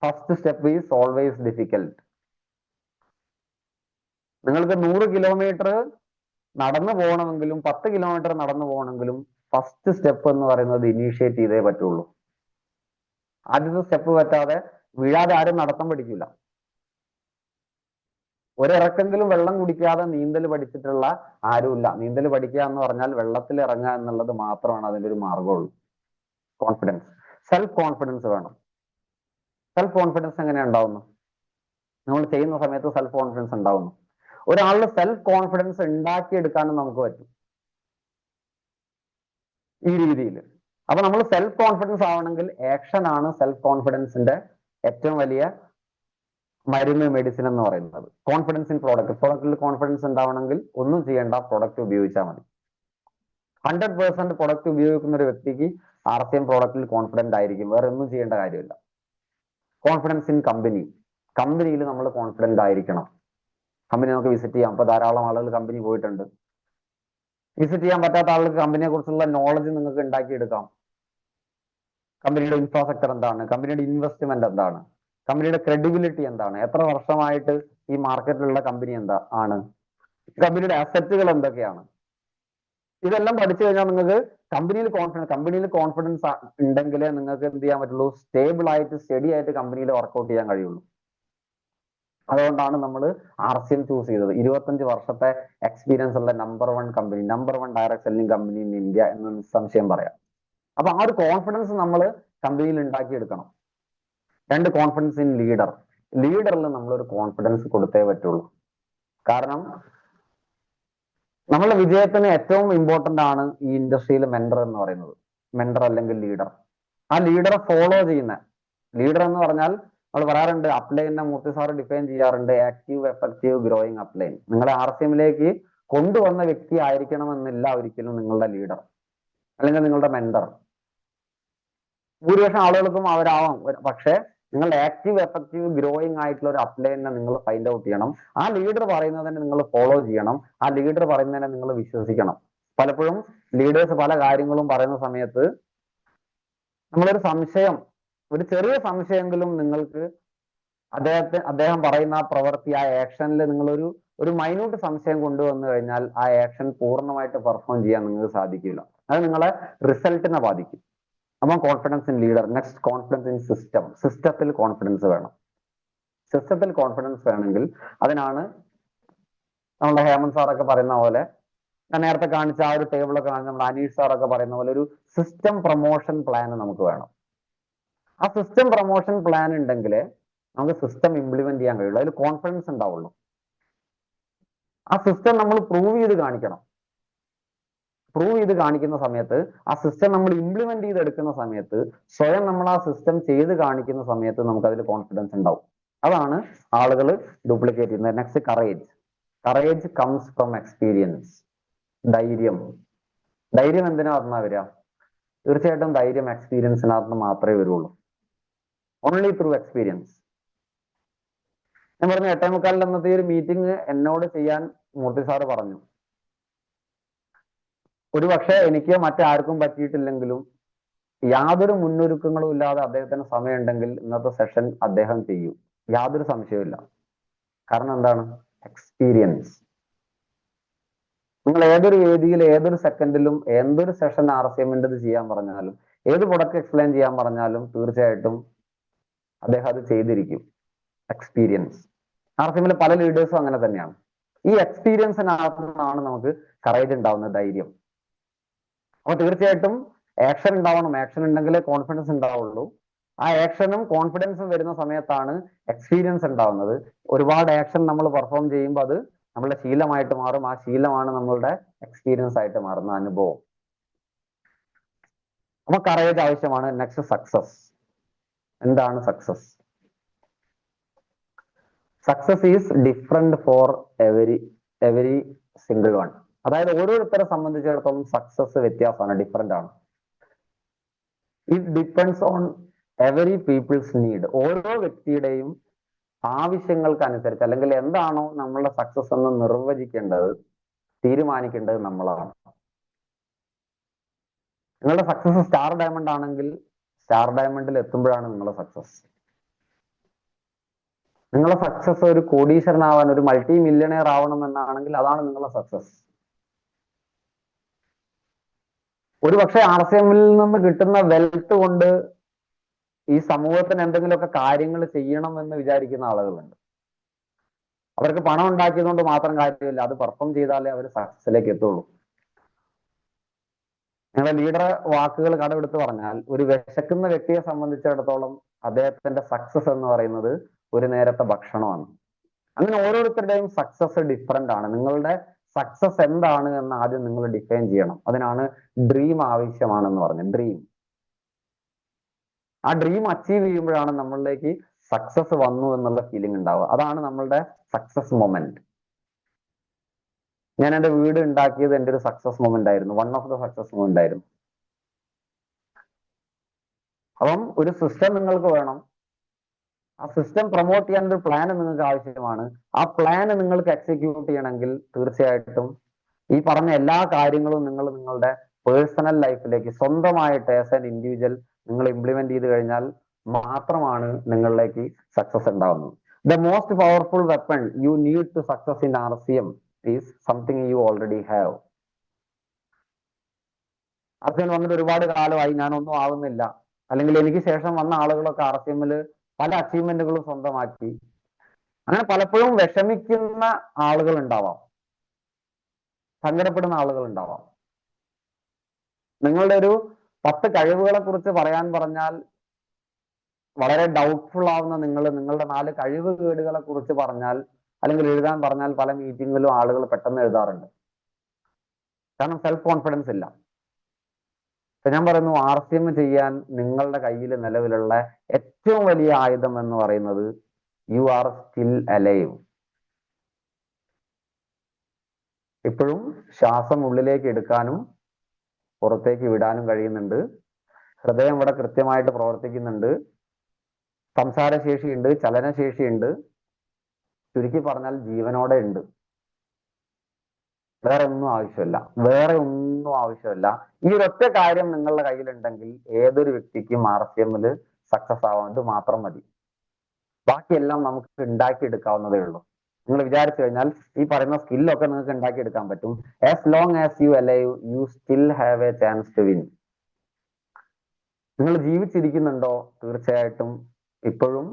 First step is always difficult. നിങ്ങൾക്ക് 100 കിലോമീറ്റർ നടന്നു പോകണമെങ്കിലും 10 കിലോമീറ്റർ നടന്നു പോകണമെങ്കിലും ഫസ്റ്റ് സ്റ്റെപ്പ് എന്ന് പറയുന്നത് ഇനീഷ്യേറ്റ് ചെയ്തേ പറ്റുള്ളൂ. ആദ്യത്തെ സ്റ്റെപ്പ് പറ്റാതെ വീഴാതെ ആരും നടത്തം പഠിക്കില്ല. ഒരിറക്കെങ്കിലും വെള്ളം കുടിക്കാതെ നീന്തൽ പഠിച്ചിട്ടുള്ള ആരുമില്ല. നീന്തൽ പഠിക്കുക എന്ന് പറഞ്ഞാൽ വെള്ളത്തിൽ ഇറങ്ങുക എന്നുള്ളത് മാത്രമാണ് അതിൻ്റെ ഒരു മാർഗമുള്ളൂ. കോൺഫിഡൻസ്, സെൽഫ് കോൺഫിഡൻസ് വേണം. സെൽഫ് കോൺഫിഡൻസ് എങ്ങനെ ഉണ്ടാവുന്നു? നമ്മൾ ചെയ്യുന്ന സമയത്ത് സെൽഫ് കോൺഫിഡൻസ് ഉണ്ടാവുന്നു. ഒരാളുടെ സെൽഫ് കോൺഫിഡൻസ് ഉണ്ടാക്കിയെടുക്കാനും നമുക്ക് പറ്റും ഈ രീതിയിൽ. അപ്പൊ നമ്മൾ സെൽഫ് കോൺഫിഡൻസ് ആവണമെങ്കിൽ ആക്ഷൻ ആണ് സെൽഫ് കോൺഫിഡൻസിന്റെ ഏറ്റവും വലിയ മരുന്ന്, മെഡിസിൻ എന്ന് പറയുന്നത്. Confidence in product. പ്രോഡക്റ്റിൽ കോൺഫിഡൻസ് ഉണ്ടാവണമെങ്കിൽ ഒന്നും ചെയ്യേണ്ട, പ്രൊഡക്റ്റ് ഉപയോഗിച്ചാൽ മതി. 100% പ്രൊഡക്റ്റ് ഉപയോഗിക്കുന്ന ഒരു വ്യക്തിക്ക് RCM പ്രോഡക്റ്റിൽ കോൺഫിഡന്റ് ആയിരിക്കും. വേറെ ഒന്നും ചെയ്യേണ്ട കാര്യമില്ല. Confidence in company. കമ്പനിയിൽ നമ്മൾ കോൺഫിഡന്റ് ആയിരിക്കണം. കമ്പനി നമുക്ക് വിസിറ്റ് ചെയ്യാം. അപ്പൊ ധാരാളം ആളുകൾ കമ്പനി പോയിട്ടുണ്ട്. വിസിറ്റ് ചെയ്യാൻ പറ്റാത്ത ആളുകൾക്ക് കമ്പനിയെ കുറിച്ചുള്ള നോളജ് നിങ്ങൾക്ക് ഉണ്ടാക്കിയെടുക്കാം. കമ്പനിയുടെ ഇൻഫ്രാസ്ട്രക്ചർ എന്താണ്, കമ്പനിയുടെ ഇൻവെസ്റ്റ്മെന്റ് എന്താണ്, കമ്പനിയുടെ ക്രെഡിബിലിറ്റി എന്താണ്, എത്ര വർഷമായിട്ട് ഈ മാർക്കറ്റിലുള്ള കമ്പനി എന്താ ആണ്, കമ്പനിയുടെ അസറ്റുകൾ എന്തൊക്കെയാണ്, ഇതെല്ലാം പഠിച്ചു കഴിഞ്ഞാൽ നിങ്ങൾക്ക് കമ്പനിയിൽ കോൺഫിഡൻസ് ഉണ്ടെങ്കിലേ നിങ്ങൾക്ക് എന്ത് ചെയ്യാൻ പറ്റുള്ളൂ? സ്റ്റേബിൾ ആയിട്ട് സ്റ്റഡി ആയിട്ട് കമ്പനിയിൽ വർക്ക്ഔട്ട് ചെയ്യാൻ കഴിയുള്ളൂ. അതുകൊണ്ടാണ് നമ്മൾ RCM ചൂസ് ചെയ്തത്. 25 വർഷത്തെ എക്സ്പീരിയൻസ് ഉള്ള number 1 company, number 1 direct selling company in India എന്ന് നിസ്സംശയം പറയാം. അപ്പൊ ആ ഒരു കോൺഫിഡൻസ് നമ്മൾ കമ്പനിയിൽ ഉണ്ടാക്കിയെടുക്കണം. 2, കോൺഫിഡൻസ് ഇൻ ലീഡർ. ലീഡറിൽ നമ്മളൊരു കോൺഫിഡൻസ് കൊടുത്തേ പറ്റുള്ളൂ. കാരണം നമ്മളുടെ വിജയത്തിന് ഏറ്റവും ഇമ്പോർട്ടന്റ് ആണ് ഈ ഇൻഡസ്ട്രിയിൽ മെന്റർ എന്ന് പറയുന്നത്. മെന്റർ അല്ലെങ്കിൽ ലീഡർ. ആ ലീഡറെ ഫോളോ ചെയ്യുന്ന ലീഡർ എന്ന് പറഞ്ഞാൽ നമ്മൾ പറയാറുണ്ട്, അപ്ലൈനെ മൂർത്തി സാറ് ഡിഫൈൻ ചെയ്യാറുണ്ട്, ആക്റ്റീവ്, എഫക്റ്റീവ്, ഗ്രോയിങ് അപ്ലൈൻ. നിങ്ങളെ RCMലേക്ക് കൊണ്ടുവന്ന വ്യക്തി ആയിരിക്കണമെന്നില്ല ഒരിക്കലും നിങ്ങളുടെ ലീഡർ അല്ലെങ്കിൽ നിങ്ങളുടെ മെന്റർ. ഭൂരിപക്ഷം ആളുകൾക്കും അവരാവാം, പക്ഷെ നിങ്ങൾ ആക്റ്റീവ് എഫക്റ്റീവ് ഗ്രോയിങ് ആയിട്ടുള്ള ഒരു അപ്ലൈനെ നിങ്ങൾ ഫൈൻഡ് ഔട്ട് ചെയ്യണം. ആ ലീഡർ പറയുന്നതിനെ നിങ്ങൾ ഫോളോ ചെയ്യണം. ആ ലീഡർ പറയുന്നതിനെ നിങ്ങൾ വിശ്വസിക്കണം. പലപ്പോഴും ലീഡേഴ്സ് പല കാര്യങ്ങളും പറയുന്ന സമയത്ത് നമ്മളൊരു സംശയം, ഒരു ചെറിയ സംശയമെങ്കിലും നിങ്ങൾക്ക് അദ്ദേഹം പറയുന്ന ആ പ്രവൃത്തി, ആ ആക്ഷനിൽ നിങ്ങളൊരു മൈന്യൂട്ട് സംശയം കൊണ്ടുവന്നു കഴിഞ്ഞാൽ ആ ആക്ഷൻ പൂർണ്ണമായിട്ട് പെർഫോം ചെയ്യാൻ നിങ്ങൾക്ക് സാധിക്കില്ല. അത് നിങ്ങളെ റിസൾട്ടിനെ ബാധിക്കും. അപ്പം confidence in leader. Next, confidence in system. സിസ്റ്റത്തിൽ കോൺഫിഡൻസ് വേണം. സിസ്റ്റത്തിൽ കോൺഫിഡൻസ് വേണമെങ്കിൽ അതിനാണ് നമ്മുടെ ഹേമന്ത് സാറൊക്കെ പറയുന്ന പോലെ, ഞാൻ നേരത്തെ കാണിച്ച ആ ഒരു ടേബിളൊക്കെ കാണിച്ച നമ്മുടെ അനീഷ് സാറൊക്കെ പറയുന്ന പോലെ ഒരു സിസ്റ്റം പ്രൊമോഷൻ പ്ലാൻ നമുക്ക് വേണം. ആ സിസ്റ്റം പ്രൊമോഷൻ പ്ലാൻ ഉണ്ടെങ്കിൽ നമുക്ക് സിസ്റ്റം ഇംപ്ലിമെന്റ് ചെയ്യാൻ കഴിയുള്ളൂ. അതിൽ കോൺഫിഡൻസ് ഉണ്ടാവുള്ളൂ. ആ സിസ്റ്റം നമ്മൾ പ്രൂവ് ചെയ്ത് കാണിക്കണം. പ്രൂവ് ചെയ്ത് കാണിക്കുന്ന സമയത്ത്, ആ സിസ്റ്റം നമ്മൾ ഇംപ്ലിമെന്റ് ചെയ്തെടുക്കുന്ന സമയത്ത്, സ്വയം നമ്മൾ ആ സിസ്റ്റം ചെയ്ത് കാണിക്കുന്ന സമയത്ത് നമുക്ക് അതിൽ കോൺഫിഡൻസ് ഉണ്ടാവും. അതാണ് ആളുകൾ ഡ്യൂപ്ലിക്കേറ്റ് ചെയ്യുന്നത്. Next, courage. Courage comes from experience. ധൈര്യം. ധൈര്യം എന്തിനാ വരിക? തീർച്ചയായിട്ടും ധൈര്യം എക്സ്പീരിയൻസിനകത്ത് മാത്രമേ വരുള്ളൂ. Only through experience. ഞാൻ പറഞ്ഞു 8:45 അന്നത്തെ ഒരു മീറ്റിംഗ് എന്നോട് ചെയ്യാൻ മൂർത്തി സാറ് പറഞ്ഞു. ഒരു പക്ഷേ എനിക്ക് മറ്റാർക്കും പറ്റിയിട്ടില്ലെങ്കിലും യാതൊരു മുന്നൊരുക്കങ്ങളും ഇല്ലാതെ അദ്ദേഹത്തിന് സമയമുണ്ടെങ്കിൽ ഇന്നത്തെ സെഷൻ അദ്ദേഹം ചെയ്യും. യാതൊരു സംശയവുമില്ല. കാരണം എന്താണ്? എക്സ്പീരിയൻസ്. നിങ്ങൾ ഏതൊരു വേദിയിൽ ഏതൊരു സെക്കൻഡിലും എന്തൊരു സെഷൻ RCMന്റെ ചെയ്യാൻ പറഞ്ഞാലും, ഏത് പ്രൊഡക്റ്റ് എക്സ്പ്ലെയിൻ ചെയ്യാൻ പറഞ്ഞാലും തീർച്ചയായിട്ടും അദ്ദേഹം അത് ചെയ്തിരിക്കും. എക്സ്പീരിയൻസ്. RCMലെ പല ലീഡേഴ്സും അങ്ങനെ തന്നെയാണ്. ഈ എക്സ്പീരിയൻസിനകത്തു നിന്നാണ് നമുക്ക് കറേജ് ഉണ്ടാവുന്ന, ധൈര്യം. അപ്പൊ തീർച്ചയായിട്ടും ആക്ഷൻ ഉണ്ടാവണം. ആക്ഷൻ ഉണ്ടെങ്കിലേ കോൺഫിഡൻസ് ഉണ്ടാവുള്ളൂ. ആ ആക്ഷനും കോൺഫിഡൻസും വരുന്ന സമയത്താണ് എക്സ്പീരിയൻസ് ഉണ്ടാവുന്നത്. ഒരുപാട് ആക്ഷൻ നമ്മൾ പെർഫോം ചെയ്യുമ്പോൾ അത് നമ്മളുടെ ശീലമായിട്ട് മാറും. ആ ശീലമാണ് നമ്മളുടെ എക്സ്പീരിയൻസ് ആയിട്ട് മാറുന്ന അനുഭവം. അപ്പൊ കറേജ് ആവശ്യമാണ്. Next, success. എന്താണ് success? Success is different for every single one. അതായത് ഓരോരുത്തരെ സംബന്ധിച്ചിടത്തോളം സക്സസ് വ്യത്യാസമാണ്, ഡിഫറെന്റ് ആണ്. It depends on every peoples need. ഓരോ വ്യക്തിയുടെയും ആവശ്യങ്ങൾക്കനുസരിച്ച്, അല്ലെങ്കിൽ എന്താണോ നമ്മളുടെ സക്സസ് എന്ന് നിർവചിക്കേണ്ടത്, തീരുമാനിക്കേണ്ടത് നമ്മളാണ്. നിങ്ങളുടെ സക്സസ് സ്റ്റാർ ഡയമണ്ട് ആണെങ്കിൽ സ്റ്റാർ ഡയമണ്ടിൽ എത്തുമ്പോഴാണ് നിങ്ങളുടെ സക്സസ്. നിങ്ങളുടെ സക്സസ് ഒരു കോടീശ്വരനാവാൻ, ഒരു മൾട്ടി മില്യണയർ ആവണം എന്നാണെങ്കിൽ അതാണ് നിങ്ങളുടെ സക്സസ്. ഒരു പക്ഷെ RCMൽ നിന്ന് കിട്ടുന്ന വെൽത്ത് കൊണ്ട് ഈ സമൂഹത്തിന് എന്തെങ്കിലുമൊക്കെ കാര്യങ്ങൾ ചെയ്യണം എന്ന് വിചാരിക്കുന്ന ആളുകളുണ്ട്. അവർക്ക് പണം ഉണ്ടാക്കിയത് കൊണ്ട് മാത്രം കാര്യമില്ല, അത് പെർഫോം ചെയ്താലേ അവർ സക്സസിലേക്ക് എത്തുള്ളൂ. ഞങ്ങളുടെ ലീഡർ വാക്കുകൾ കടമെടുത്ത് പറഞ്ഞാൽ, ഒരു വിശക്കുന്ന വ്യക്തിയെ സംബന്ധിച്ചിടത്തോളം അദ്ദേഹത്തിന്റെ സക്സസ് എന്ന് പറയുന്നത് ഒരു നേരത്തെ ഭക്ഷണമാണ്. അങ്ങനെ ഓരോരുത്തരുടെയും സക്സസ് ഡിഫറെന്റ് ആണ്. നിങ്ങളുടെ സക്സസ് എന്താണ് എന്ന് ആദ്യം നിങ്ങൾ ഡിഫൈൻ ചെയ്യണം. അതിനാണ് ഡ്രീം ആവശ്യമാണെന്ന് പറഞ്ഞത്. ഡ്രീം. ആ ഡ്രീം അച്ചീവ് ചെയ്യുമ്പോഴാണ് നമ്മളിലേക്ക് സക്സസ് വന്നു എന്നുള്ള ഫീലിംഗ് ഉണ്ടാവുക. അതാണ് നമ്മളുടെ സക്സസ് മൊമെന്റ്. ഞാൻ എൻ്റെ വീട് ഉണ്ടാക്കിയത് എൻ്റെ ഒരു സക്സസ് മൊമെന്റ് ആയിരുന്നു. One of the success moment ആയിരുന്നു. അപ്പം ഒരു സിസ്റ്റം നിങ്ങൾക്ക് വേണം. ആ സിസ്റ്റം പ്രൊമോട്ട് ചെയ്യാൻ ഒരു പ്ലാൻ നിങ്ങൾക്ക് ആവശ്യമാണ്. ആ പ്ലാൻ നിങ്ങൾക്ക് എക്സിക്യൂട്ട് ചെയ്യണമെങ്കിൽ തീർച്ചയായിട്ടും ഈ പറഞ്ഞ എല്ലാ കാര്യങ്ങളും നിങ്ങൾ നിങ്ങളുടെ പേഴ്സണൽ ലൈഫിലേക്ക് സ്വന്തമായിട്ട് ആസ് ആൻ ഇൻഡിവിജ്വൽ നിങ്ങൾ ഇംപ്ലിമെന്റ് ചെയ്ത് കഴിഞ്ഞാൽ മാത്രമാണ് നിങ്ങളിലേക്ക് സക്സസ് ഉണ്ടാവുന്നത്. The most powerful weapon you need to success in RCM is something you already have. RCM വന്നിട്ട് ഒരുപാട് കാലമായി, ഞാനൊന്നും ആവുന്നില്ല, അല്ലെങ്കിൽ എനിക്ക് ശേഷം വന്ന ആളുകളൊക്കെ RCMൽ പല അച്ചീവ്മെന്റുകളും സ്വന്തമാക്കി. അങ്ങനെ പലപ്പോഴും വിഷമിക്കുന്ന ആളുകൾ ഉണ്ടാവാം, സങ്കടപ്പെടുന്ന ആളുകൾ ഉണ്ടാവാം. നിങ്ങളുടെ ഒരു 10 കഴിവുകളെ കുറിച്ച് പറയാൻ പറഞ്ഞാൽ വളരെ ഡൗട്ട്ഫുൾ ആവുന്ന നിങ്ങളുടെ 4 കഴിവുകേടുകളെ കുറിച്ച് പറഞ്ഞാൽ, അല്ലെങ്കിൽ എഴുതാൻ പറഞ്ഞാൽ പല മീറ്റിങ്ങിലും ആളുകൾ പെട്ടെന്ന് എഴുതാറുണ്ട്. കാരണം സെൽഫ് കോൺഫിഡൻസ് ഇല്ല. ഞാൻ പറയുന്നു, RCM ചെയ്യാൻ നിങ്ങളുടെ കയ്യിൽ നിലവിലുള്ള ഏറ്റവും വലിയ ആയുധം എന്ന് പറയുന്നത് യു ആർ സ്റ്റിൽ അലൈവ്. ഇപ്പോഴും ശ്വാസം ഉള്ളിലേക്ക് എടുക്കാനും പുറത്തേക്ക് വിടാനും കഴിയുന്നുണ്ട്. ഹൃദയം ഇവിടെ കൃത്യമായിട്ട് പ്രവർത്തിക്കുന്നുണ്ട്. സംസാരശേഷിയുണ്ട്, ചലനശേഷിയുണ്ട്, ചുരുക്കി പറഞ്ഞാൽ ജീവനോടെ ഉണ്ട്. വേറെ ഒന്നും ആവശ്യമില്ല, വേറെ ഒന്നും ആവശ്യമില്ല. ഈ ഒരൊറ്റ കാര്യം നിങ്ങളുടെ കയ്യിലുണ്ടെങ്കിൽ ഏതൊരു വ്യക്തിക്കും RCM സക്സസ് ആവാൻ ഇത് മാത്രം മതി. ബാക്കിയെല്ലാം നമുക്ക് ഉണ്ടാക്കിയെടുക്കാവുന്നതേ ഉള്ളൂ. നിങ്ങൾ വിചാരിച്ചു കഴിഞ്ഞാൽ ഈ പറയുന്ന സ്കില്ലൊക്കെ നിങ്ങൾക്ക് ഉണ്ടാക്കിയെടുക്കാൻ പറ്റും. As long as you alive you still have a chance to win. നിങ്ങൾ ജീവിച്ചിരിക്കുന്നുണ്ടോ? തീർച്ചയായിട്ടും ഇപ്പോഴും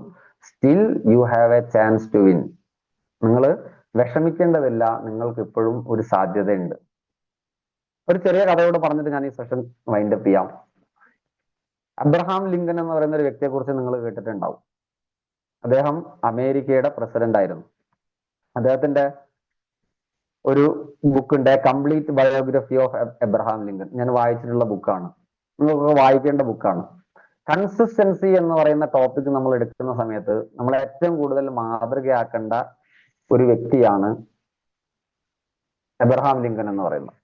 still you have a chance to win. നിങ്ങൾ വിഷമിക്കേണ്ടതില്ല, നിങ്ങൾക്ക് ഇപ്പോഴും ഒരു സാധ്യതയുണ്ട്. ഒരു ചെറിയ കഥയോട് പറഞ്ഞിട്ട് ഞാൻ ഈ സെഷൻ വൈൻഡ് അപ്പ് ചെയ്യാം. അബ്രഹാം ലിങ്കൺ എന്ന് പറയുന്ന ഒരു വ്യക്തിയെ കുറിച്ച് നിങ്ങൾ കേട്ടിട്ടുണ്ടാവും. അദ്ദേഹം അമേരിക്കയുടെ പ്രസിഡന്റ് ആയിരുന്നു. അദ്ദേഹത്തിന്റെ ഒരു ബുക്കുണ്ട്, complete biography of Abraham Lincoln. ഞാൻ വായിച്ചിട്ടുള്ള ബുക്കാണ്, നിങ്ങൾക്ക് വായിക്കേണ്ട ബുക്കാണ്. കൺസിസ്റ്റൻസി എന്ന് പറയുന്ന ടോപ്പിക് നമ്മൾ എടുക്കുന്ന സമയത്ത് നമ്മൾ ഏറ്റവും കൂടുതൽ മാതൃകയാക്കേണ്ട ഒരു വ്യക്തിയാണ് എബ്രഹാം ലിങ്കൺ എന്ന് പറയുന്നത്.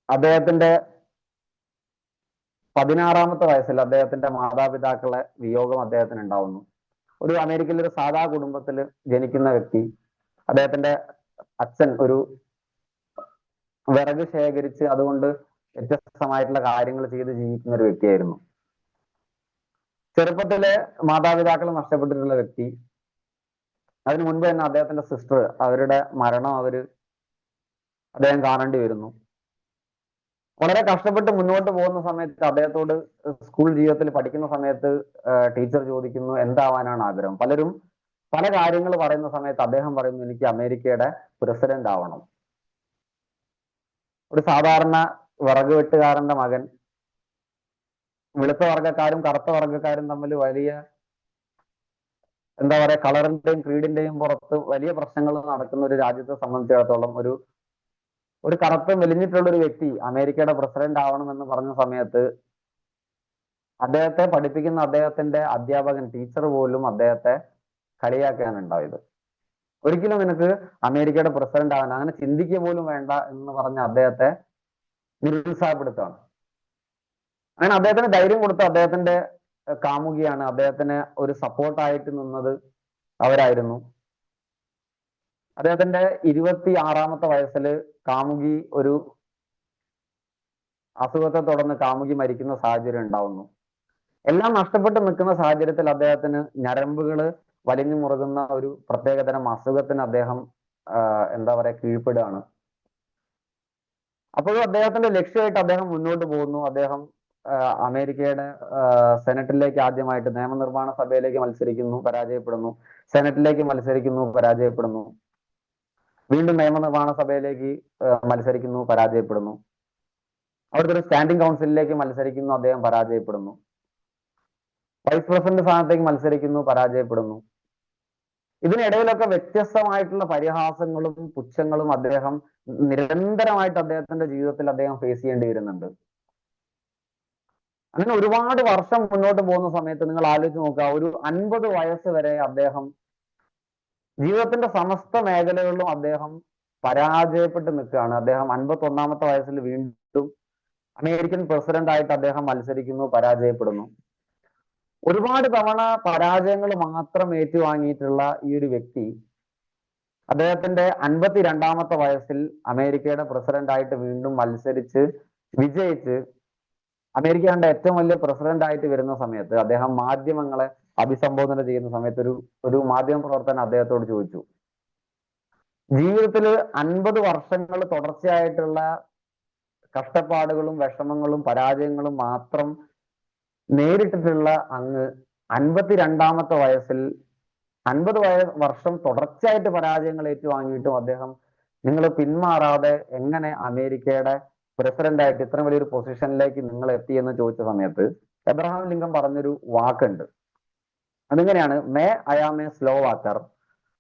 അദ്ദേഹത്തിന്റെ 16-ാമത്തെ വയസ്സിൽ അദ്ദേഹത്തിന്റെ മാതാപിതാക്കളെ വിയോഗം അദ്ദേഹത്തിന് ഉണ്ടാവുന്നു. ഒരു അമേരിക്കയിൽ ഒരു സാധാ കുടുംബത്തിൽ ജനിക്കുന്ന വ്യക്തി. അദ്ദേഹത്തിന്റെ അച്ഛൻ ഒരു വിറക് ശേഖരിച്ച് അതുകൊണ്ട് വ്യത്യസ്തമായിട്ടുള്ള കാര്യങ്ങൾ ചെയ്ത് ജീവിക്കുന്ന ഒരു വ്യക്തിയായിരുന്നു. ചെറുപ്പത്തിലെ മാതാപിതാക്കൾ നഷ്ടപ്പെട്ടിട്ടുള്ള വ്യക്തി. അതിനു മുൻപ് തന്നെ അദ്ദേഹത്തിന്റെ സിസ്റ്റർ, അവരുടെ മരണം അദ്ദേഹം കാണേണ്ടി വരുന്നു. വളരെ കഷ്ടപ്പെട്ട് മുന്നോട്ട് പോകുന്ന സമയത്ത് അദ്ദേഹത്തോട് സ്കൂൾ ജീവിതത്തിൽ പഠിക്കുന്ന സമയത്ത് ടീച്ചർ ചോദിക്കുന്നു എന്താവാനാണ് ആഗ്രഹം. പലരും പല കാര്യങ്ങൾ പറയുന്ന സമയത്ത് അദ്ദേഹം പറയുന്നു എനിക്ക് അമേരിക്കയുടെ പ്രസിഡന്റ് ആവണം. ഒരു സാധാരണ വിറക് വെട്ടുകാരന്റെ മകൻ വെളുത്ത വർഗ്ഗക്കാരും കറുത്ത വർഗ്ഗക്കാരും തമ്മിൽ വലിയ എന്താ പറയാ കളറിന്റെയും ക്രീഡിന്റെയും പുറത്ത് വലിയ പ്രശ്നങ്ങൾ നടക്കുന്ന ഒരു രാജ്യത്തെ സംബന്ധിച്ചിടത്തോളം ഒരു കറുത്ത് മെലിഞ്ഞിട്ടുള്ള ഒരു വ്യക്തി അമേരിക്കയുടെ പ്രസിഡന്റ് ആവണമെന്ന് പറഞ്ഞ സമയത്ത് അദ്ദേഹത്തെ പഠിപ്പിക്കുന്ന അദ്ദേഹത്തിന്റെ അധ്യാപകൻ, ടീച്ചർ പോലും അദ്ദേഹത്തെ കളിയാക്കാണ് ഉണ്ടായത്. ഒരിക്കലും നിനക്ക് അമേരിക്കയുടെ പ്രസിഡന്റ് ആവാൻ അങ്ങനെ ചിന്തിക്കുക പോലും വേണ്ട എന്ന് പറഞ്ഞ അദ്ദേഹത്തെ നിരുത്സാഹപ്പെടുത്താണ്. അങ്ങനെ അദ്ദേഹത്തിന് ധൈര്യം കൊടുത്ത അദ്ദേഹത്തിന്റെ കാമുകിയാണ്, അദ്ദേഹത്തിന് ഒരു സപ്പോർട്ടായിട്ട് നിന്നത് അവരായിരുന്നു. അദ്ദേഹത്തിന്റെ 26-ാമത്തെ വയസ്സിൽ കാമുകി ഒരു അസുഖത്തെ തുടർന്ന് കാമുകി മരിക്കുന്ന സാഹചര്യം ഉണ്ടാവുന്നു. എല്ലാം നഷ്ടപ്പെട്ട് നിൽക്കുന്ന സാഹചര്യത്തിൽ അദ്ദേഹത്തിന് ഞരമ്പുകൾ വലിഞ്ഞു മുറുകുന്ന ഒരു പ്രത്യേകതരം അസുഖത്തിന് അദ്ദേഹം എന്താ പറയാ കീഴ്പ്പെടുകയാണ്. അപ്പോഴും അദ്ദേഹത്തിന്റെ ലക്ഷ്യമായിട്ട് അദ്ദേഹം മുന്നോട്ട് പോകുന്നു. അദ്ദേഹം അമേരിക്കയുടെ സെനറ്റിലേക്ക് ആദ്യമായിട്ട് നിയമനിർമ്മാണ സഭയിലേക്ക് മത്സരിക്കുന്നു, പരാജയപ്പെടുന്നു. സെനറ്റിലേക്ക് മത്സരിക്കുന്നു, പരാജയപ്പെടുന്നു. വീണ്ടും നിയമനിർമ്മാണ സഭയിലേക്ക് മത്സരിക്കുന്നു, പരാജയപ്പെടുന്നു. അവിടുത്തെ ഒരു സ്റ്റാൻഡിംഗ് കൗൺസിലിലേക്ക് മത്സരിക്കുന്നു, അദ്ദേഹം പരാജയപ്പെടുന്നു. വൈസ് പ്രസിഡന്റ് സ്ഥാനത്തേക്ക് മത്സരിക്കുന്നു, പരാജയപ്പെടുന്നു. ഇതിനിടയിലൊക്കെ വ്യത്യസ്തമായിട്ടുള്ള പരിഹാസങ്ങളും പുച്ഛങ്ങളും അദ്ദേഹം നിരന്തരമായിട്ട് അദ്ദേഹത്തിന്റെ ജീവിതത്തിൽ അദ്ദേഹം ഫേസ് ചെയ്യേണ്ടി വരുന്നുണ്ട്. അങ്ങനെ ഒരുപാട് വർഷം മുന്നോട്ട് പോകുന്ന സമയത്ത് നിങ്ങൾ ആലോചിച്ച് നോക്കുക, ഒരു 50 വയസ്സ് വരെ അദ്ദേഹം ജീവിതത്തിന്റെ സമസ്ത മേഖലകളിലും അദ്ദേഹം പരാജയപ്പെട്ട് നിൽക്കുകയാണ്. അദ്ദേഹം 51-ാമത്തെ വയസ്സിൽ വീണ്ടും അമേരിക്കൻ പ്രസിഡന്റ് ആയിട്ട് അദ്ദേഹം മത്സരിക്കുന്നു, പരാജയപ്പെടുന്നു. ഒരുപാട് തവണ പരാജയങ്ങൾ മാത്രം ഏറ്റുവാങ്ങിയിട്ടുള്ള ഈ ഒരു വ്യക്തി അദ്ദേഹത്തിന്റെ 52-ാമത്തെ വയസ്സിൽ അമേരിക്കയുടെ പ്രസിഡന്റ് ആയിട്ട് വീണ്ടും മത്സരിച്ച് വിജയിച്ച് അമേരിക്കയുടെ ഏറ്റവും വലിയ പ്രസിഡന്റ് ആയിട്ട് വരുന്ന സമയത്ത് അദ്ദേഹം മാധ്യമങ്ങളെ അഭിസംബോധന ചെയ്യുന്ന സമയത്ത് ഒരു മാധ്യമ പ്രവർത്തകൻ അദ്ദേഹത്തോട് ചോദിച്ചു, ജീവിതത്തിൽ 50 വർഷങ്ങൾ തുടർച്ചയായിട്ടുള്ള കഷ്ടപ്പാടുകളും വിഷമങ്ങളും പരാജയങ്ങളും മാത്രം നേരിട്ടിട്ടുള്ള അങ്ങ് 52-ാമത്തെ വയസ്സിൽ 50 വർഷം തുടർച്ചയായിട്ട് പരാജയങ്ങൾ ഏറ്റുവാങ്ങിയിട്ടും അദ്ദേഹം നിങ്ങൾ പിന്മാറാതെ എങ്ങനെ അമേരിക്കയുടെ പ്രസിഡന്റ് ആയിട്ട് ഇത്ര വലിയൊരു പൊസിഷനിലേക്ക് നിങ്ങൾ എത്തി എന്ന് ചോദിച്ച സമയത്ത് എബ്രഹാം ലിങ്കൺ പറഞ്ഞൊരു വാക്കുണ്ട്. അതിങ്ങനെയാണ്, may I am a slow walker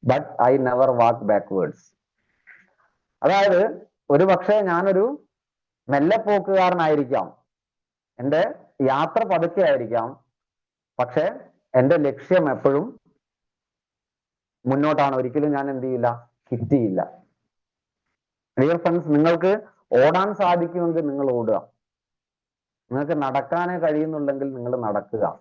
but I never walk backwards. അതായത് ഒരു പക്ഷേ ഞാനൊരു മെല്ലെപ്പോക്കുകാരനായിരിക്കാം, എൻ്റെ യാത്ര പതുക്കെ ആയിരിക്കാം, പക്ഷെ എൻ്റെ ലക്ഷ്യം എപ്പോഴും മുന്നോട്ടാണ്. ഒരിക്കലും ഞാൻ എന്ത് ചെയ്യില്ല, ഹിറ്റ് ചെയ്യില്ല. ഡിയർ ഫ്രണ്ട്സ്, നിങ്ങൾക്ക് ഓടാൻ സാധിക്കുമെങ്കിൽ നിങ്ങൾ ഓടുക. നിങ്ങൾക്ക് നടക്കാനേ കഴിയുന്നുണ്ടെങ്കിൽ നിങ്ങൾ നടക്കുക.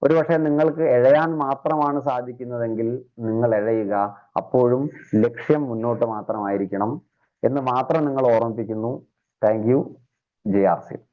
ഒരുപക്ഷെ നിങ്ങൾക്ക് എഴയാൻ മാത്രമാണ് സാധിക്കുന്നതെങ്കിൽ നിങ്ങൾ എഴയുക. അപ്പോഴും ലക്ഷ്യം മുന്നോട്ട് മാത്രമായിരിക്കണം എന്ന് മാത്രം നിങ്ങൾ ഓർമ്മിപ്പിക്കുന്നു. Thank you. JRC.